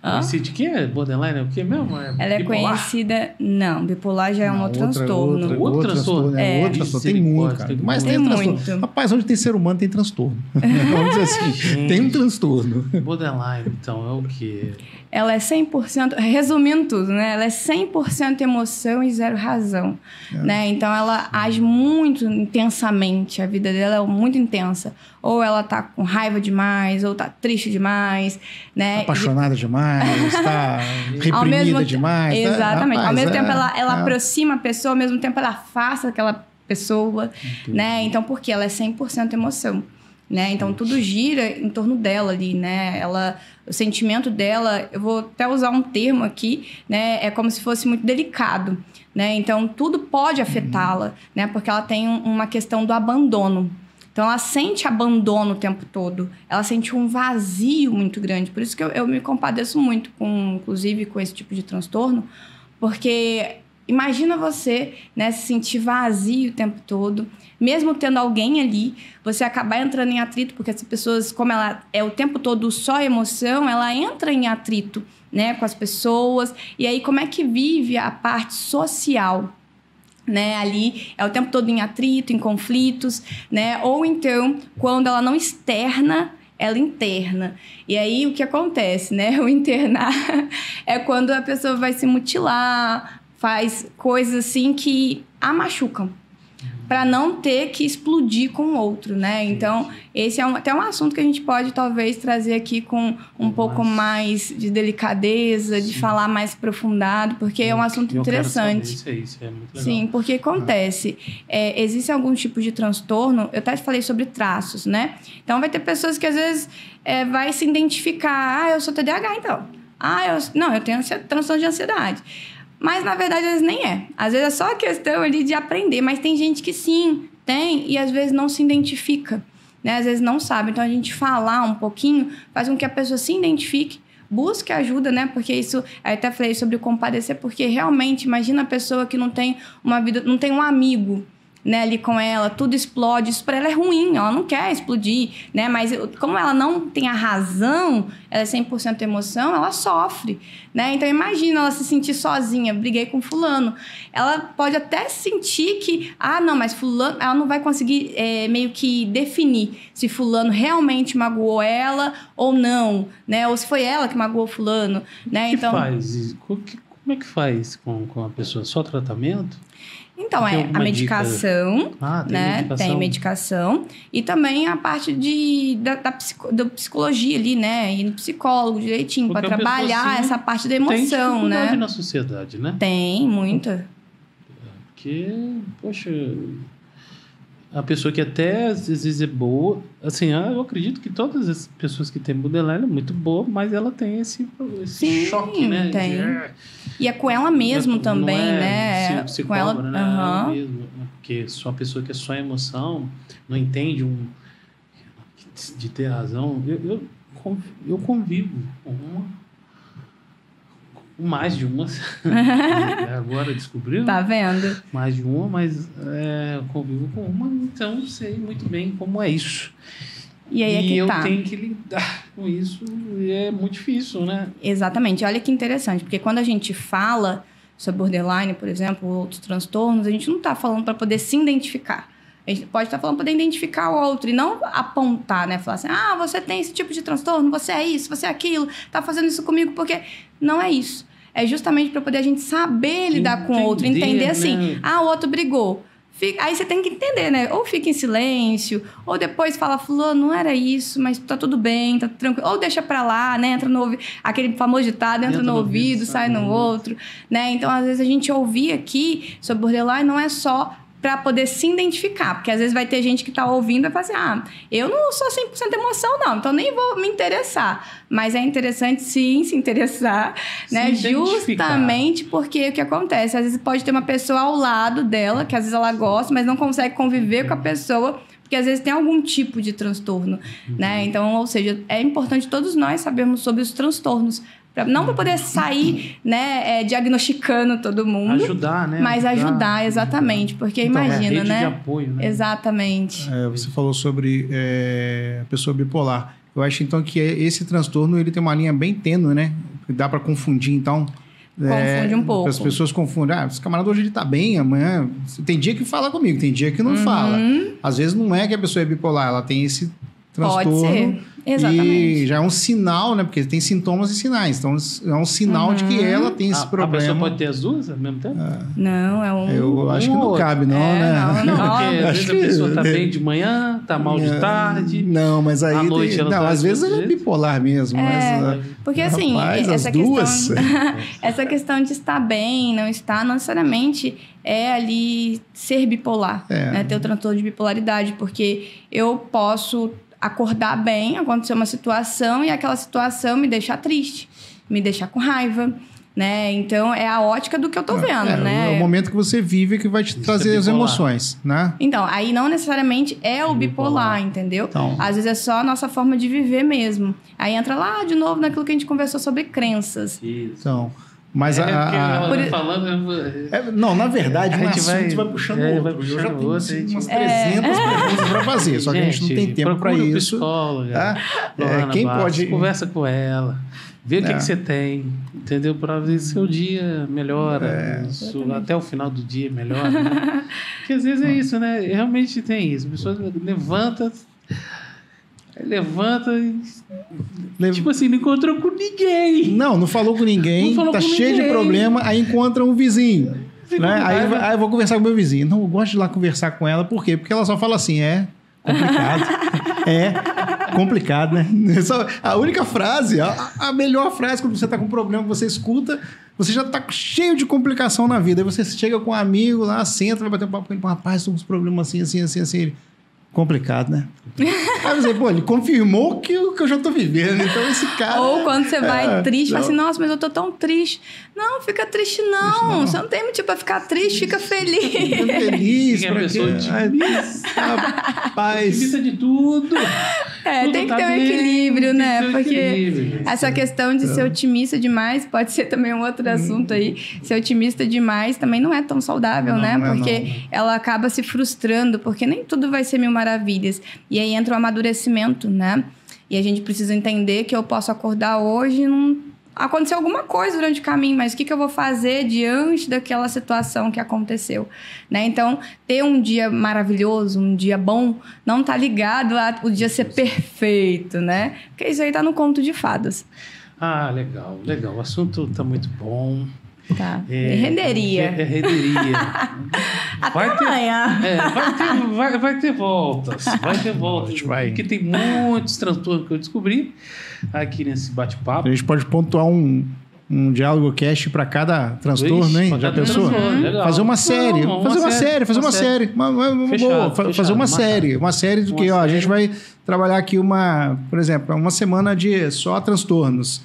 Conhecido de quê? Borderline é o quê mesmo? Ela é conhecida... Não, bipolar já é um outro transtorno. Outro transtorno. Outro transtorno. Tem muito, cara. Mas tem transtorno. Rapaz, onde tem ser humano tem transtorno. Vamos dizer assim. Tem um transtorno. Borderline, então, é o quê? Ela é 100%... Resumindo tudo, né? Ela é 100% emoção e 0 razão. Né? Então, ela age muito intensamente. A vida dela é muito intensa. Ou ela tá com raiva demais, ou tá triste demais, né? Apaixonada demais, tá reprimida demais. Exatamente. Rapaz, ao mesmo tempo, ela aproxima a pessoa, ao mesmo tempo, ela afasta aquela pessoa, né? Então, porque ela é 100% emoção, né? Então, tudo gira em torno dela ali, né? O sentimento dela, eu vou até usar um termo aqui, né? É como se fosse muito delicado, né? Então, tudo pode afetá-la, né? Porque ela tem uma questão do abandono. Então, ela sente abandono o tempo todo. Ela sente um vazio muito grande. Por isso que eu me compadeço muito, inclusive, com esse tipo de transtorno. Porque imagina você, né, se sentir vazio o tempo todo. Mesmo tendo alguém ali, você acabar entrando em atrito. Porque as pessoas, como ela é o tempo todo só emoção, ela entra em atrito, né, com as pessoas. E aí, como é que vive a parte social? Né, ali é o tempo todo em atrito, em conflitos, né? Ou então, quando ela não externa, ela interna. E aí, o que acontece, né? O internar é quando a pessoa vai se mutilar, faz coisas assim que a machucam, para não ter que explodir com o outro, né? Então, esse é até um assunto que a gente pode, talvez, trazer aqui com um pouco mais de delicadeza, de falar mais aprofundado, porque é um assunto interessante. Isso é muito legal. Sim, porque acontece, existem alguns tipos de transtorno, eu até falei sobre traços, né? Então, vai ter pessoas que, às vezes, vai se identificar, eu sou TDAH, então. Eu tenho transtorno de ansiedade. Mas, na verdade, às vezes nem é. Às vezes é só a questão ali de aprender. Mas tem gente que sim, tem, e às vezes não se identifica, né? Às vezes não sabe. Então, a gente falar um pouquinho faz com que a pessoa se identifique, busque ajuda, né? Porque isso... Eu até falei sobre o compadecer, porque realmente, imagina a pessoa que não tem uma vida... Não tem um amigo, né, ali com ela, tudo explode, isso para ela é ruim, ela não quer explodir, né, mas como ela não tem a razão, ela é 100% emoção, ela sofre, né, então imagina ela se sentir sozinha, briguei com fulano, ela pode até sentir que, não, mas fulano, ela não vai conseguir meio que definir se fulano realmente magoou ela ou não, né, ou se foi ela que magoou fulano, né, então... Como é que faz com a pessoa? Só tratamento? Então, Tem a alguma medicação, dica? Ah, tem né? medicação? Tem medicação. E também a parte da psicologia ali, né? Ir no psicólogo direitinho, para Porque a pessoa, trabalhar assim, essa parte da Tem emoção, dificuldade né? na sociedade, né? Tem, muita. Porque, poxa, a pessoa que até às vezes é boa, assim, eu acredito que todas as pessoas que têm borderline é muito boa, mas ela tem esse Sim, choque, né? tem. E é com ela mesmo também, não é né? Se Com ela, cobra, né? Ela mesmo, né? Porque só uma pessoa que é só emoção, não entende de ter razão. Eu convivo com mais de uma. Agora descobriu? Tá vendo? Mais de uma, mas eu convivo com uma, então sei muito bem como é isso. E aí é que eu tá. tenho que lidar com isso e é muito difícil, né? Exatamente. Olha que interessante, porque quando a gente fala sobre borderline, por exemplo, ou outros transtornos, a gente não está falando para poder se identificar. A gente pode estar falando para poder identificar o outro e não apontar, né? Falar assim, você tem esse tipo de transtorno, você é isso, você é aquilo, tá fazendo isso comigo, porque não é isso. É justamente para poder a gente saber lidar com o outro, entender assim, né? O outro brigou. Aí você tem que entender, né? Ou fica em silêncio, ou depois fala, fulano, não era isso, mas tá tudo bem, tá tranquilo. Ou deixa pra lá, né? Entra no ouvido, aquele famoso ditado, entra no ouvido, sai no outro, né? Então, às vezes, a gente ouvir aqui sobre borderline não é só para poder se identificar, porque às vezes vai ter gente que tá ouvindo e vai falar assim, eu não sou 100% emoção não, então nem vou me interessar, mas é interessante sim se interessar, né, justamente porque o que acontece, às vezes pode ter uma pessoa ao lado dela, que às vezes ela gosta, mas não consegue conviver com a pessoa, porque às vezes tem algum tipo de transtorno, né, então, ou seja, é importante todos nós sabermos sobre os transtornos, não para poder sair, né, diagnosticando todo mundo. Ajudar, né? Mas ajudar, exatamente. Porque então, imagina, rede né? de apoio, né? Exatamente. Você falou sobre a pessoa bipolar. Eu acho, então, que esse transtorno ele tem uma linha bem tênue, né? Dá para confundir, então... Confunde um pouco. As pessoas confundem. Esse camarada hoje ele tá bem, amanhã... Tem dia que fala comigo, tem dia que não fala. Às vezes não é que a pessoa é bipolar, ela tem esse transtorno. Pode ser. Exatamente. E já é um sinal, né? Porque tem sintomas e sinais. Então, é um sinal de que ela tem esse problema. A pessoa pode ter as duas ao mesmo tempo? Não, é um... Eu acho que não cabe, não, né? Não, porque às vezes a pessoa tá bem de manhã, tá mal de tarde. Não, mas aí... À noite ela tá às vezes ela é bipolar mesmo. Mas, porque assim, rapaz, essa as duas... essa questão de estar bem, não estar, não necessariamente é ali ser bipolar, né? Ter o transtorno de bipolaridade, porque eu posso acordar bem, acontecer uma situação e aquela situação me deixar triste, me deixar com raiva, né? Então, é a ótica do que eu tô vendo, né? É o momento que você vive que vai te trazer as emoções, né? Então, aí não necessariamente é o bipolar, entendeu? Então, às vezes é só a nossa forma de viver mesmo. Aí entra lá de novo naquilo que a gente conversou sobre crenças. Isso. Então... Mas não, na verdade, um assunto vai puxando o outro. Eu já tenho umas 300 perguntas para fazer, só que a gente não tem tempo para isso. Psicóloga, quem pode... Conversa com ela, vê o que você tem, entendeu? Para ver se seu dia melhora, até o final do dia melhora. Né? Porque às vezes é isso, né? Realmente tem isso. A pessoa levanta e... Tipo assim, não encontrou com ninguém. Não falou com ninguém. Tá cheio de problema. Aí encontra um vizinho. Né? Aí eu vou conversar com meu vizinho. Não, eu gosto de ir lá conversar com ela. Por quê? Porque ela só fala assim, complicado, né? A única frase, a melhor frase quando você tá com um problema que você escuta, você já tá cheio de complicação na vida. Aí você chega com um amigo lá, senta, vai bater um papo com ele. Rapaz, tô com uns problemas assim. Ele... Complicado, né? Aí você, ele confirmou que eu já tô vivendo. Então, esse cara... Ou quando você vai triste, fala assim, nossa, mas eu tô tão triste. Não, fica triste não. Você não tem motivo pra ficar triste, fica feliz. Fica feliz. Fica a pessoa otimista de tudo. Tem que ter um equilíbrio, né? Porque essa questão de ser otimista demais pode ser também um outro assunto aí. Ser otimista demais também não é tão saudável, né? Porque ela acaba se frustrando, porque nem tudo vai ser mil maravilhas. E aí entra o amadurecimento, né? E a gente precisa entender que eu posso acordar hoje e não aconteceu alguma coisa durante o caminho, mas o que eu vou fazer diante daquela situação que aconteceu, né? Então, ter um dia maravilhoso, um dia bom, não tá ligado a o dia ser perfeito, né? Porque isso aí tá no conto de fadas. Legal. O assunto tá muito bom. Tá. Renderia. Renderia. Até amanhã. Vai ter voltas. Vai ter voltas. Porque tem muitos transtornos que eu descobri aqui nesse bate-papo. A gente pode pontuar um diálogo cast para cada transtorno, hein? Já pensou? Fazer uma série. Fazer uma série. Fazer uma série. Uma série do que, ó, a gente vai trabalhar aqui por exemplo, uma semana de só transtornos.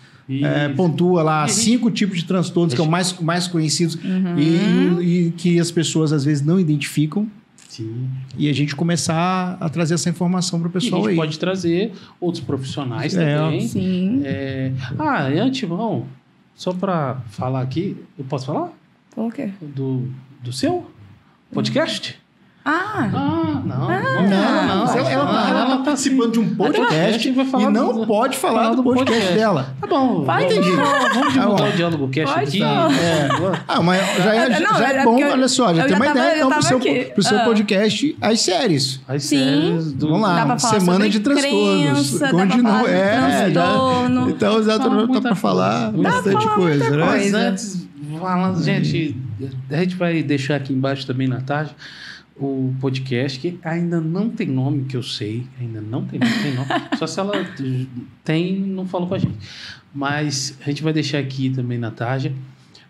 Pontua lá 5 tipos de transtornos que são mais conhecidos e que as pessoas às vezes não identificam. Sim. E a gente começar a trazer essa informação para o pessoal aí. A gente pode trazer outros profissionais também. Sim. E antemão, só para falar aqui, eu posso falar? O quê? Do seu podcast? Não. Ela está participando de um podcast e não pode falar do podcast dela. Tá bom. Vamos divulgar o Diálogo Cast aqui. Mas já é bom, olha só, já tem uma ideia então pro seu podcast, as séries. As séries do... Vamos lá, semana de transtornos. Continua. Então já tá para falar bastante coisa, né? Mas antes, gente, a gente vai deixar aqui embaixo também, Natasha, o podcast, que ainda não tem nome, que eu sei, ainda não tem nome. Só se ela não falou com a gente. Mas a gente vai deixar aqui também, Natasha,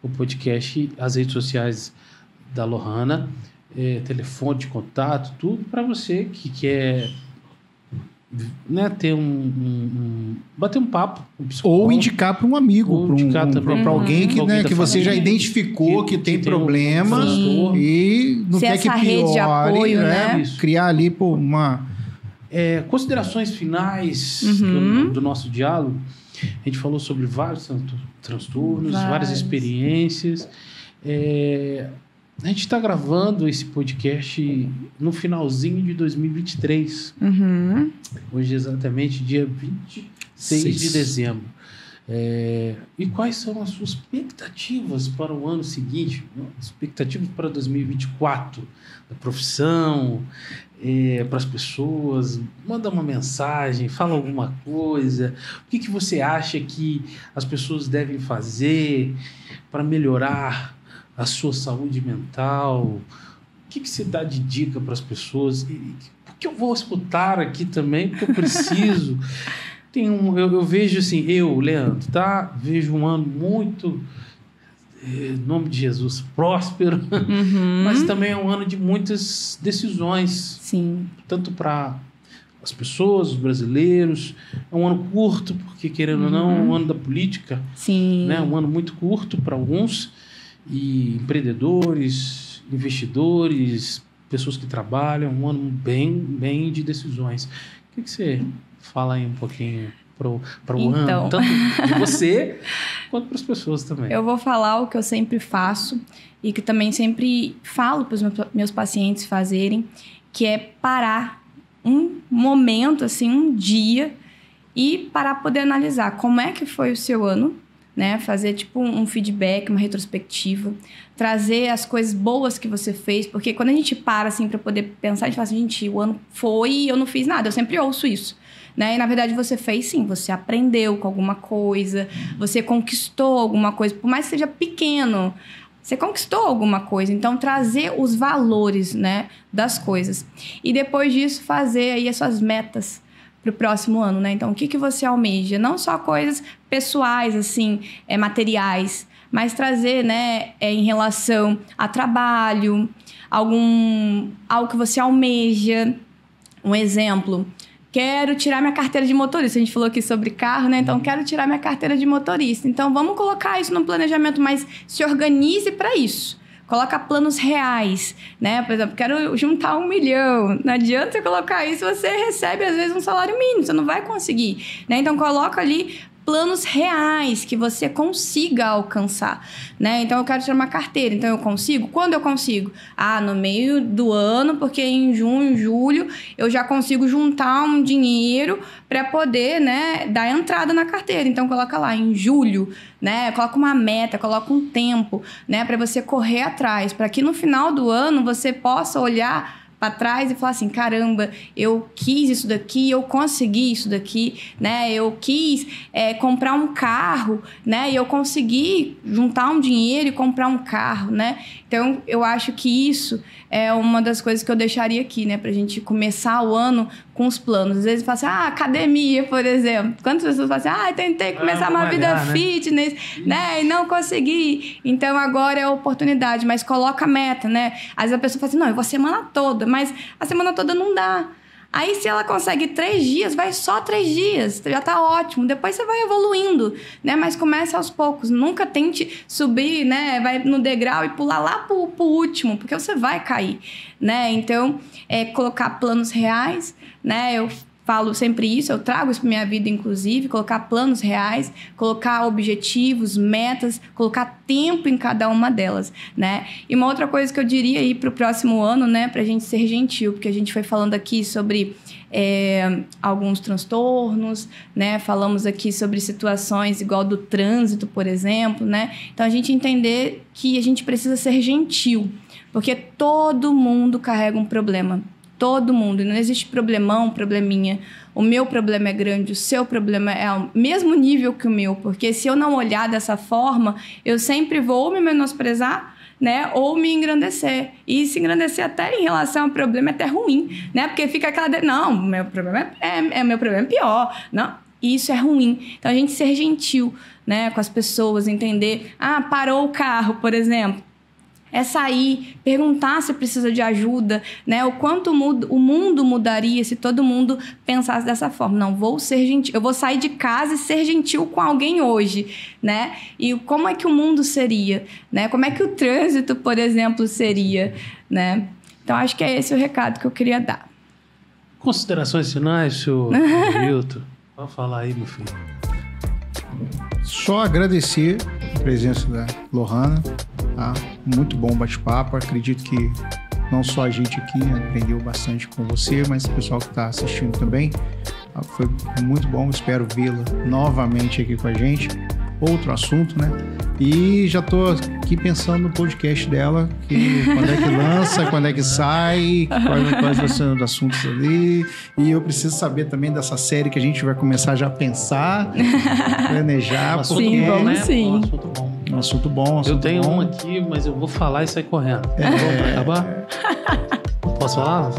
o podcast, as redes sociais da Lohana, telefone de contato, tudo para você que quer ter bater um papo, ou indicar para um amigo, para alguém que você já identificou que tem problema e não quer que piore, rede de apoio, né? Criar ali considerações finais do nosso diálogo. A gente falou sobre vários transtornos, várias experiências. A gente está gravando esse podcast no finalzinho de 2023. Hoje, exatamente, dia 26 de dezembro. E quais são as suas expectativas para o ano seguinte? Expectativas para 2024? Da profissão, para as pessoas? Manda uma mensagem, fala alguma coisa. O que você acha que as pessoas devem fazer para melhorar a sua saúde mental? O que você dá de dica para as pessoas? Porque eu vou escutar aqui também, porque eu preciso. Eu vejo assim, Leandro, tá? Vejo um ano muito, em nome de Jesus, próspero, mas também é um ano de muitas decisões. Sim. Tanto para as pessoas, os brasileiros. É um ano curto, porque, querendo ou não, é um ano da política. Sim. Né? Um ano muito curto para alguns. E empreendedores, investidores, pessoas que trabalham, um ano bem de decisões. O que você fala aí um pouquinho para o ano, tanto de você quanto para as pessoas também? Eu vou falar o que eu sempre faço e que também sempre falo para os meus pacientes fazerem, que é parar um momento, assim, um dia, e parar para poder analisar como é que foi o seu ano, né? Fazer tipo um feedback, uma retrospectiva, trazer as coisas boas que você fez, porque quando a gente para assim para poder pensar, a gente fala assim, gente, o ano foi e eu não fiz nada. Eu sempre ouço isso, né? E na verdade você fez sim, você aprendeu com alguma coisa, você conquistou alguma coisa, por mais que seja pequeno, você conquistou alguma coisa. Então trazer os valores, né, das coisas. E depois disso fazer aí as suas metas para o próximo ano, né? Então, o que você almeja? Não só coisas pessoais, assim, materiais, mas trazer, né, em relação a trabalho, algo que você almeja. Um exemplo, quero tirar minha carteira de motorista. A gente falou aqui sobre carro, né? Então, quero tirar minha carteira de motorista. Então, vamos colocar isso no planejamento, mas se organize para isso. Coloca planos reais, né? Por exemplo, quero juntar 1 milhão. Não adianta você colocar isso, você recebe, às vezes, um salário mínimo. Você não vai conseguir, né? Então, coloca ali planos reais que você consiga alcançar, né? Então, eu quero tirar uma carteira. Então, eu consigo? Quando eu consigo? No meio do ano, porque em junho, julho, eu já consigo juntar um dinheiro para poder, né, dar entrada na carteira. Então, coloca lá em julho, né? Coloca uma meta, coloca um tempo, né, para você correr atrás, para que no final do ano você possa olhar para trás e falar assim, caramba, eu quis isso daqui, eu consegui isso daqui, né? Eu quis comprar um carro, né? E eu consegui juntar um dinheiro e comprar um carro, né? Então, eu acho que isso é uma das coisas que eu deixaria aqui, né? Pra gente começar o ano com os planos. Às vezes, fala assim, academia, por exemplo. Quantas pessoas falam assim, tentei começar uma vida fitness, né? E não consegui. Então, agora é a oportunidade. Mas coloca a meta, né? Às vezes a pessoa fala assim, não, eu vou a semana toda. Mas a semana toda não dá. Aí, se ela consegue 3 dias, vai só 3 dias. Já tá ótimo. Depois você vai evoluindo, né? Mas comece aos poucos. Nunca tente subir, né? Vai no degrau e pular lá pro último, porque você vai cair, né? Então, colocar planos reais, né? Eu falo sempre isso, eu trago isso para minha vida, inclusive, colocar planos reais, colocar objetivos, metas, colocar tempo em cada uma delas, né? E uma outra coisa que eu diria aí para o próximo ano, né, para a gente ser gentil, porque a gente foi falando aqui sobre alguns transtornos, né? Falamos aqui sobre situações igual do trânsito, por exemplo, né? Então, a gente entender que a gente precisa ser gentil, porque todo mundo carrega um problema. Todo mundo. Não existe problemão, probleminha. O meu problema é grande, o seu problema é ao mesmo nível que o meu. Porque se eu não olhar dessa forma, eu sempre vou me menosprezar, né? Ou me engrandecer. E se engrandecer até em relação ao problema é até ruim, né? Porque fica aquela... Não, meu problema meu problema é pior. Não, isso é ruim. Então, a gente ser gentil, né? Com as pessoas, entender... parou o carro, por exemplo. É sair, perguntar se precisa de ajuda, né? O quanto o mundo mudaria se todo mundo pensasse dessa forma. Não, vou ser gentil. Eu vou sair de casa e ser gentil com alguém hoje, né? E como é que o mundo seria, né? Como é que o trânsito, por exemplo, seria, né? Então, acho que é esse o recado que eu queria dar. Considerações finais, senhor Milton? Pode falar aí, meu filho. Só agradecer a presença da Lohana, tá? Muito bom bate-papo. Acredito que não só a gente aqui aprendeu bastante com você, mas o pessoal que está assistindo também. Foi muito bom, espero vê-la novamente aqui com a gente. Outro assunto, né? E já tô aqui pensando no podcast dela, que quando é que lança, quando é que sai, quais vão ser os assuntos ali. E eu preciso saber também dessa série que a gente vai começar já a pensar, planejar. Sim, vamos sim. Um assunto bom. Um assunto bom, eu tenho um aqui, mas eu vou falar e sair correndo. Vamos acabar? Posso falar?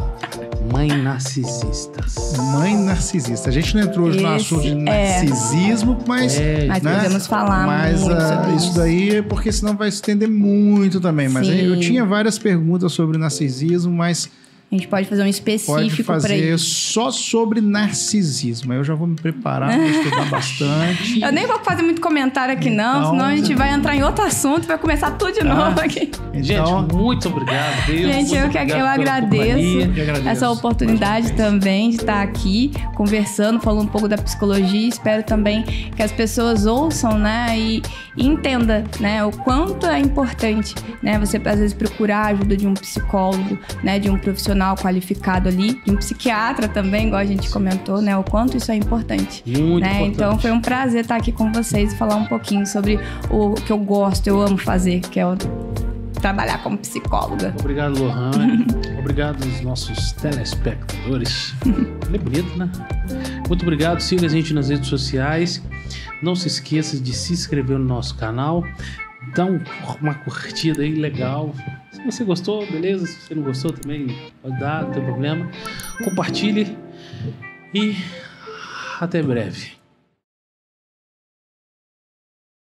Mãe narcisistas. Mãe narcisista. A gente não entrou hoje no assunto de narcisismo, mas né? Podemos falar mas muito sobre isso daí é porque senão vai se estender muito também. Mas eu tinha várias perguntas sobre narcisismo, mas... A gente pode fazer um específico para isso. Pode fazer só sobre narcisismo. Eu já vou me preparar, vou estudar bastante. Eu nem vou fazer muito comentário aqui não, senão a gente vai entrar em outro assunto e vai começar tudo de novo aqui. Então, gente, muito obrigado. Gente, eu agradeço essa oportunidade também de estar aqui conversando, falando um pouco da psicologia. Espero também que as pessoas ouçam, né, e entendam, né, o quanto é importante, né, você às vezes procurar a ajuda de um psicólogo, né, de um profissional qualificado ali, de um psiquiatra também, igual a gente comentou, né? O quanto isso é importante. Muito importante. Então, foi um prazer estar aqui com vocês e falar um pouquinho sobre o que eu gosto, eu amo fazer, que é trabalhar como psicóloga. Obrigado, Lohana. Obrigado aos nossos telespectadores. Ele é bonito, né? Muito obrigado. Siga a gente nas redes sociais. Não se esqueça de se inscrever no nosso canal. Dá uma curtida aí, legal. Se você gostou, beleza. Se você não gostou também, pode dar, não tem problema. Compartilhe e até breve.